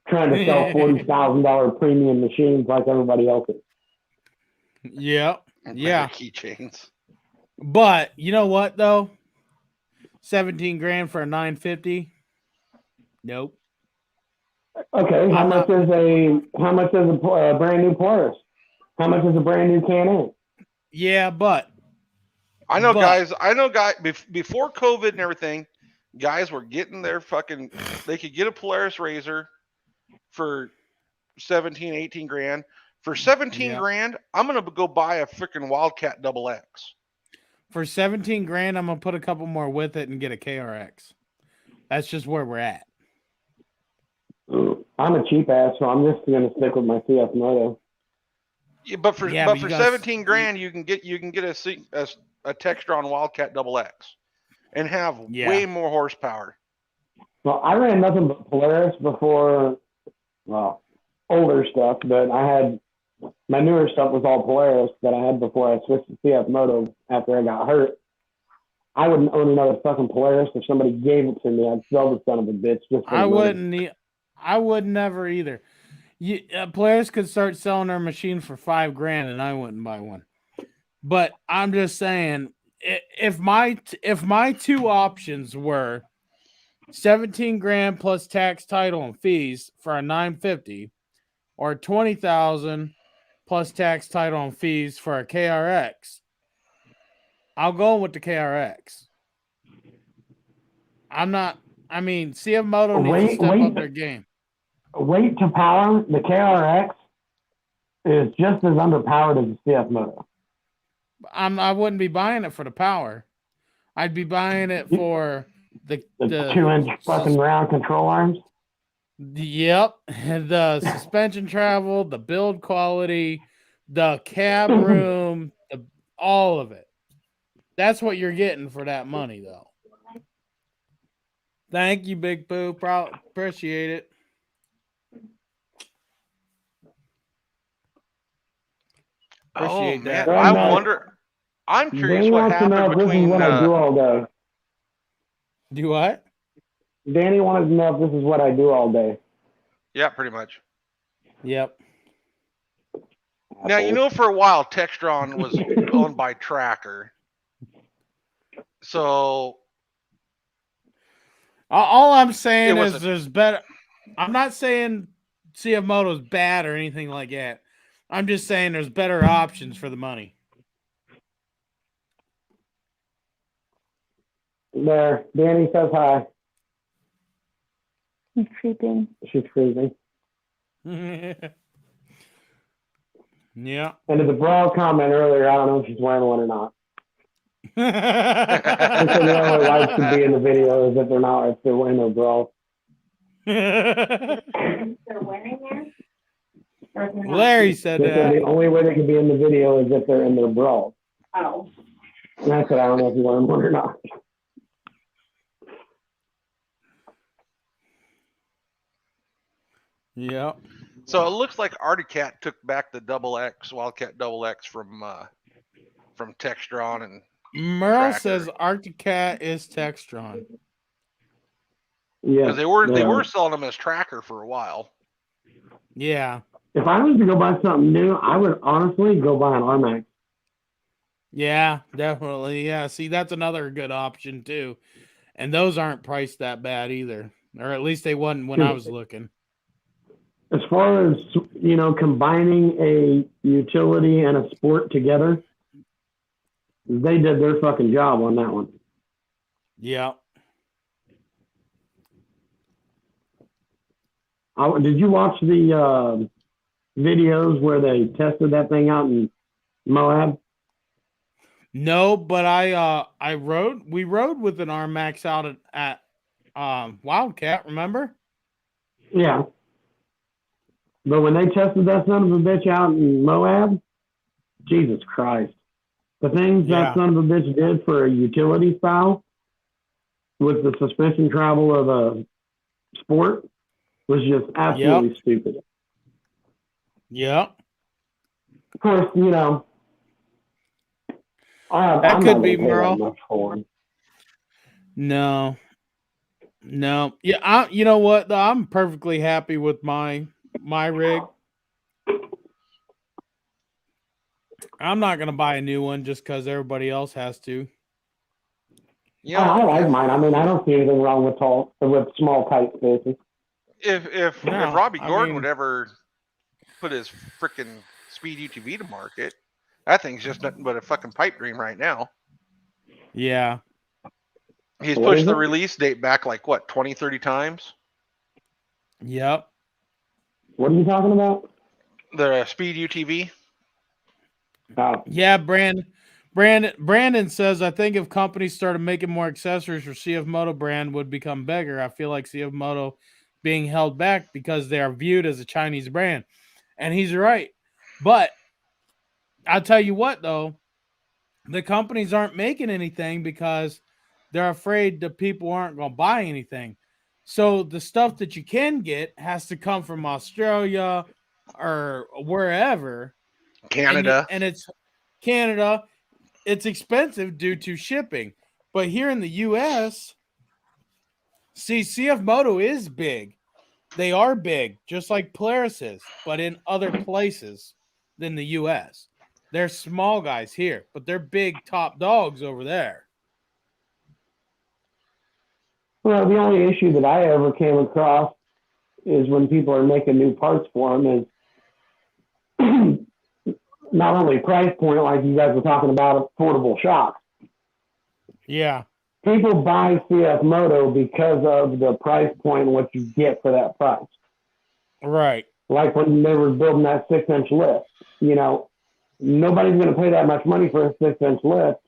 trying to sell $40,000 premium machines like everybody else is. Yeah. Keychains. But you know what though? 17 grand for a 950. Nope. Okay, how much is a brand new Polaris? How much is a brand new Can-Am? Yeah, but I know guys before COVID and everything, guys were getting their they could get a Polaris Razor for 17, 18 grand. For 17 grand, I'm going to go buy a freaking Wildcat XX. For 17 grand, I'm going to put a couple more with it and get a KRX. That's just where we're at. I'm a cheap ass, so I'm just going to stick with my CFMOTO. Yeah, but for 17 grand, you can get a Textron Wildcat XX and have way more horsepower. Well, I ran nothing but Polaris before, older stuff, but I had my newer stuff was all Polaris that I had before I switched to CFMOTO after I got hurt. I wouldn't own another fucking Polaris if somebody gave it to me. I'd sell the son of a bitch. I would never either. Players could start selling their machine for $5 grand, and I wouldn't buy one. But I'm just saying, if my two options were 17 grand plus tax, title, and fees for a 950, or 20,000 plus tax, title, and fees for a KRX, I'll go with the KRX. CFMOTO needs to step up their game. Weight to power, the KRX is just as underpowered as the CFMOTO. I wouldn't be buying it for the power. I'd be buying it for The 2-inch fucking round control arms. Yep, the suspension travel, the build quality, the cab room, all of it. That's what you're getting for that money, though. Thank you, Big Pooh. Appreciate it. Appreciate man, that. I wonder. I'm curious Danny what wants to know happened if this is between. what I do all day. Do what? Danny wanted to know if this is what I do all day. Yeah, pretty much. Yep. Now, you know, for a while, Textron was owned by Tracker. So All I'm saying It was is there's better. I'm not saying CFMOTO is bad or anything like that. I'm just saying there's better options for the money. There, Danny says hi. He's creeping. She's creeping. Yeah. And to the broad comment earlier, I don't know if she's wearing one or not. I said the only lights could be in the video is if they're not, if they're wearing their bra. They're wearing it? Or if they're not? Larry said They said the that. only way they could be in the video is if they're in their bra. Oh. And I said, I don't know if you're wearing one or not. Yep. So it looks like Articat took back the Wildcat Double X from Textron and Merle Tracker. says Arcticat is Textron. Yeah. Because they were selling them as Tracker for a while. Yeah. If I was to go buy something new, I would honestly go buy an R.N.G. Yeah, definitely. Yeah. See, that's another good option too. And those aren't priced that bad either. Or at least they wasn't when I was looking. As far as, you know, combining a utility and a sport together, they did their fucking job on that one. Yeah. Did you watch the videos where they tested that thing out in Moab? No, but we rode with an R-Max out at Wildcat, remember? Yeah. But when they tested that son of a bitch out in Moab, Jesus Christ. The things that son of a bitch did for a utility style with the suspension travel of a sport was just absolutely stupid. Yep. Of course, you know, that could be Merle. No. Yeah, you know what? Though? I'm perfectly happy with my rig. I'm not gonna buy a new one just because everybody else has to. Yeah, I like mine. I mean, I don't see anything wrong with small tight spaces. If Robbie Gordon would ever put his freaking Speed UTV to market, that thing's just nothing but a fucking pipe dream right now. Yeah. He's pushed the release date back like what, 20, 30 times? Yep. What are you talking about? The Speed UTV. Oh. Yeah, Brandon says, I think if companies started making more accessories for CFMOTO brand would become bigger. I feel like CFMOTO being held back because they are viewed as a Chinese brand. And he's right. But I'll tell you what, though, the companies aren't making anything because they're afraid that people aren't going to buy anything. So the stuff that you can get has to come from Australia or wherever. Canada. And it's Canada. It's expensive due to shipping. But here in the U.S., see, CFMOTO is big. They are big, just like Polaris is, but in other places than the U.S. They're small guys here, but they're big top dogs over there. Well, the only issue that I ever came across is when people are making new parts for them is not only price point, like you guys were talking about, affordable shocks. Yeah. People buy CFMOTO because of the price point and what you get for that price. Right. like when they were building that 6-inch lift. You know, nobody's going to pay that much money for a 6-inch lift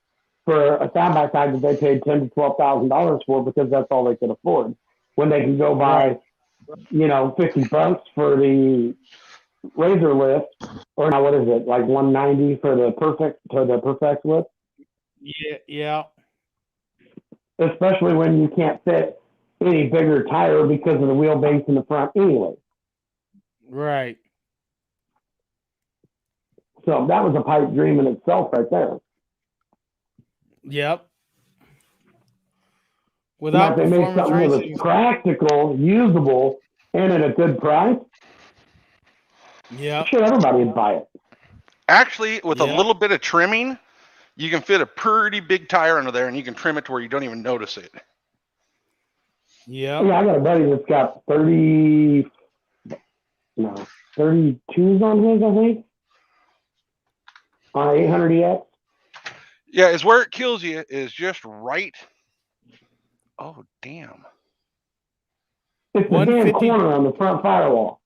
for a side by side that they paid $10,000 to $12,000 for because that's all they could afford. When they can go buy, you know, $50 for the razor lift, or now what is it, like $190 for the perfect lift? Yeah. Especially when you can't fit any bigger tire because of the wheelbase in the front anyway. Right. So that was a pipe dream in itself right there. Yep. Now, Without if they make performance something that racing, was practical, usable, and at a good price, yep. shit, everybody would buy it. Actually, with a Yep. little bit of trimming, you can fit a pretty big tire under there, and you can trim it to where you don't even notice it. Yep. Yeah, I got a buddy that's got 32s on his, I think, on 800EX. Yeah, is where it kills you is just right. Oh, damn. It's the damn 150 corner on the front firewall.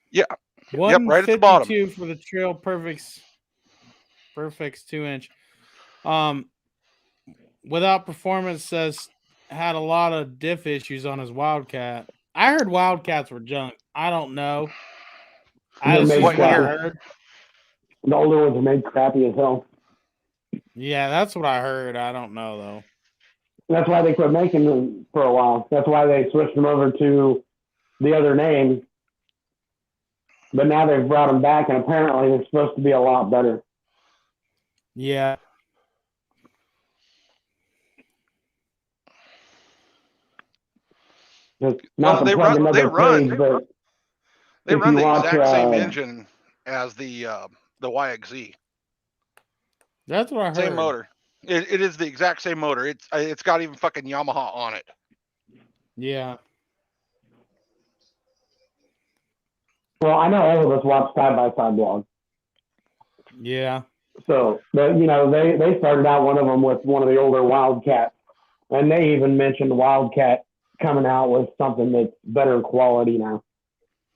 Yeah. Yep, right at the bottom. 152 for the Trail Perfects 2-inch. Without performance says had a lot of diff issues on his Wildcat. I heard Wildcats were junk. I don't know. They're made What crappy. year? The older ones are made crappy as hell. Yeah, that's what I heard. I don't know though. That's why they quit making them for a while. That's why they switched them over to the other name. But now they've brought them back, and apparently they're supposed to be a lot better. Yeah. Not to plug another page, but they if run you the watch, exact same engine as the YXZ. That's what I heard. Same motor. It is the exact same motor. It's got even fucking Yamaha on it. Yeah. well, I know all of us watch Side by Side blog. Yeah. So, but you know, they started out one of them with one of the older Wildcats, and they even mentioned Wildcat coming out with something that's better quality now.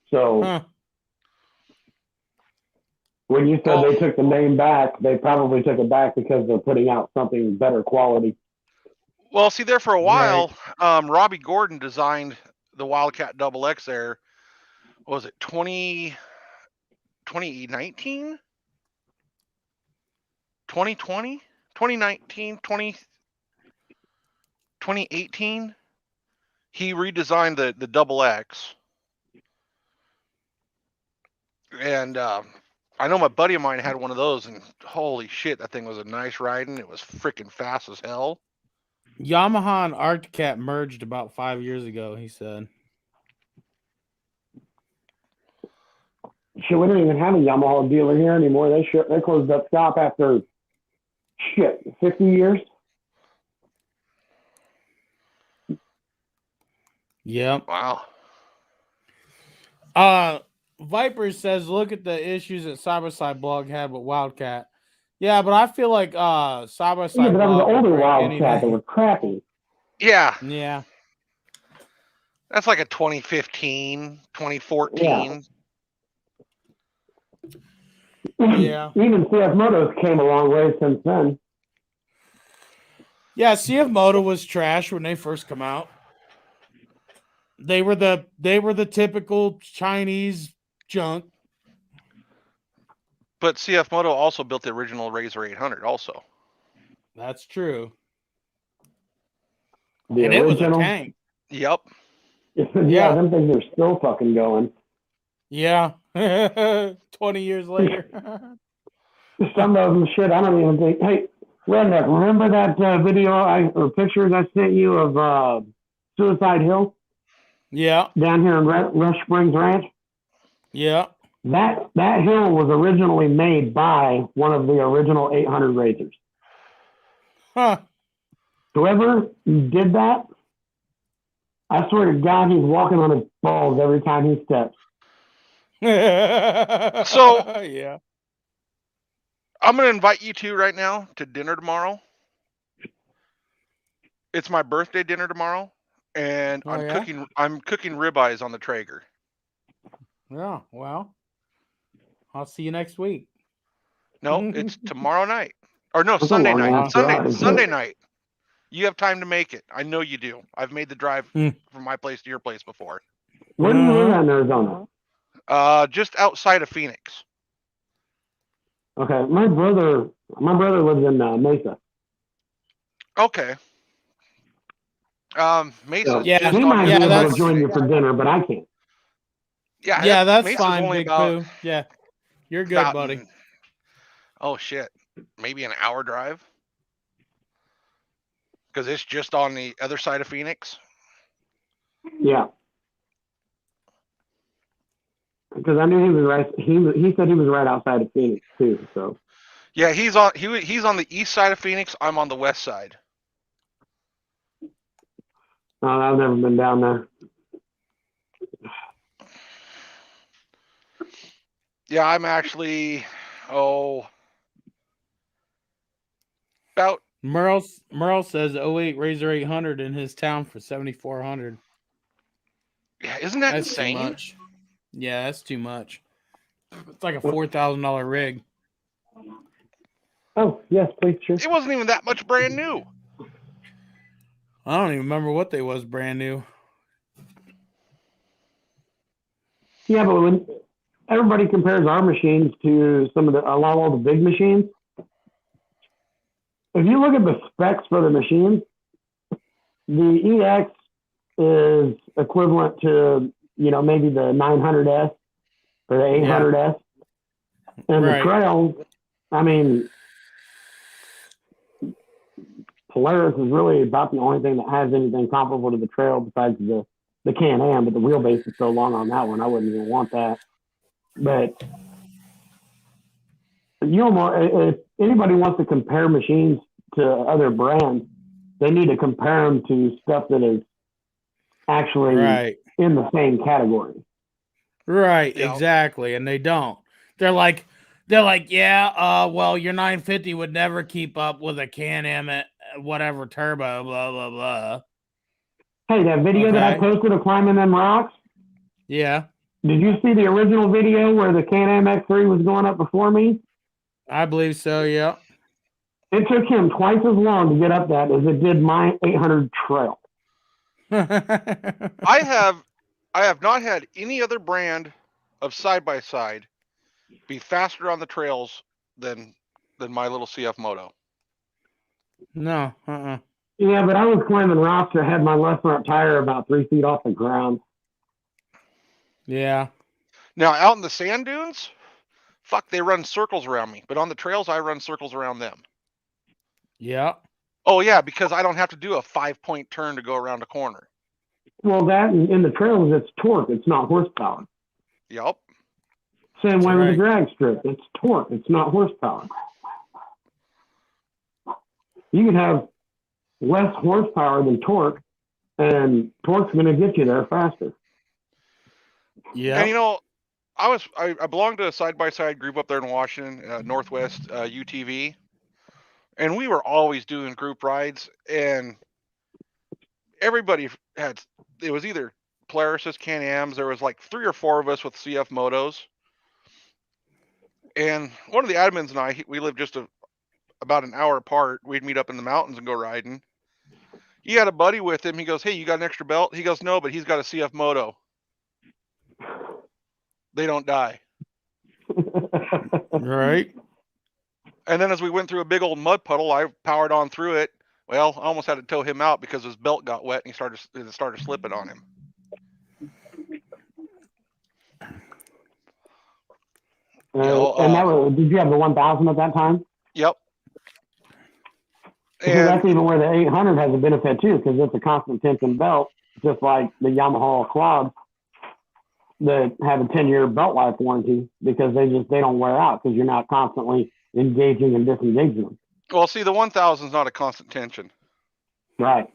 So when you said they took the name back, they probably took it back because they're putting out something better quality. Well, see, there for a while, Robbie Gordon designed the Wildcat Double X there. What was it, 2019? 2020? 2019? 2018? He redesigned the Double X. And I know my buddy of mine had one of those, and holy shit, that thing was a nice riding. It was freaking fast as hell. Yamaha and Arctic merged about 5 years ago, he said. Shit, we don't even have a Yamaha dealer here anymore. They closed up shop after 50 years. Yep. Wow. Viper says, look at the issues that Side by Side blog had with Wildcat. Yeah, but I feel like Side by Side. Yeah, but that was the older Wildcat that was crappy. Yeah. Yeah. That's like a 2015, 2014. Yeah. Even CFMOTOs came a long way since then. Yeah, CFMOTO was trash when they first come out. They were the typical Chinese junk. But CFMOTO also built the original Razor 800 also. That's true. The and original? It was a tank. Yep. Yeah, them things are still fucking going. Yeah. 20 years later. Some of them, shit, I don't even think. Hey, Redneck, remember that video or pictures I sent you of Suicide Hill? Yeah. Down here in Rush Springs Ranch? Yeah. That hill was originally made by one of the original 800 racers. Huh. Whoever did that, I swear to God, he's walking on his balls every time he steps. So, yeah. I'm going to invite you two right now to dinner tomorrow. It's my birthday dinner tomorrow, and I'm cooking ribeyes on the Traeger. Yeah, well, I'll see you next week. No, it's tomorrow night. Or no, That's a Sunday long night. ass drive. Sunday night. You have time to make it. I know you do. I've made the drive Hmm. from my place to your place before. Where do you live Uh-huh. at in Arizona? Just outside of Phoenix. Okay, my brother lives in Mesa. Okay. Mesa So is Yeah, just he on might the be yeah, other able side to of that's join you Phoenix. for dinner, but I can't. yeah, that's Mesa's fine, only Big about Pooh. Yeah, you're good, about buddy. oh shit, maybe an hour drive because it's just on the other side of Phoenix. Yeah, because I knew he was right. He said he was right outside of Phoenix too. So Yeah, he's on the east side of Phoenix. I'm on the west side. I've never been down there. Yeah, I'm actually about Merle says 08 Razor 800 in his town for 7,400. yeah, isn't that That's too insane? much. Yeah, that's too much. It's like a $4,000 rig. Oh yes, please, sure. It wasn't even that much brand new. I don't even remember what they was brand new. Yeah, but when everybody compares our machines to some of a lot of the big machines, if you look at the specs for the machines, the EX is equivalent to maybe the 900S or the 800S, and the Right. Trail. I mean, Polaris is really about the only thing that has anything comparable to the Trail besides the Can-Am, but the wheelbase is so long on that one, I wouldn't even want that. But if anybody wants to compare machines to other brands, they need to compare them to stuff that is actually Right. in the same category. Right, Yeah. exactly. And they don't. They're like, yeah, well, your 950 would never keep up with a Can-Am at whatever turbo, blah, blah, blah. Hey, that video that I Okay. posted of climbing them rocks, Yeah, did you see the original video where the Can-Am X3 was going up before me? I believe so, yeah. It took him twice as long to get up that as it did my 800 Trail. I have not had any other brand of side by side be faster on the trails than my little CFMOTO. No, Yeah, but I was climbing rocks that had my left front tire about 3 feet off the ground. Yeah. Now out in the sand dunes, fuck, they run circles around me. But on the trails, I run circles around them. Yeah. Oh yeah, because I don't have to do a 5-point turn to go around a corner. Well, that in the trails, it's torque. It's not horsepower. Yep. Same way with the right. drag strip. It's torque. It's not horsepower. You can have less horsepower than torque, and torque's going to get you there faster. Yeah. And I belonged to a side by side group up there in Washington, Northwest UTV, and we were always doing group rides, and everybody it was either Polaris's, Can-Ams. There was like 3 or 4 of us with CFMOTOs, and one of the admins and I, we lived just about an hour apart. We'd meet up in the mountains and go riding. He had a buddy with him. He goes, "Hey, you got an extra belt?" He goes, "No, but he's got a CFMOTO. They don't die." Right. And then as we went through a big old mud puddle, I powered on through it. Well, I almost had to tow him out because his belt got wet and it started slipping on him. Did you have the 1000 at that time? Yep. Because that's even where the 800 has a benefit too, because it's a constant tension belt, just like the Yamaha quads that have a 10-year belt life warranty, because they don't wear out because you're not constantly engaging and disengaging them. Well, see, the 1000 is not a constant tension. Right.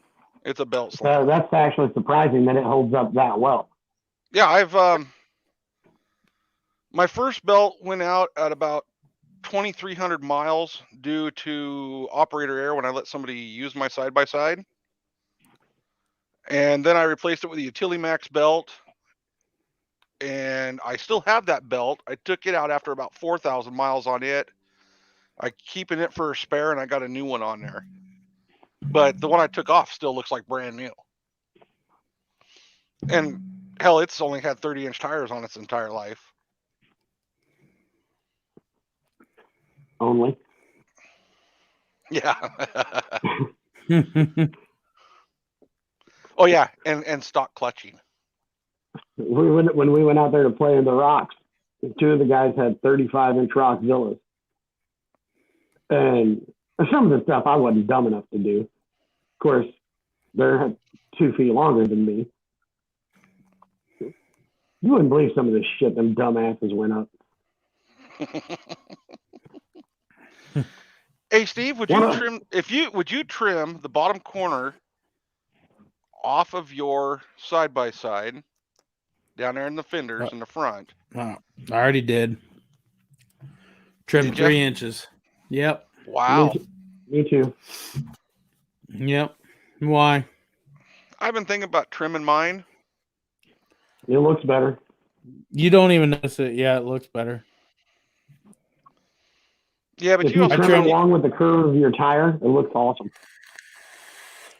It's a belt So slam. that's actually surprising that it holds up that well. Yeah, my first belt went out at about 2,300 miles due to operator error when I let somebody use my side by side. And then I replaced it with a Utilimax belt. And and I still have that belt. I took it out after about 4,000 miles on it. I keeping it for a spare, and I got a new one on there. But the one I took off still looks like brand new. And hell, it's only had 30-inch tires on its entire life. Only. Yeah. Oh yeah, and stock clutching. When we went out there to play in the rocks, 2 of the guys had 35-inch Rockzillas. And some of the stuff I wasn't dumb enough to do. Of course, they're 2 feet longer than me. You wouldn't believe some of the shit them dumbasses went up. Hey Steve, would you trim the bottom corner off of your side by side down there in the fenders in the front? I already did. Trimmed 3 inches. Yep. Wow. Me too. Yep. Why? I've been thinking about trimming mine. It looks better. You don't even notice it. Yeah, it looks better. Yeah, but If you trim it along with the curve of your tire, it looks awesome.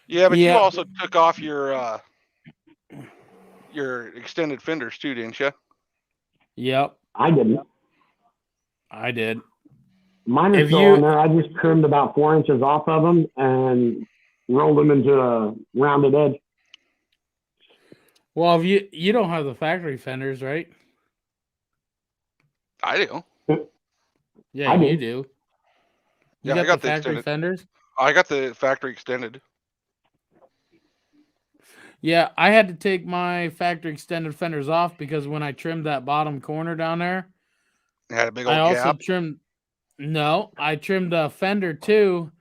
Yeah, but you also took off your extended fenders too, didn't you? Yep. I didn't. I did. Mine are still on there. I just trimmed about 4 inches off of them and rolled them into a rounded edge. Well, if you don't have the factory fenders, right? I do. Yeah, you do. You I got the factory fenders? I got the factory extended. Yeah, I had to take my factory extended fenders off because when I trimmed that bottom corner down there, it had a big old I also gap. I trimmed a fender too,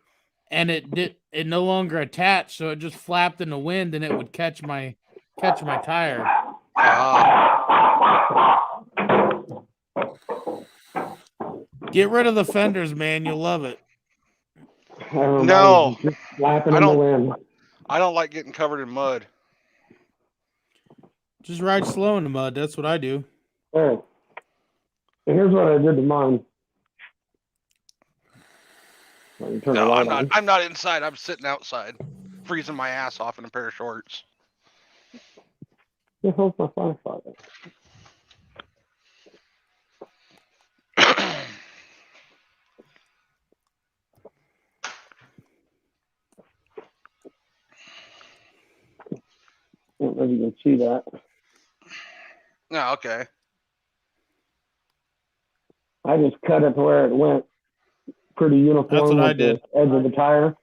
and it no longer attached, so it just flapped in the wind and it would catch my tire. Get rid of the fenders, man. You'll love it. No, flapping in the wind. I don't like getting covered in mud. Just ride slow in the mud. That's what I do. Oh. Here's what I did to mine. No, I'm not inside. I'm sitting outside, freezing my ass off in a pair of shorts. The hell's my firefighter? I don't know if you can see that. No, okay. I just cut it to where it went pretty uniform with the edge of the tire.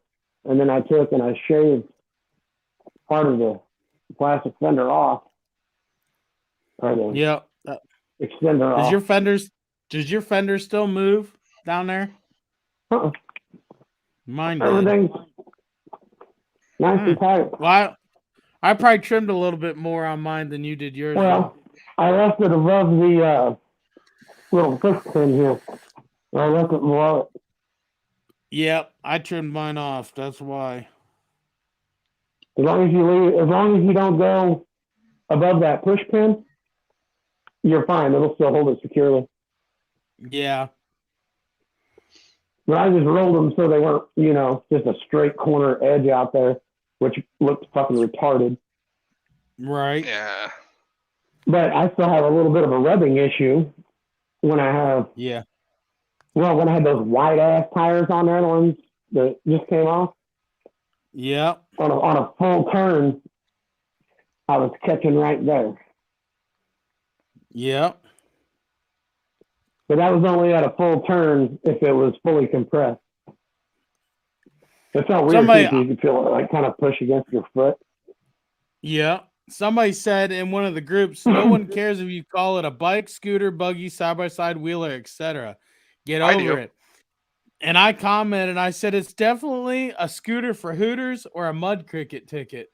And then I took and I shaved part of the plastic fender off. Yeah. Extender off. Does your fenders still move down there? Uh-uh. Mine did. Everything's nice and tight. Well, I probably trimmed a little bit more on mine than you did yours. Well, I left it above the little push pin here. I left it below it. Yep, I trimmed mine off. That's why. As long as you don't go above that push pin, you're fine. It'll still hold it securely. Yeah. But I just rolled them so they weren't, just a straight corner edge out there, which looked fucking retarded. Right. Yeah. But I still have a little bit of a rubbing issue when I have. Yeah. Well, when I had those white ass tires on there, the ones that just came off. Yeah. On a full turn, I was catching right there. Yep. But that was only at a full turn if it was fully compressed. It felt weird too, you could feel it like kind of push against your foot. Yeah. Somebody said in one of the groups, no one cares if you call it a bike, scooter, buggy, side-by-side, wheeler, etc. Get over it. And I commented, I said, it's definitely a scooter for Hooters or a mud cricket ticket.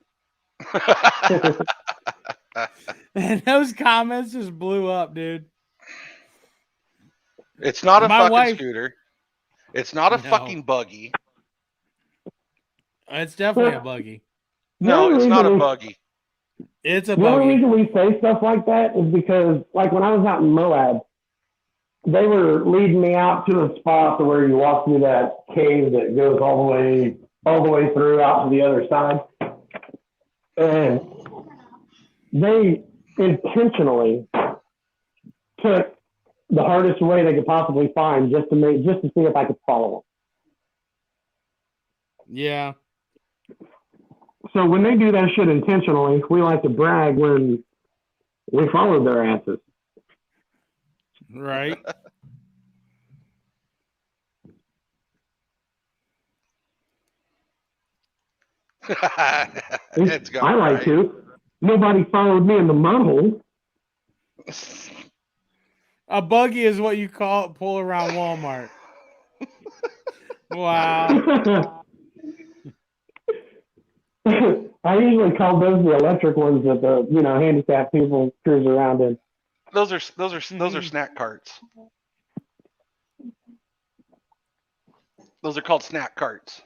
And those comments just blew up, dude. It's not a fucking scooter. It's not a fucking buggy. It's definitely a buggy. No, it's not a buggy. It's a The only buggy. reason we say stuff like that is because, like, when I was out in Moab, they were leading me out to a spot to where you walk through that cave that goes all the way through out to the other side. And they intentionally took the hardest way they could possibly find just to see if I could follow Yeah. them. So when they do that shit intentionally, we like to brag when we followed their asses. Right. It's got I like right. to. Nobody followed me in the mud hole. A buggy is what you pull around Walmart. Wow. I usually call those the electric ones that the handicapped people cruise around in. Those are snack carts. Those are called snack carts.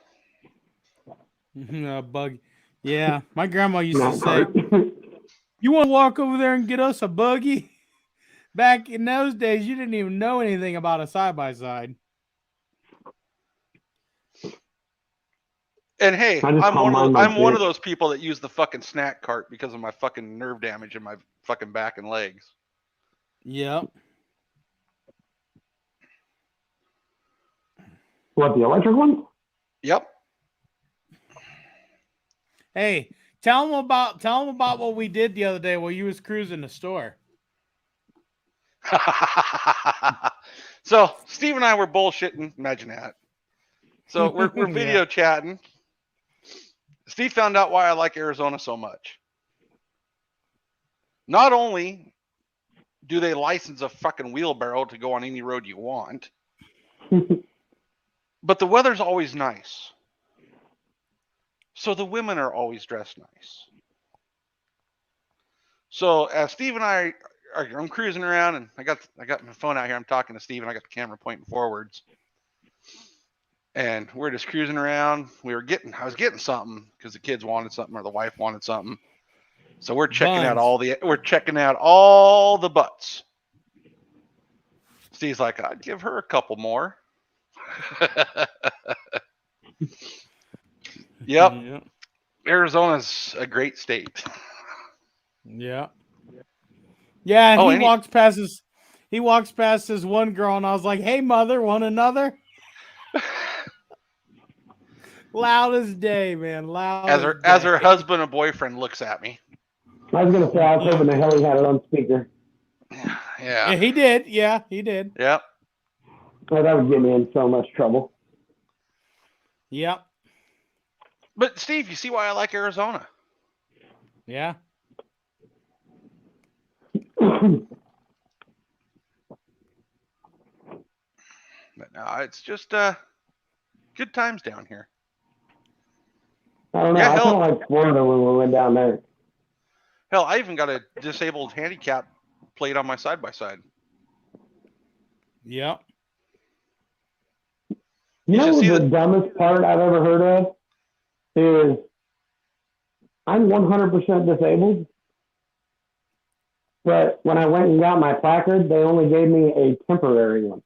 A buggy. Yeah, my grandma used to Not say, cart. "You want to walk over there and get us a buggy?" Back in those days, you didn't even know anything about a side-by-side. And hey, I just call mine my I'm one of bitch. those people that use the fucking snack cart because of my fucking nerve damage in my fucking back and legs. Yep. What, the electric one? Yep. Hey, tell them about what we did the other day while you was cruising the store. So Steve and I were bullshitting. Imagine that. So we're video chatting. Steve found out why I like Arizona so much. Not only do they license a fucking wheelbarrow to go on any road you want, but the weather's always nice. So the women are always dressed nice. So as Steve and I'm cruising around, and I got my phone out here. I'm talking to Steve, and I got the camera pointing forwards. And we're just cruising around. I was getting something because the kids wanted something or the wife wanted something. So we're checking out all the butts. Steve's like, I'd give her a couple more. Yep. Arizona's a great state. Yeah. Yeah, and Oh, he walks past this one girl, and I was like, "Hey, mother, want another?" Loud as day, man. Loud as her husband and boyfriend looks at me. I was going to say, I was hoping the hell he had it on speaker. Yeah. He did. Yeah, he did. Yep. Oh, that would get me in so much trouble. Yep. But Steve, you see why I like Arizona? Yeah. But no, it's just good times down here. I don't know. Yeah, I kind of like Florida when we went down there. Hell, I even got a disabled handicap plate on my side-by-side. Yep. You know the dumbest part I've ever heard of is I'm 100% disabled, but when I went and got my placard, they only gave me a temporary one.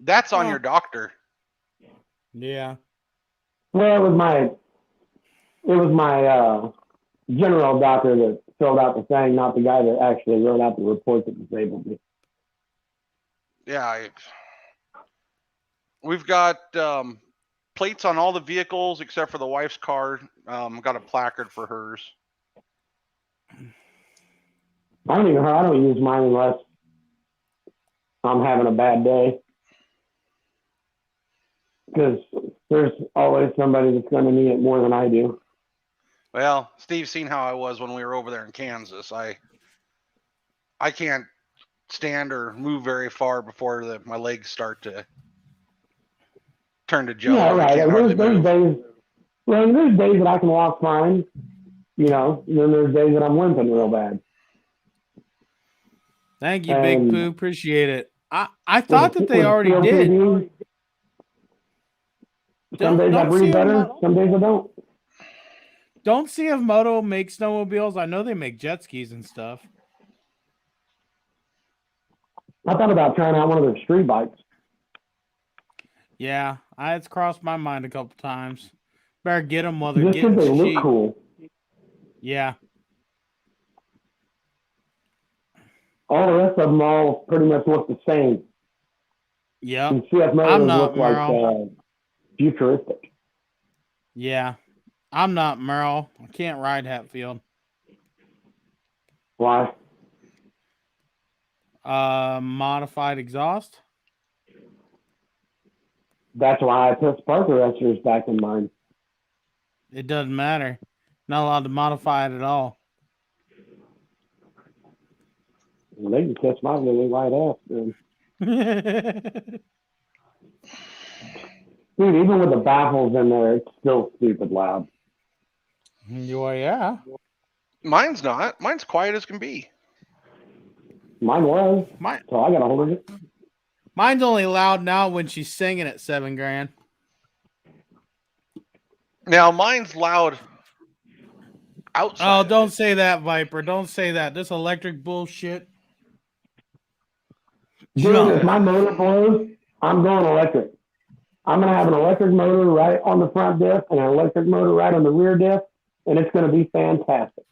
That's on your doctor. Yeah. Well, it was my general doctor that filled out the thing, not the guy that actually wrote out the report that disabled me. Yeah, we've got plates on all the vehicles except for the wife's car. Got a placard for hers. I don't use mine unless I'm having a bad day. Because there's always somebody that's going to need it more than I do. Well, Steve's seen how I was when we were over there in Kansas. I can't stand or move very far before my legs start to turn to jello. Yeah, right. There's days. Well, there's days that I can walk fine, and then there's days that I'm limping real bad. Thank you, Big Pooh. Appreciate it. I thought that they already did. Some days I breathe better. Some days I don't. Don't CFMOTO make snowmobiles? I know they make jet skis and stuff. I thought about trying out one of their street bikes. Yeah, it's crossed my mind a couple times. Better get them while they're Just because getting they look cheap. cool. Yeah. All the rest of them all pretty much look the same. Yep. And CFMOTOs I'm not look like Merle. futuristic. Yeah. I'm not Merle. I can't ride Hatfield. Why? Modified exhaust. That's why I put spark arresters back in mine. It doesn't matter. Not allowed to modify it at all. Well, they can catch my really light ass, man. Dude, even with the baffles in there, it's still stupid loud. Well, yeah. Mine's not. Mine's quiet as can be. Mine was. So I got a hold of it. Mine's only loud now when she's singing at $7,000. Now mine's loud outside. Oh, don't say that, Viper. Don't say that. This electric bullshit. Dude, if my motor blows, I'm going electric. I'm going to have an electric motor right on the front diff and an electric motor right on the rear diff, and it's going to be fantastic.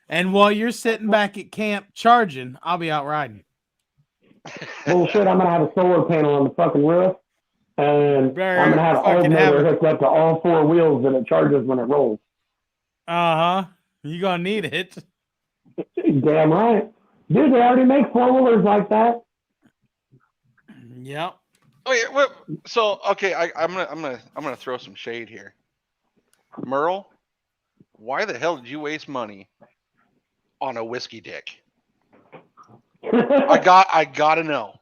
And while you're sitting back at camp charging, I'll be out riding. Bullshit, I'm going to have a solar panel on the fucking roof, and I'm going to have an alternator hooked up to all four wheels, and it charges when it rolls. Uh-huh. You're going to need it. Damn right. Dude, they already make four-wheelers like that. Yep. Oh yeah. Well, so okay, I'm gonna throw some shade here. Merle, why the hell did you waste money on a whiskey dick? I gotta know.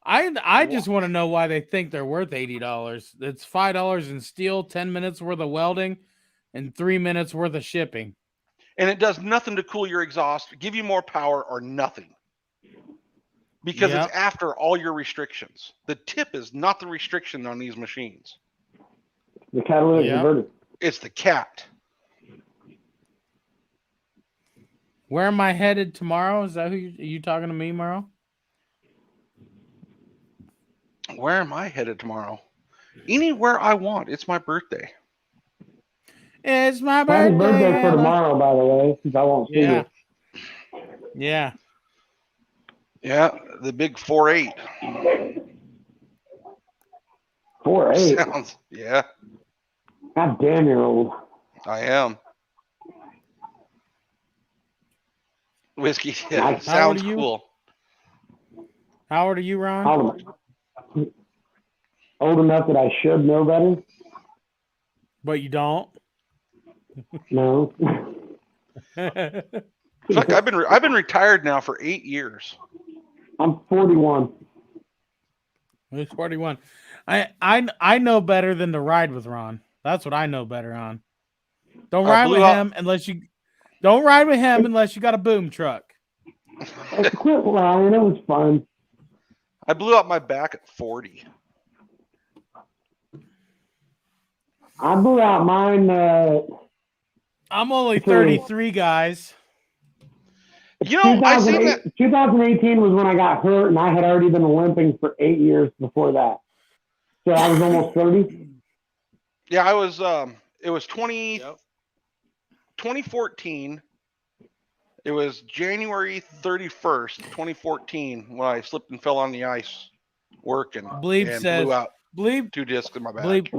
I just want to know why they think they're worth $80. It's $5 in steel, 10 minutes worth of welding, and 3 minutes worth of shipping. And it does nothing to cool your exhaust, give you more power, or nothing. Because it's after all your restrictions. The tip is not the restriction on these machines. The catalytic converter. It's the cat. Where am I headed tomorrow? Is that who are you talking to me, Merle? Where am I headed tomorrow? Anywhere I want. It's my birthday. It's my birthday. Happy birthday for tomorrow, by the way, since I won't see you. Yeah. Yeah, the big 4-8. 4-8? Sounds, yeah. God damn, you're old. I am. Whiskey, yeah, sounds cool. How old are you, Ron? Old enough that I should know better. But you don't? No. Fuck, I've been retired now for 8 years. I'm 41. He's 41. I know better than to ride with Ron. That's what I know better on. Don't ride with him unless you got a boom truck. Quit lying. It was fun. I blew out my back at 40. I blew out mine. I'm only 33, guys. You know, 2018 was when I got hurt, and I had already been limping for 8 years before that. So I was almost 30. Yeah, I was. It was 2014. It was January 31st, 2014, when I slipped and fell on the ice working. Bleep says, blew out Bleep, 2 discs in my back.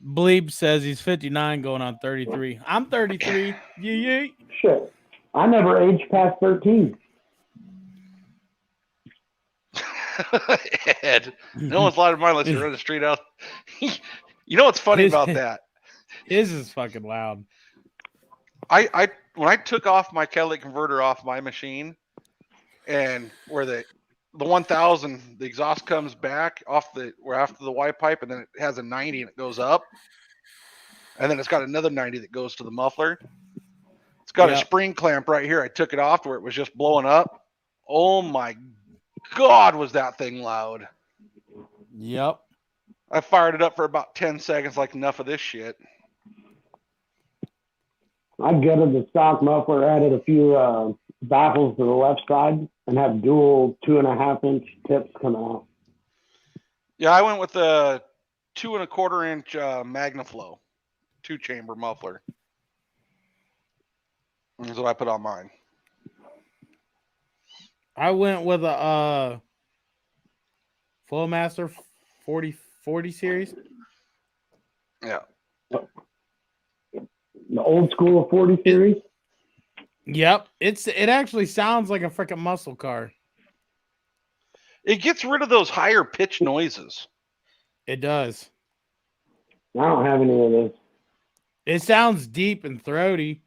Bleep says he's 59 going on 33. I'm 33. Yee. Shit. I never aged past 13. Ed, no one's loud in mine unless you run the street out. You know what's funny about that? His is fucking loud. When I took off my catalytic converter off my machine, and where the 1000, the exhaust comes back off where after the Y pipe, and then it has a 90 and it goes up, and then it's got another 90 that goes to the muffler. It's got a spring clamp right here. I took it off where it was just blowing up. Oh my God, was that thing loud? Yep. I fired it up for about 10 seconds, like enough of this shit. I gutted the stock muffler, added a few baffles to the left side, and have dual 2.5-inch tips coming out. Yeah, I went with the 2 1/4-inch Magnaflow 2-chamber muffler. That's what I put on mine. I went with a Flowmaster 40 series. Yeah. The old school 40 series. Yep, it actually sounds like a freaking muscle car. It gets rid of those higher pitch noises. It does. I don't have any of this, It sounds deep and throaty,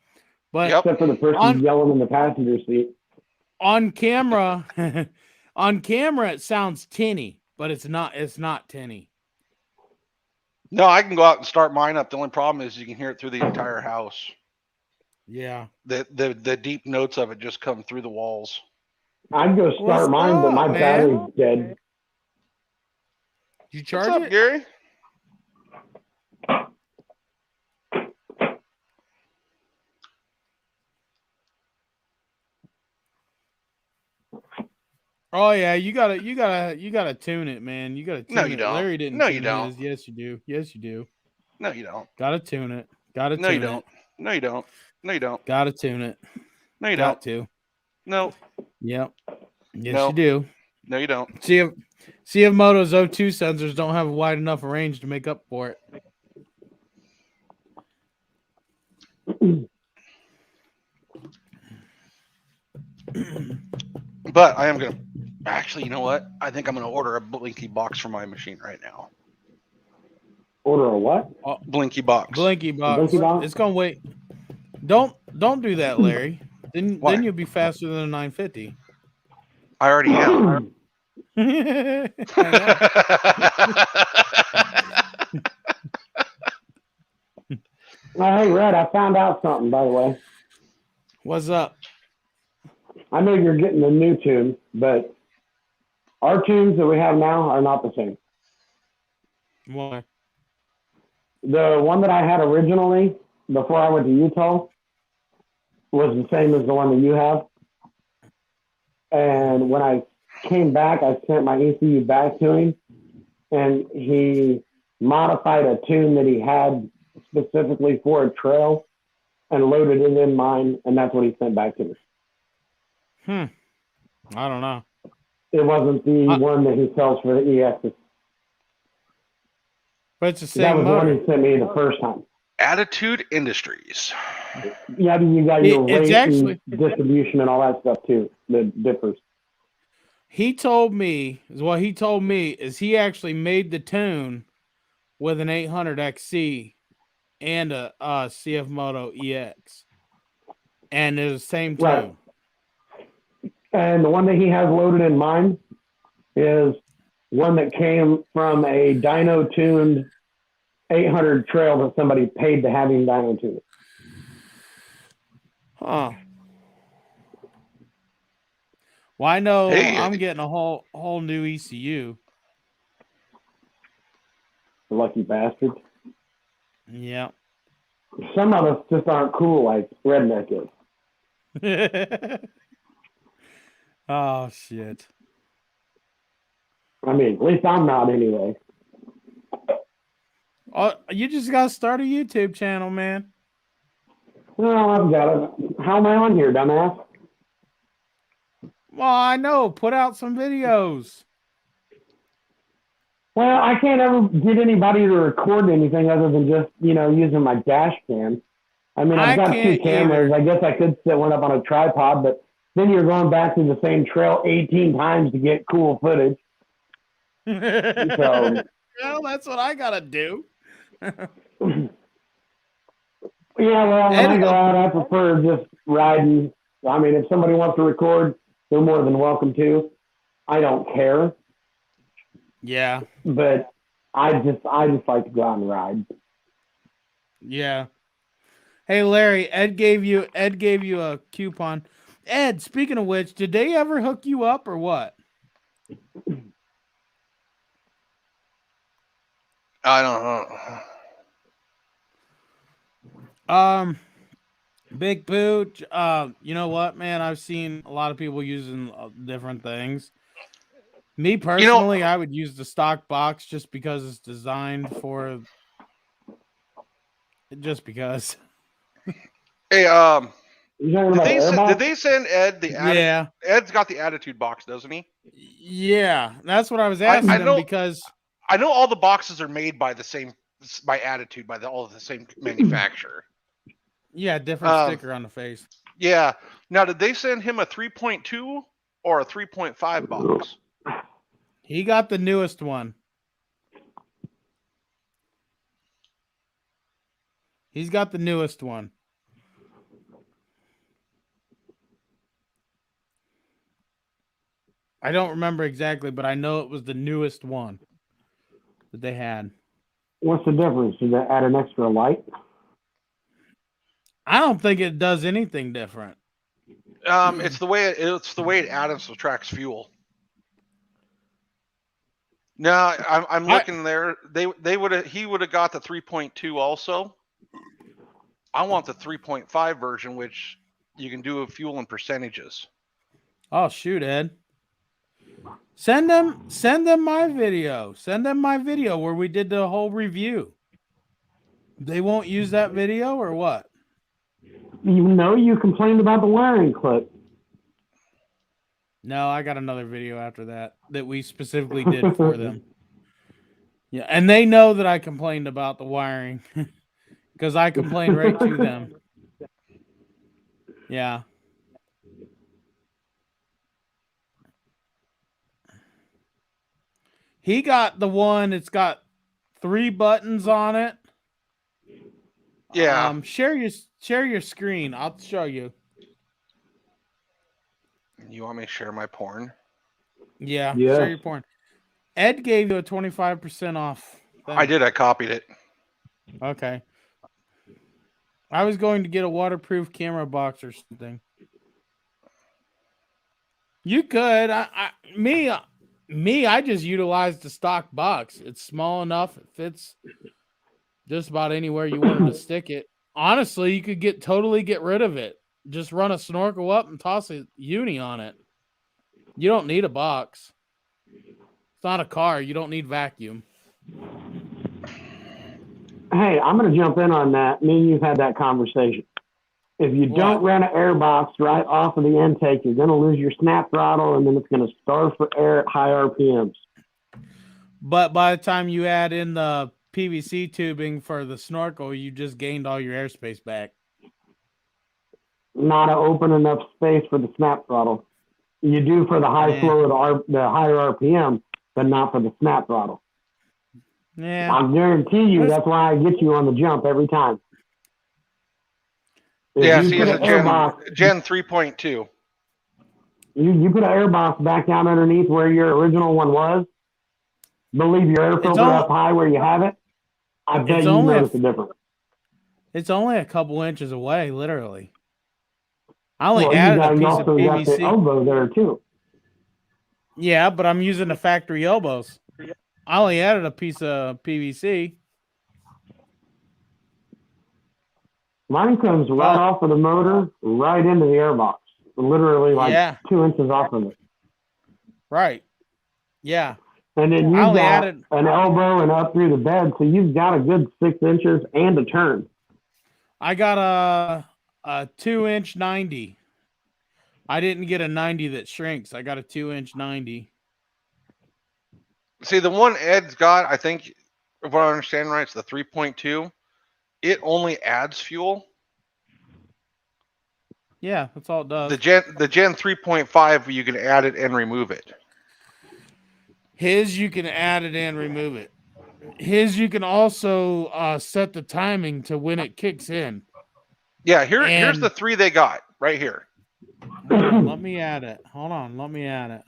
but Yep. except for the person yelling in the passenger seat. on camera, on camera it sounds tinny, but it's not. It's not tinny. No, I can go out and start mine up. The only problem is you can hear it through the entire house. Yeah. The deep notes of it just come through the walls. I'd go start What's mine, but my up, man? battery's dead. You What's charge up, it? Gary? Oh yeah, you gotta tune it, man. You gotta tune No, you it. don't. Larry didn't No, tune you don't. his. Yes, you do. Yes, you do. No, you don't. Gotta tune it. Gotta No, you tune don't. it. No, you don't. No, you don't. Gotta tune it. No, you Got don't. to. No. Yep. Yes, No. you do. No, you don't. CFMOTO's O2 sensors don't have a wide enough range to make up for it. But I am gonna. Actually, you know what? I think I'm gonna order a Blinky box for my machine right now. Order a what? Blinky box. Blinky box. Blinky box? It's gonna wait. Don't do that, Larry. Why? Then you'll be faster than a 950. I already am. I know. Oh, hey, Red, I found out something, by the way. What's up? I know you're getting the new tune, but our tunes that we have now are not the same. Why? The one that I had originally, before I went to Utah, was the same as the one that you have. And when I came back, I sent my ECU back to him, and he modified a tune that he had specifically for a trail and loaded it in mine, and that's what he sent back to me. I don't know. It wasn't the one that he sells for the EXs. But it's the same That was the motor. one he sent me the first time. Attitude Industries. Yeah, you got your It's rate actually- and distribution and all that stuff too. That differs. He told me is he actually made the tune with an 800 XC and a CFMOTO EX, and it's the same tune. Right. And the one that he has loaded in mine is one that came from a dyno tuned 800 trail that somebody paid to have him dyno tune it. Huh. Well, I know Hey. I'm getting a whole new ECU. The lucky bastard. Yeah. Some of us just aren't cool like Redneck is. Oh shit. I mean, at least I'm not anyway. Oh, you just gotta start a YouTube channel, man. Well, I've got it. How am I on here, dumbass? Well, I know. Put out some videos. Well, I can't ever get anybody to record anything other than just, using my dash cam. I mean, I've I got two can't cameras. either. I guess I could set one up on a tripod, but then you're going back to the same trail 18 times to get cool footage. So, well, that's what I gotta do. yeah, well, when I go out, I prefer just riding. I mean, if somebody wants to record, they're more than welcome to. I don't care, Yeah. but I just like to go out and ride. Yeah. Hey Larry, Ed gave you a coupon. Ed, speaking of which, did they ever hook you up or what? I don't know. Big Pooch. You know what, man? I've seen a lot of people using different things. Me personally, I would use the stock box just because it's designed for. Just because. Hey, You talking about the air did box? they send Ed the Yeah. Ed's got the attitude box, doesn't he? Yeah, that's what I was asking him know- because. I know all the boxes are made by the same by Attitude by all of the same manufacturer. Yeah, different sticker on the face. Yeah. Now, did they send him a 3.2 or a 3.5 box? He got the newest one. He's got the newest one. I don't remember exactly, but I know it was the newest one that they had. What's the difference? Did they add an extra light? I don't think it does anything different. It's the way it adds and subtracts fuel. No, I'm looking there. He would have got the 3.2 also. I want the 3.5 version, which you can do a fuel in percentages. Oh shoot, Ed. Send them my video. Send them my video where we did the whole review. They won't use that video or what? You know, you complained about the wiring clip. No, I got another video after that we specifically did for them. Yeah, and they know that I complained about the wiring because I complained right to them. Yeah. He got the one, it's got 3 buttons on it. Yeah. Share your screen. I'll show you. You want me to share my porn? Yeah, Yeah. share your porn. Ed gave you a 25% off thing. I did. I copied it. Okay. I was going to get a waterproof camera box or something. You could. I just utilized the stock box. It's small enough. It fits just about anywhere you wanted to stick it. Honestly, you could totally get rid of it. Just run a snorkel up and toss a uni on it. You don't need a box. It's not a car. You don't need vacuum. Hey, I'm going to jump in on that. Me and you've had that conversation. If you don't run an air box right off of the intake, you're going to lose your snap throttle, and then it's going to starve for air at high RPMs. But by the time you add in the PVC tubing for the snorkel, you just gained all your airspace back. Not an open enough space for the snap throttle. You do for the high flow, the higher RPM, but not for the snap throttle. Yeah. I guarantee you that's why I get you on the jump every time. If Yeah, you see, put it's an air box, Gen 3.2. you put an air box back down underneath where your original one was, believe your air filter up high where you have it, I bet you notice the difference. It's only a couple inches away, literally. I only Well, added a piece of also got the PVC. elbow there too. Yeah, but I'm using the factory elbows. I only added a piece of PVC. Mine comes right off of the motor, right into the air box. Literally like 2 inches off of it. Right. Yeah. And then you've got an elbow and up through the bed, so you've got a good 6 inches and a turn. I got a 2-inch 90. I didn't get a 90 that shrinks. I got a 2-inch 90. See, the one Ed's got, I think, if I understand right, it's the 3.2. It only adds fuel. Yeah, that's all it does. The Gen 3.5, you can add it and remove it. His, you can add it and remove it. His, you can also set the timing to when it kicks in. Yeah, here's the 3 they got right here. Let me add it. Hold on, let me add it.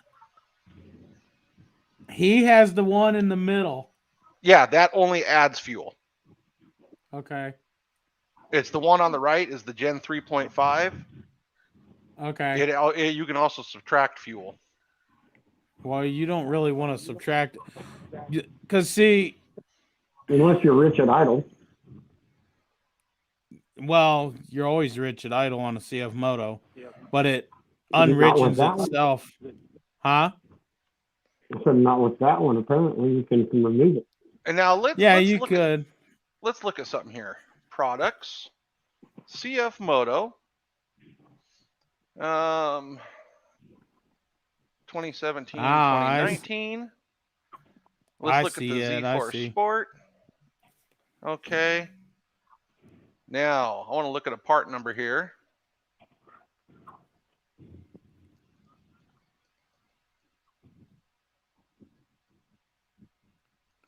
He has the one in the middle. Yeah, that only adds fuel. Okay. It's the one on the right is the Gen 3.5. Okay. You can also subtract fuel. Well, you don't really want to subtract, because see, unless you're rich at idle. Well, you're always rich at idle on a CFMOTO, but it Is it not with unrichens that one? itself. Huh? I said not with that one. Apparently, you can remove it. And now Yeah, let's you look could. at something here. Products, CFMOTO, 2017, Ah, 2019. Let's I look at the see it. I Z4 see. Sport. Okay. Now, I want to look at a part number here.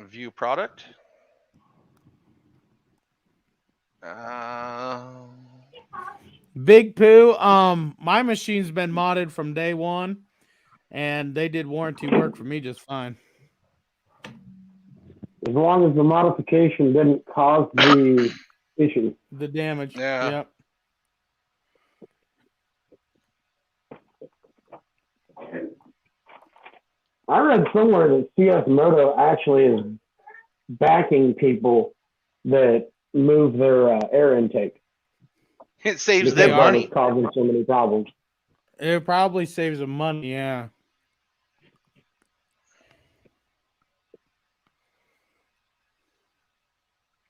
View product. Big Pooh. My machine's been modded from day one, and they did warranty work for me just fine. As long as the modification didn't cause the issue. The damage. Yeah. Yep. I read somewhere that CFMOTO actually is backing people that move their air intake. It saves Because them are. that money. is causing so many problems. It probably saves them money. Yeah.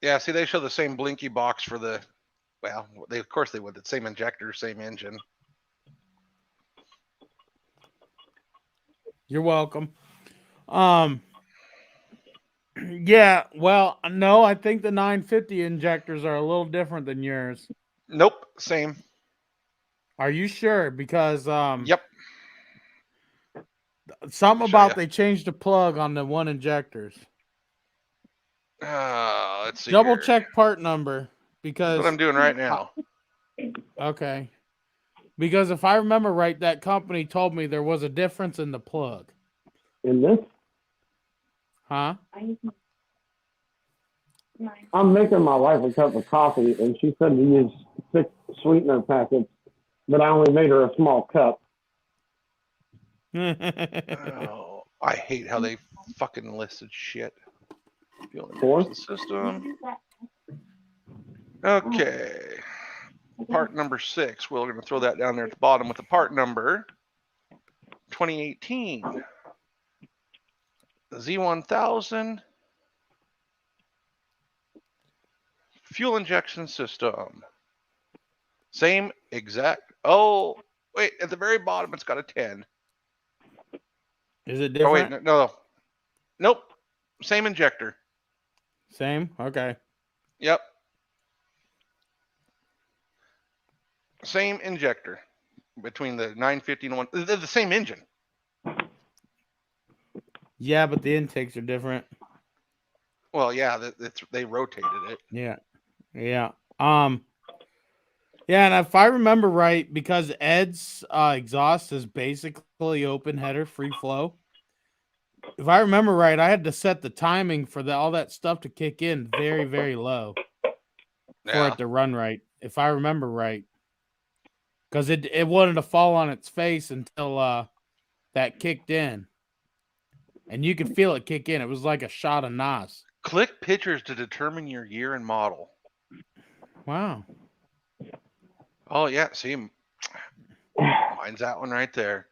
Yeah, see, they show the same blinky box for the, well, they of course they would. The same injector, same engine. You're welcome. Yeah, well, no, I think the 950 injectors are a little different than yours. Nope, same. Are you sure? Because Yep. something I'll show about ya. they changed the plug on the one injectors. Let's see Double here. check part number That's because what I'm doing right now. okay. Because if I remember right, that company told me there was a difference in the plug. In this, Huh? I'm making my wife a cup of coffee, and she said to use 6 sweetener packets, but I only made her a small cup. Oh, I hate how they fucking listed shit. Fuel Four? injection system. Okay. Part number 6. We're going to throw that down there at the bottom with the part number 2018. Z1000. Fuel injection system. Same exact. Oh, wait. At the very bottom, it's got a 10. Is it Oh, wait. different? No. Nope. Same injector. Same? Okay. Yep. Same injector between the 950 and one. They're the same engine. Yeah, but the intakes are different. Well, yeah, they rotated it. Yeah. Yeah. Yeah, and if I remember right, because Ed's exhaust is basically open header, free flow. If I remember right, I had to set the timing for all that stuff to kick in very, very low for it to run right. If I remember right, because it wanted to fall on its face until that kicked in, and you could feel it kick in. It was like a shot of NOS. Click pictures to determine your year and model. Wow. Oh yeah, see, mine's that one right there.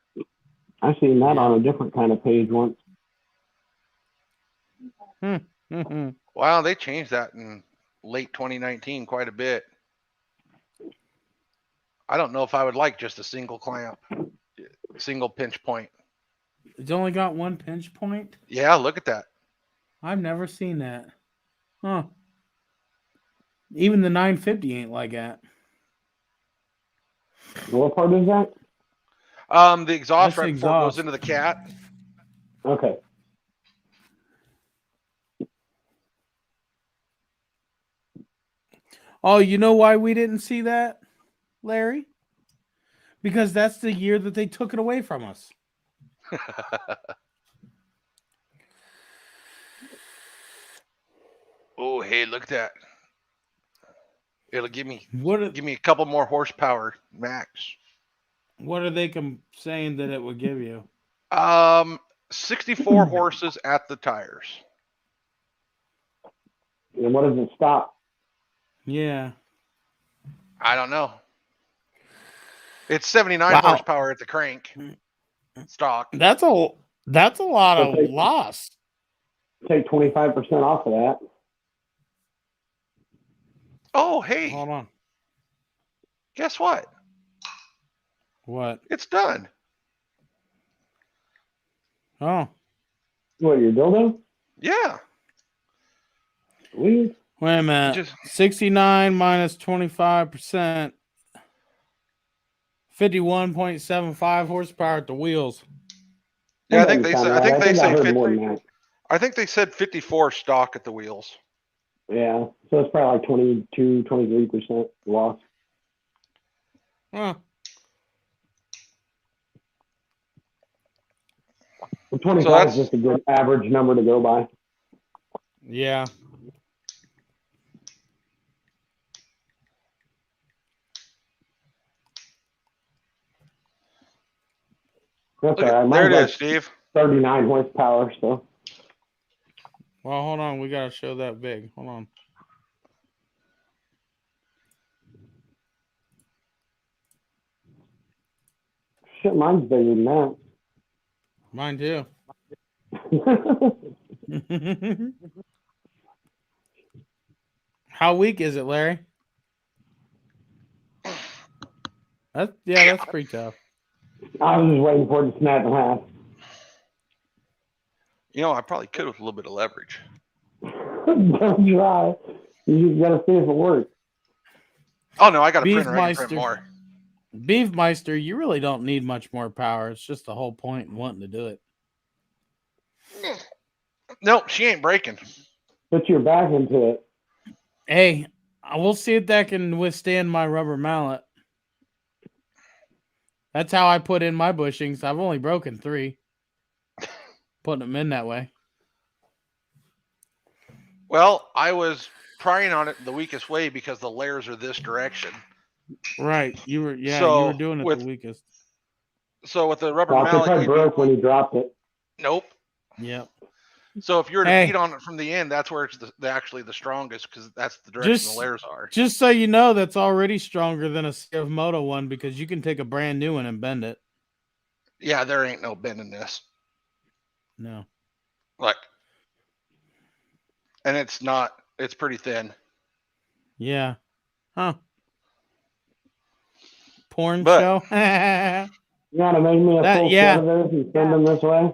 I seen that on a different kind of page once. Wow, they changed that in late 2019 quite a bit. I don't know if I would like just a single clamp, single pinch point. It's only got one pinch point? Yeah, look at that. I've never seen that. Huh. Even the 950 ain't like that. What part is that? The exhaust That's right the before it goes exhaust. into the cat. Okay. Oh, you know why we didn't see that, Larry? Because that's the year that they took it away from us. Oh, hey, look at that. It'll give me What a couple more horsepower max. What are they saying that it would give you? 64 horses at the tires. And what does it stop? Yeah. I don't know. It's 79 Wow. horsepower at the crank stock. That's a lot of Okay. loss. Take 25% off of that. Oh, hey, Hold on. guess what? What? It's done. Oh, What, your dildo? Yeah. Weird. wait a minute. Just 69 minus 25%. 51.75 horsepower at the wheels. yeah, I That think doesn't they sound said. I right. think I they think I say heard more 50. than that. I think they said 54 stock at the wheels. Yeah. So it's probably like 22, 23% loss. Huh. Well, 25 that's- is just a good average number to go by. Yeah. That's Look all right. at, there Mine's it like is, Steve. 39 horsepower, so. Well, hold on. We got to show that big. Hold on. Shit, mine's bigger than that. Mine too. How weak is it, Larry? That's pretty tough. I was just waiting for it to snap in half. You know, I probably could with a little bit of leverage. Don't try. You just gotta see if it works. Oh no, I got a printer. I can print Beefmeister. more. Beefmeister, you really don't need much more power. It's just the whole point in wanting to do it. Nope, she ain't breaking. Put your back into it. Hey, we'll see if that can withstand my rubber mallet. That's how I put in my bushings. I've only broken 3. Putting them in that way. Well, I was prying on it the weakest way because the layers are this direction. Right. You were So, doing it with- the weakest. So with the rubber Well, it mallet, probably you'd broke be, when you dropped it. nope. Yep. So if you were to Hey. beat on it from the end, that's where it's actually the strongest because that's the direction Just- the layers are. Just so you know, that's already stronger than a CFMOTO one because you can take a brand new one and bend it. Yeah, there ain't no bend in this. No. Like, and it's not. It's pretty thin. Yeah. Huh. Porn But- show? You gotta make me a That- full yeah. set of those and send them this way.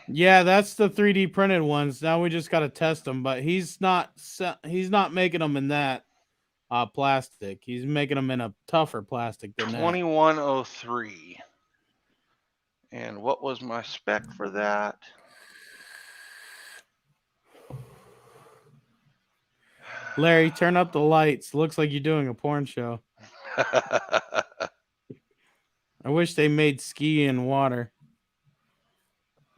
Yeah, that's the 3D printed ones. Now we just got to test them, but he's not making them in that plastic. He's making them in a tougher plastic than that. 2103. And what was my spec for that? Larry, turn up the lights. Looks like you're doing a porn show. I wish they made ski in water.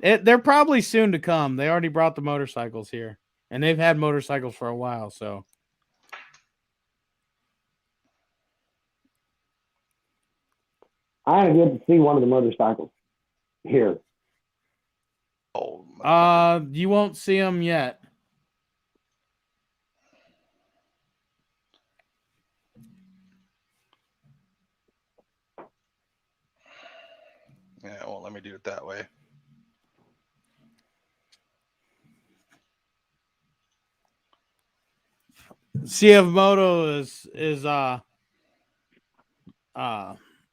They're probably soon to come. They already brought the motorcycles here, and they've had motorcycles for a while. So I had to see one of the motorcycles here. Oh, you won't see them yet. yeah, well, let me do it that way. CFMOTO is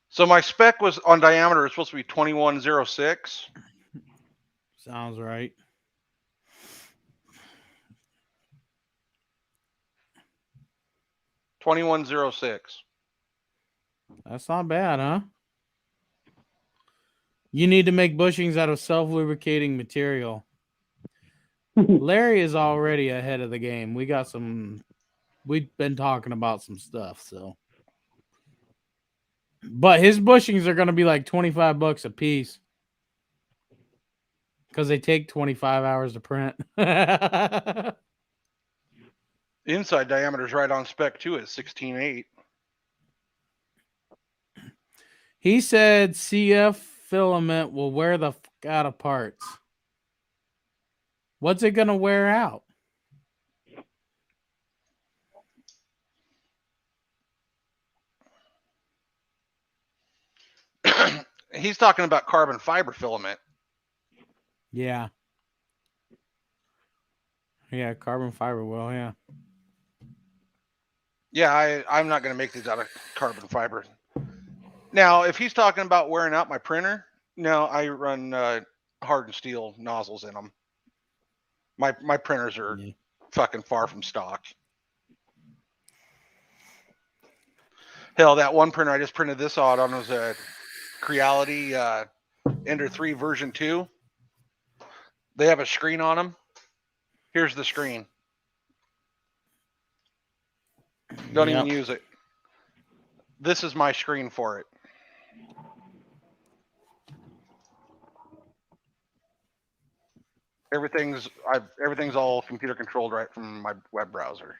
So my spec was on diameter. It's supposed to be 2106. sounds right. That's not bad, huh? You need to make bushings out of self-lubricating material. Larry is already ahead of the game. We've been talking about some stuff, so. But his bushings are going to be like $25 a piece. Because they take 25 hours to print. Inside diameter is right on spec too at 16.8. He said CF filament will wear the fuck out of parts. What's it going to wear out? He's talking about carbon fiber filament. Yeah. Yeah, carbon fiber will, yeah. Yeah, I'm not going to make these out of carbon fiber. Now, if he's talking about wearing out my printer, no, I run hardened steel nozzles in them. My printers are fucking far from stock. Hell, that one printer I just printed this out on was a Creality Ender 3 version 2. They have a screen on them. Here's the screen. Don't even use it. This is my screen for it. Everything's all computer controlled right from my web browser.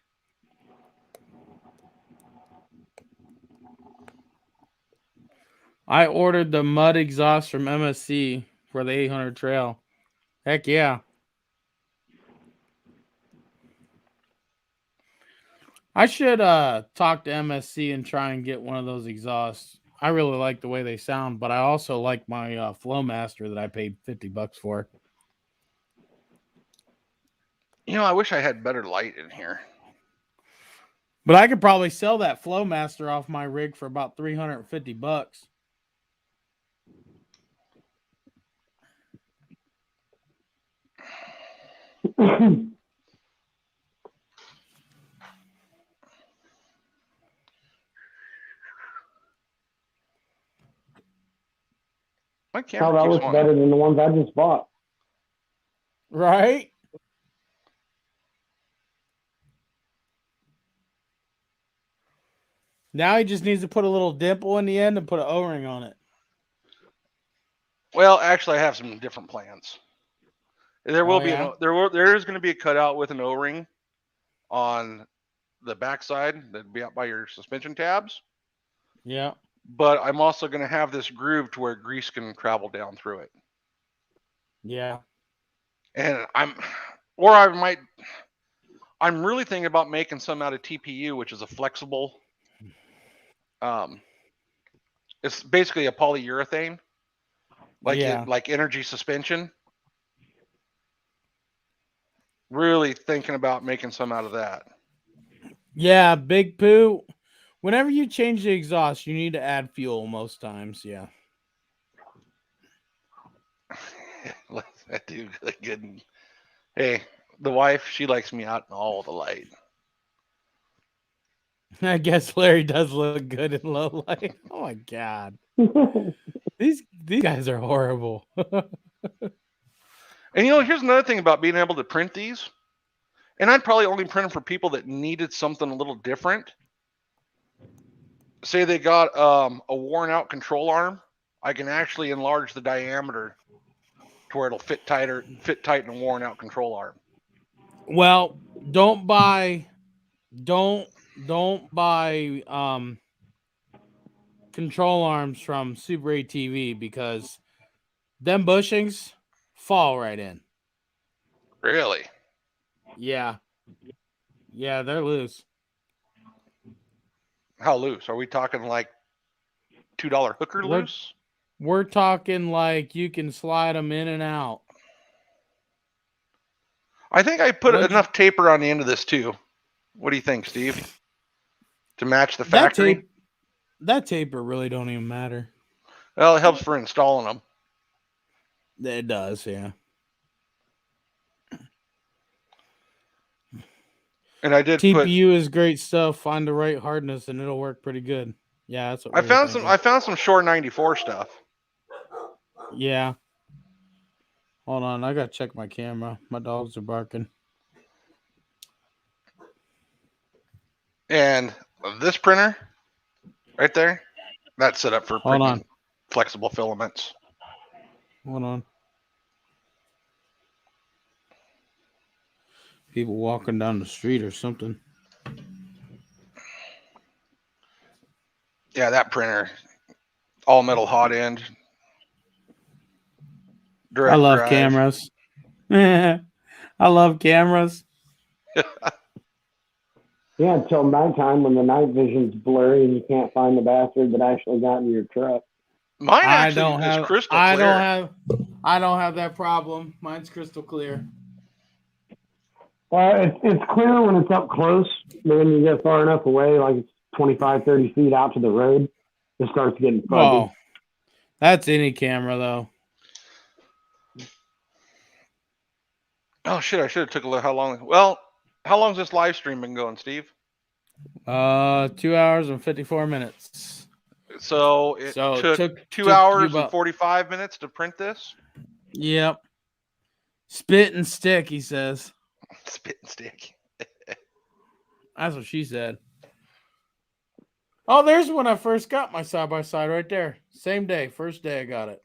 I ordered the mud exhaust from MSC for the 800 trail. Heck yeah. I should talk to MSC and try and get one of those exhausts. I really like the way they sound, but I also like my Flowmaster that I paid $50 for. You know, I wish I had better light in here. But I could probably sell that Flowmaster off my rig for about $350. My camera That keeps looks wanting. better than the ones I just bought. Right? Now he just needs to put a little dimple in the end and put an O-ring on it. Well, actually, I have some different plans. There will be yeah? there is going to be a cutout with an O-ring on the backside that'd be out by your suspension tabs. Yeah. But I'm also going to have this groove to where grease can travel down through it. Yeah. And I'm really thinking about making some out of TPU, which is a flexible. It's basically a polyurethane, like energy suspension. Really thinking about making some out of that. Yeah, Big Pooh. Whenever you change the exhaust, you need to add fuel most times. Yeah. I do good. Hey, the wife, she likes me out in all the light. I guess Larry does look good in low light. Oh my god. These guys are horrible. And here's another thing about being able to print these. And I'd probably only print them for people that needed something a little different. Say they got a worn out control arm. I can actually enlarge the diameter to where it'll fit tight in a worn out control arm. Well, don't buy control arms from Super ATV because them bushings fall right in. Really? Yeah. Yeah, they're loose. How loose? Are we talking like $2 hooker loose? We're talking like you can slide them in and out. I think I put enough taper on the end of this too. What do you think, Steve? To match the factory? That taper really don't even matter. Well, it helps for installing them. It does, yeah. And I did TPU is great stuff. Find the right hardness and it'll work pretty good. Yeah, that's what I found some Shore 94 stuff. Yeah. Hold on, I gotta check my camera. My dogs are barking. And this printer right there, that's set up for printing flexible filaments. Hold on. People walking down the street or something. Yeah, that printer, all metal hot end. I love cameras. I love cameras. Yeah, until nighttime when the night vision's blurry and you can't find the bastard that actually got in your truck. Mine I actually don't is have. crystal I clear. I don't have that problem. Mine's crystal clear. Well, it's clear when it's up close, but when you get far enough away, like it's 25, 30 feet out to the road, it starts getting fuzzy. Oh, that's any camera though. Oh shit! I should have took a look. How long? Well, how long's this live stream been going, Steve? 2 hours and 54 minutes. So it So took 2 you hours and about 45 minutes to print this. Yep. Spit and stick, he says. Spit and stick. That's what she said. Oh, there's when I first got my side by side right there. Same day, first day I got it.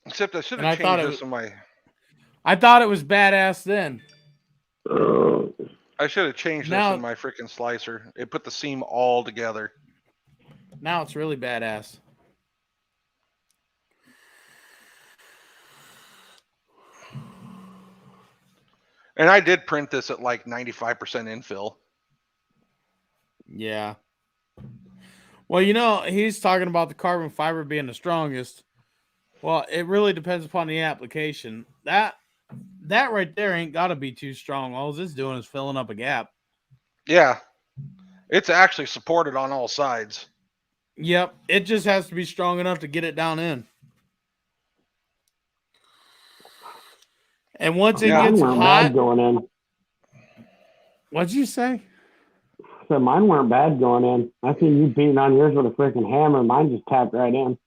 Except I should And I have thought changed it this on my. I thought it was badass then. I should have changed this Now- in my freaking slicer. It put the seam all together. Now it's really badass. And I did print this at like 95% infill. Yeah. Well, you know, he's talking about the carbon fiber being the strongest. Well, it really depends upon the application. That right there ain't got to be too strong. All it's doing is filling up a gap. Yeah. It's actually supported on all sides. Yep. It just has to be strong enough to get it down in. And once it Yeah. gets Mine weren't hot, bad going in. what'd you say? So mine weren't bad going in. I see you beating on yours with a freaking hammer. Mine just tapped right in.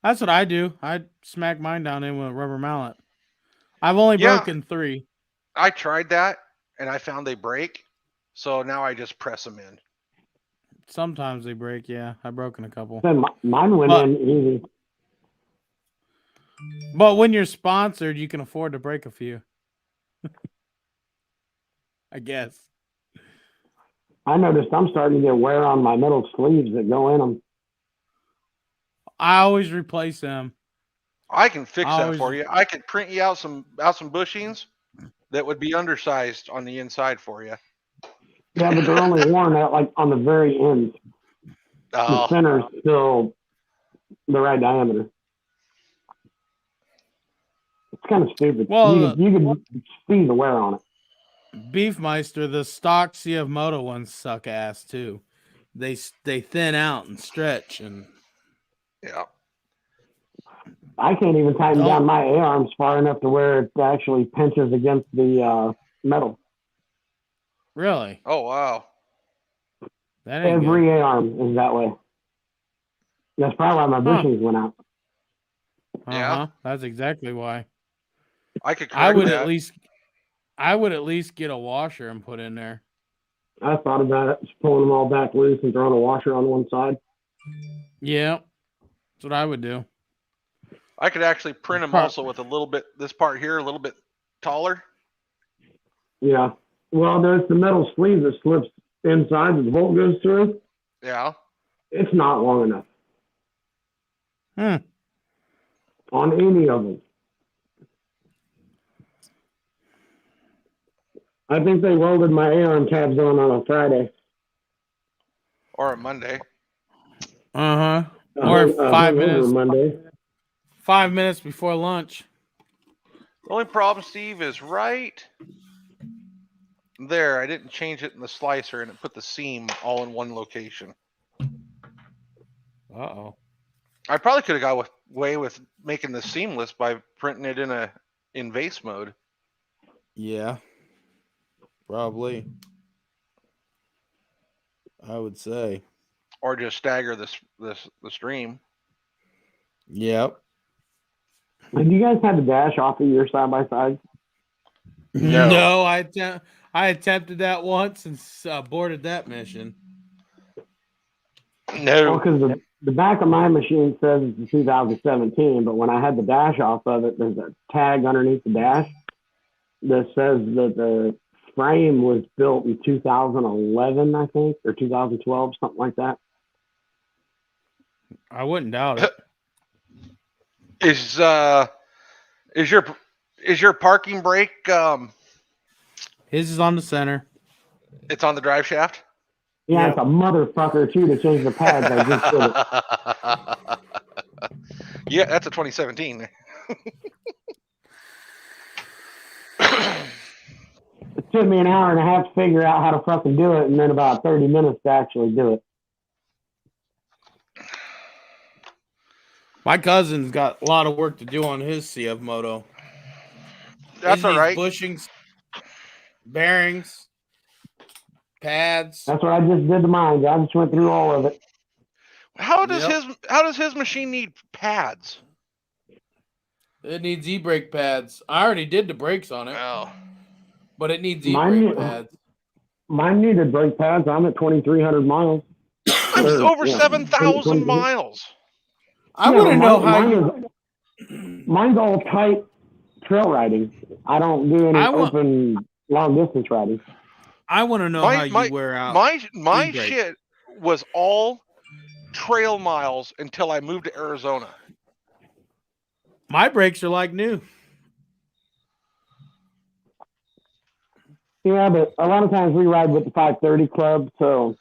That's what I do. I smack mine down in with a rubber mallet. I've only Yeah. broken 3. I tried that and I found they break. So now I just press them in. Sometimes they break, yeah. I've broken a couple. So mine went But- in easy. But when you're sponsored, you can afford to break a few. I guess. I noticed I'm starting to get wear on my metal sleeves that go in them. I always replace them. I can fix that Always- for you. I could print you out some bushings that would be undersized on the inside for you. Yeah, but they're only worn out like on the very ends. The Oh, center is still the right diameter. It's kind of stupid. Well, you could see the wear on it. Beefmeister, the stock CFMOTO ones suck ass too. They thin out and stretch and yeah. I can't even tighten Don't- down my A-arms far enough to where it actually pinches against the metal. really, Oh, wow. that ain't Every good. A-arm is that way. That's probably why my bushings went out. Yeah. That's exactly why. I could I correct would that. I would at least get a washer and put in there. I thought about it, just pulling them all back loose and throwing a washer on one side. Yeah, that's what I would do. I could actually print them Part- also with a little bit, this part here, a little bit taller. Yeah. Well, there's the metal sleeve that slips inside that the bolt goes through. Yeah. It's not long enough Hmm. on any of them. I think they welded my A-arm tabs on a Friday. Or a Monday. Or 5 hungover minutes. Monday. 5 minutes before lunch. The only problem, Steve, is right there. I didn't change it in the slicer and it put the seam all in one location. Uh-oh. I probably could have got away with making this seamless by printing it in vase mode. Yeah. Probably. I would say. Or just stagger the stream. Yep. Have you guys had the dash off of your side by side? No. No, I attempted that once and aborted that mission. Well, No. because the back of my machine says it's a 2017, but when I had the dash off of it, there's a tag underneath the dash that says that the frame was built in 2011, I think, or 2012, something like that. I wouldn't doubt it. Is your parking brake His is on the center. it's on the drive shaft? Yeah, Yep. it's a motherfucker too to change the pads. I just did it. Yeah, that's a 2017. It took me an hour and a half to figure out how to fucking do it, and then about 30 minutes to actually do it. My cousin's got a lot of work to do on his CFMOTO. That's all right. Bushings, bearings, pads. That's what I just did to mine. I just went through all of it. How does his machine need pads? It needs e-brake pads. I already did the brakes on it, Oh, but it needs Mine e-brake pads. Mine needed brake pads. I'm at 2,300 miles. I'm over yeah, 7,000 miles. I want to know how mine's all tight trail riding. I don't do any open long distance riding. I want to know how you wear out. My shit was all trail miles until I moved to Arizona. My brakes are like new. Yeah, but a lot of times we ride with the 530 club, so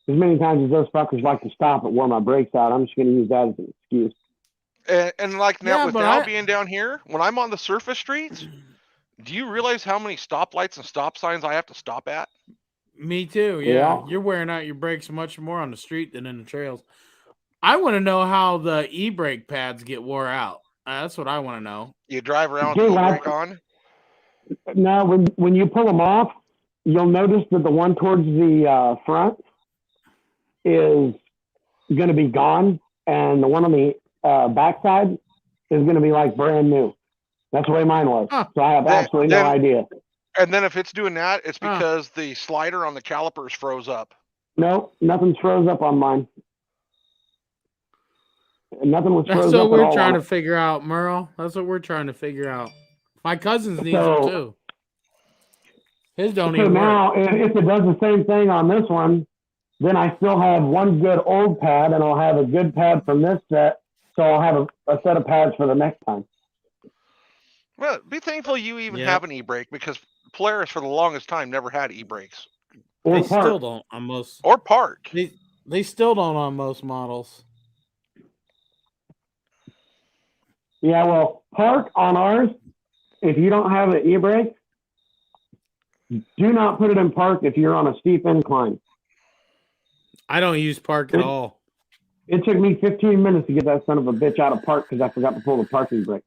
as many times as those fuckers like to stop and wear my brakes out, I'm just going to use that as an excuse. And like now, with now being down here, when I'm on the surface streets, do you realize how many stoplights and stop signs I have to stop at? Me too, yeah. You're wearing out your brakes much more on the street than in the trails. I want to know how the e-brake pads get wore out. That's what I want to know. You drive around with the e-brake on? No, when you pull them off, you'll notice that the one towards the front is going to be gone, and the one on the backside is going to be like brand new. That's the way mine was. So I have absolutely no idea. And then if it's doing that, it's because the slider on the calipers froze up. No, nothing's froze up on mine. Nothing was froze up. That's what we're at all trying to figure out, Merle. That's what we're trying to figure out. My cousin's needs them too. His don't even now, work. if it does the same thing on this one, then I still have one good old pad, and I'll have a good pad from this set, so I'll have a set of pads for the next time. Well, be thankful you even have an e-brake, because Polaris for the longest time never had e-brakes. They still don't on most. Or park. They still don't on most models. Yeah, well, park on ours, if you don't have an e-brake, do not put it in park if you're on a steep incline. I don't use park at all. It took me 15 minutes to get that son of a bitch out of park because I forgot to pull the parking brake.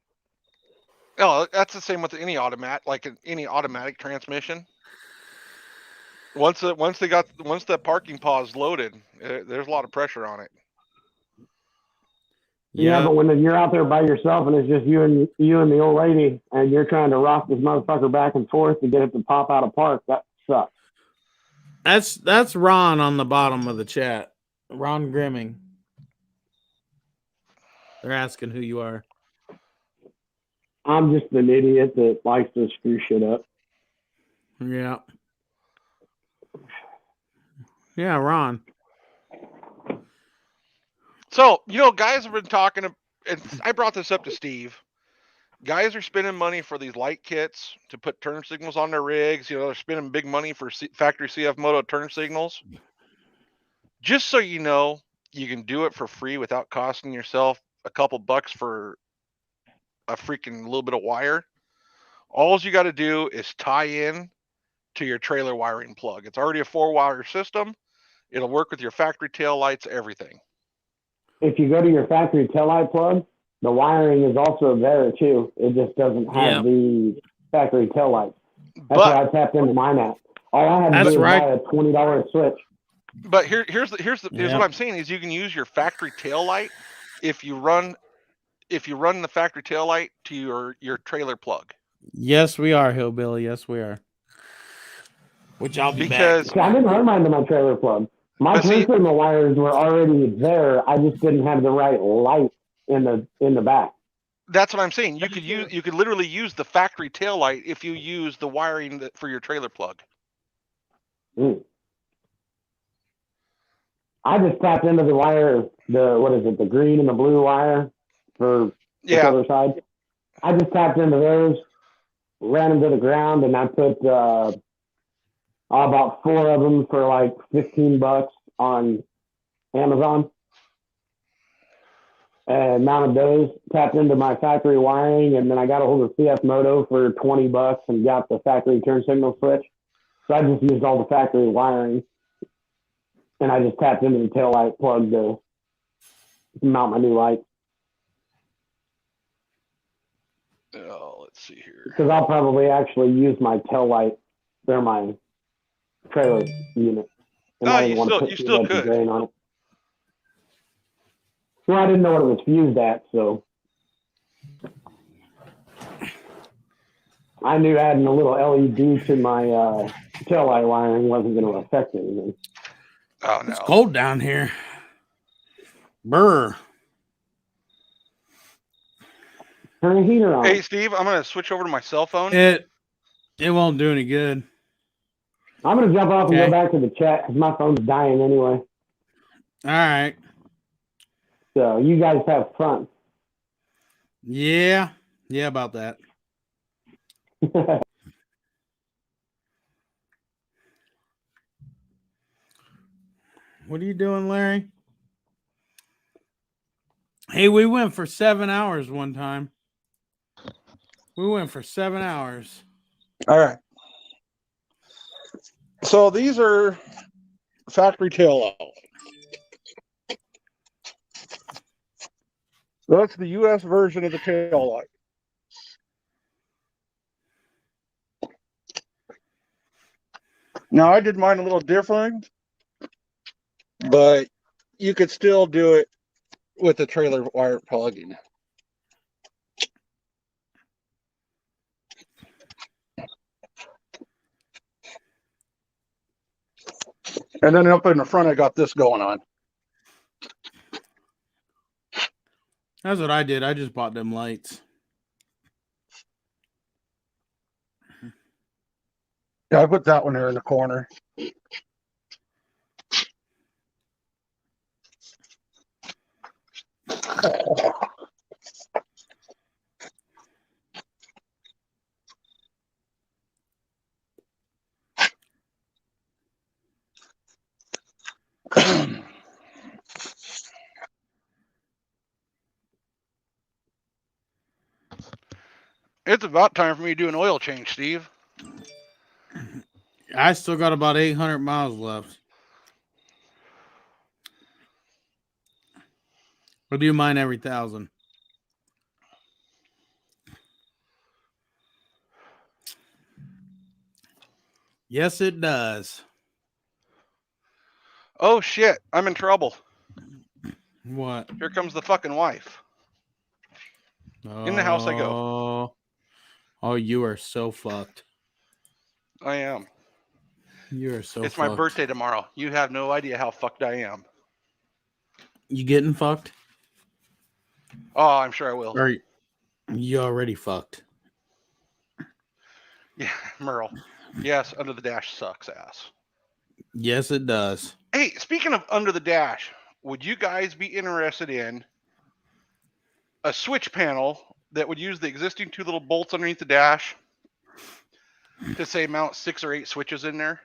Oh, that's the same with any automatic transmission. Once that parking pause loaded, there's a lot of pressure on it. Yeah, but when you're out there by yourself and it's just you and the old lady, and you're trying to rock this motherfucker back and forth to get it to pop out of park, that sucks. That's Ron on the bottom of the chat. Ron Grimming. They're asking who you are. I'm just an idiot that likes to screw shit up. Yeah. Yeah, Ron. So, guys have been talking, and I brought this up to Steve. Guys are spending money for these light kits to put turn signals on their rigs. They're spending big money for factory CFMOTO turn signals. Just so you know, you can do it for free without costing yourself a couple bucks for a freaking little bit of wire. All you got to do is tie in to your trailer wiring plug. It's already a 4-wire system. It'll work with your factory tail lights, everything. If you go to your factory taillight plug, the wiring is also there too. It just doesn't have the factory taillight. That's why I tapped into mine at. All I had to do was buy a $20 switch. But here's what I'm saying is you can use your factory taillight if you run the factory taillight to your trailer plug. Yes, we are, Hillbilly. Yes, we are. Which I'll be back. See, I didn't run mine to my trailer plug. My turn signal wires were already there. I just didn't have the right light in the back. That's what I'm saying. You could literally use the factory taillight if you use the wiring for your trailer plug. I just tapped into the wire, the green and the blue wire for the other side. I just tapped into those, ran them to the ground, and I put, I'll I bought 4 of them for like $15 on Amazon. And mounted those, tapped into my factory wiring, and then I got a hold of CFMOTO for $20 and got the factory turn signal switch. So I just used all the factory wiring, and I just tapped into the tail light plug to mount my new light. Oh, let's see here. Because I'll probably actually use my tail light or my trailer unit. And No, I didn't want to put you too still much could. drain on it. Well, I didn't know what it was fused at, so I knew adding a little LED to my tail light wiring wasn't going to affect anything. Oh no. It's cold down here. Brr. Turn the heater on. Hey Steve, I'm gonna switch over to my cell phone. It won't do any good. I'm going to jump off and Okay. go back to the chat because my phone's dying anyway. All right. So you guys have fun. Yeah. Yeah, about that. What are you doing, Larry? Hey, we went for 7 hours one time. We went for 7 hours. All right. So these are factory tail light. That's the US version of the tail light. Now I did mine a little different, but you could still do it with the trailer wire plugging. And then up in the front, I got this going on. That's what I did. I just bought them lights. Yeah, I put that one there in the corner. It's about time for me to do an oil change, Steve. I still got about 800 miles left. I'll do mine every 1,000. Yes, it does. Oh shit, I'm in trouble. What? Here comes the fucking wife. In the house I go. Oh, you are so fucked. I am. You are so It's fucked. my birthday tomorrow. You have no idea how fucked I am. You getting fucked? Oh, I'm sure I will. Or you already fucked? Yeah, Merle. Yes, Under the Dash sucks ass. Yes, it does. Hey, speaking of Under the Dash, would you guys be interested in a switch panel that would use the existing 2 little bolts underneath the dash to say mount 6 or 8 switches in there?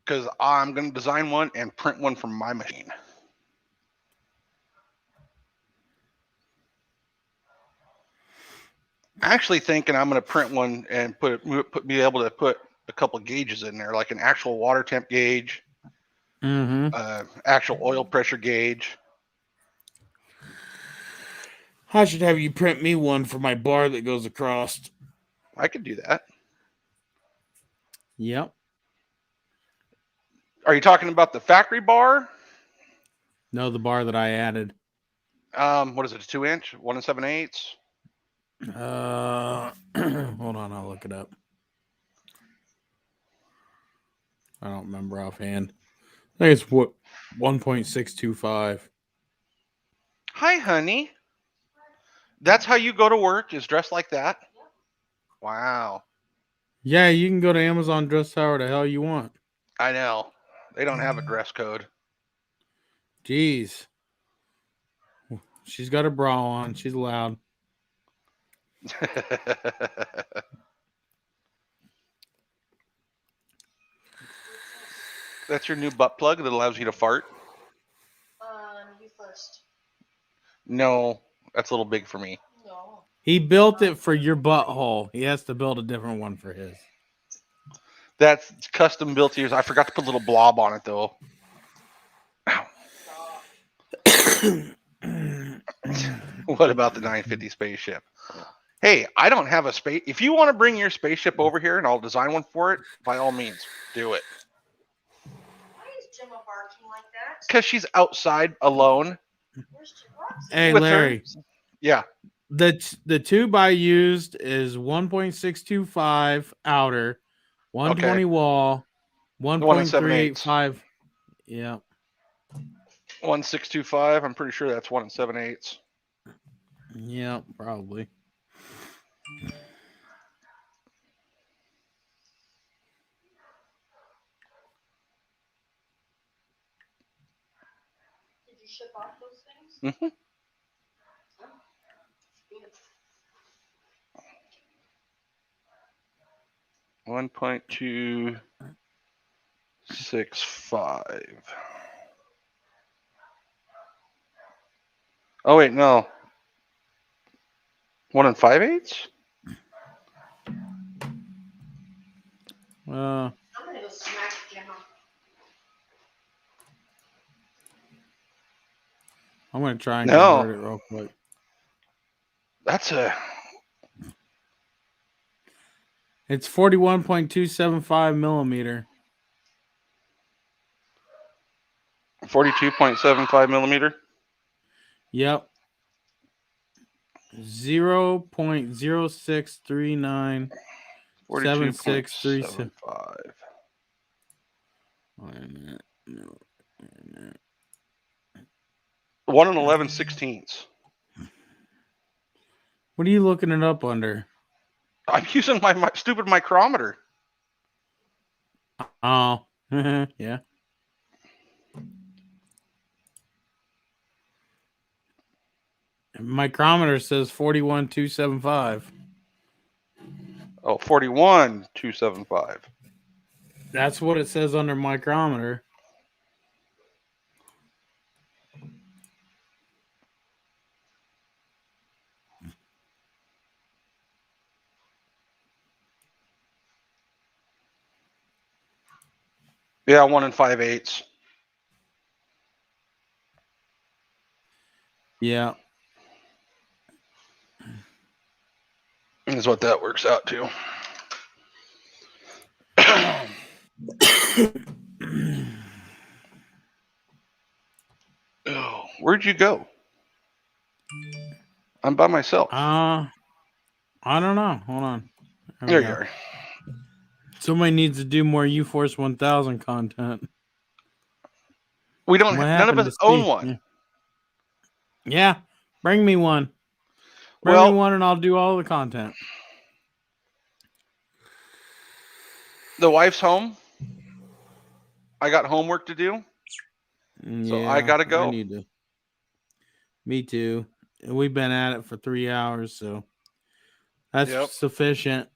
Because I'm going to design one and print one from my machine. Actually thinking I'm going to print one and be able to put a couple of gauges in there, like an actual water temp gauge, actual oil pressure gauge. I should have you print me one for my bar that goes across. I could do that. Yep. Are you talking about the factory bar? No, the bar that I added. What is it? A 2-inch, 1 7/8? Hold on, I'll look it up. I don't remember offhand. I think it's what 1.625. Hi, honey. That's how you go to work, is dressed like that? Wow. Yeah, you can go to Amazon, dress however the hell you want. I know. They don't have a dress code. Jeez. she's got her bra on. She's loud. That's your new butt plug that allows you to fart? You first. No, that's a little big for me. No. He built it for your butthole. He has to build a different one for his. That's custom built to yours. I forgot to put a little blob on it though. What about the 950 spaceship? Hey, I don't have a space. If you want to bring your spaceship over here and I'll design one for it, by all means, do it. Why is Gemma barking like that? Because she's outside alone. Where's Roxy? Hey, With Larry. her. Yeah. The tube I used is 1.625 outer, 120 wall, The one in 7/8. 1.385. Yeah. 1625. I'm pretty sure that's 1 7/8. Yeah, probably. Did you ship off those things? Mm-hmm. 1.265. Oh wait, no. 1 5/8. I'm gonna go smack Gemma. I'm gonna try and No. convert it real quick. That's a. It's 41.275 millimeter. 42.75 millimeter. Yep. 0.0639. 42.75. Wait a minute. No. 1 11/16. What are you looking it up under? I'm using my stupid micrometer. Oh, yeah. Micrometer says 41.275. Oh, 41.275. That's what it says under micrometer. Yeah, 1 5/8. Yeah. Is what that works out to. Oh, where'd you go? I'm by myself. I don't know. Hold on. There you are. Somebody needs to do more U-Force 1000 content. We don't. What None of happened us to own Steve? one. Yeah. Bring me one. Bring me one and I'll do all the content. The wife's home. I got homework to do. So I gotta go. I need to. Me too. We've been at it for 3 hours, so that's sufficient.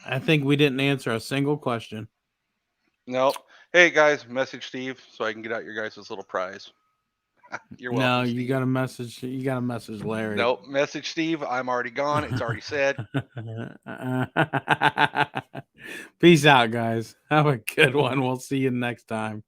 I think we didn't answer a single question. Nope. Hey guys, message Steve so I can get out your guys' little prize. You're welcome. No, Steve. you got to message. You got to message Larry. Nope. Message Steve. I'm already gone. It's already said. Peace out, guys. Have a good one. We'll see you next time.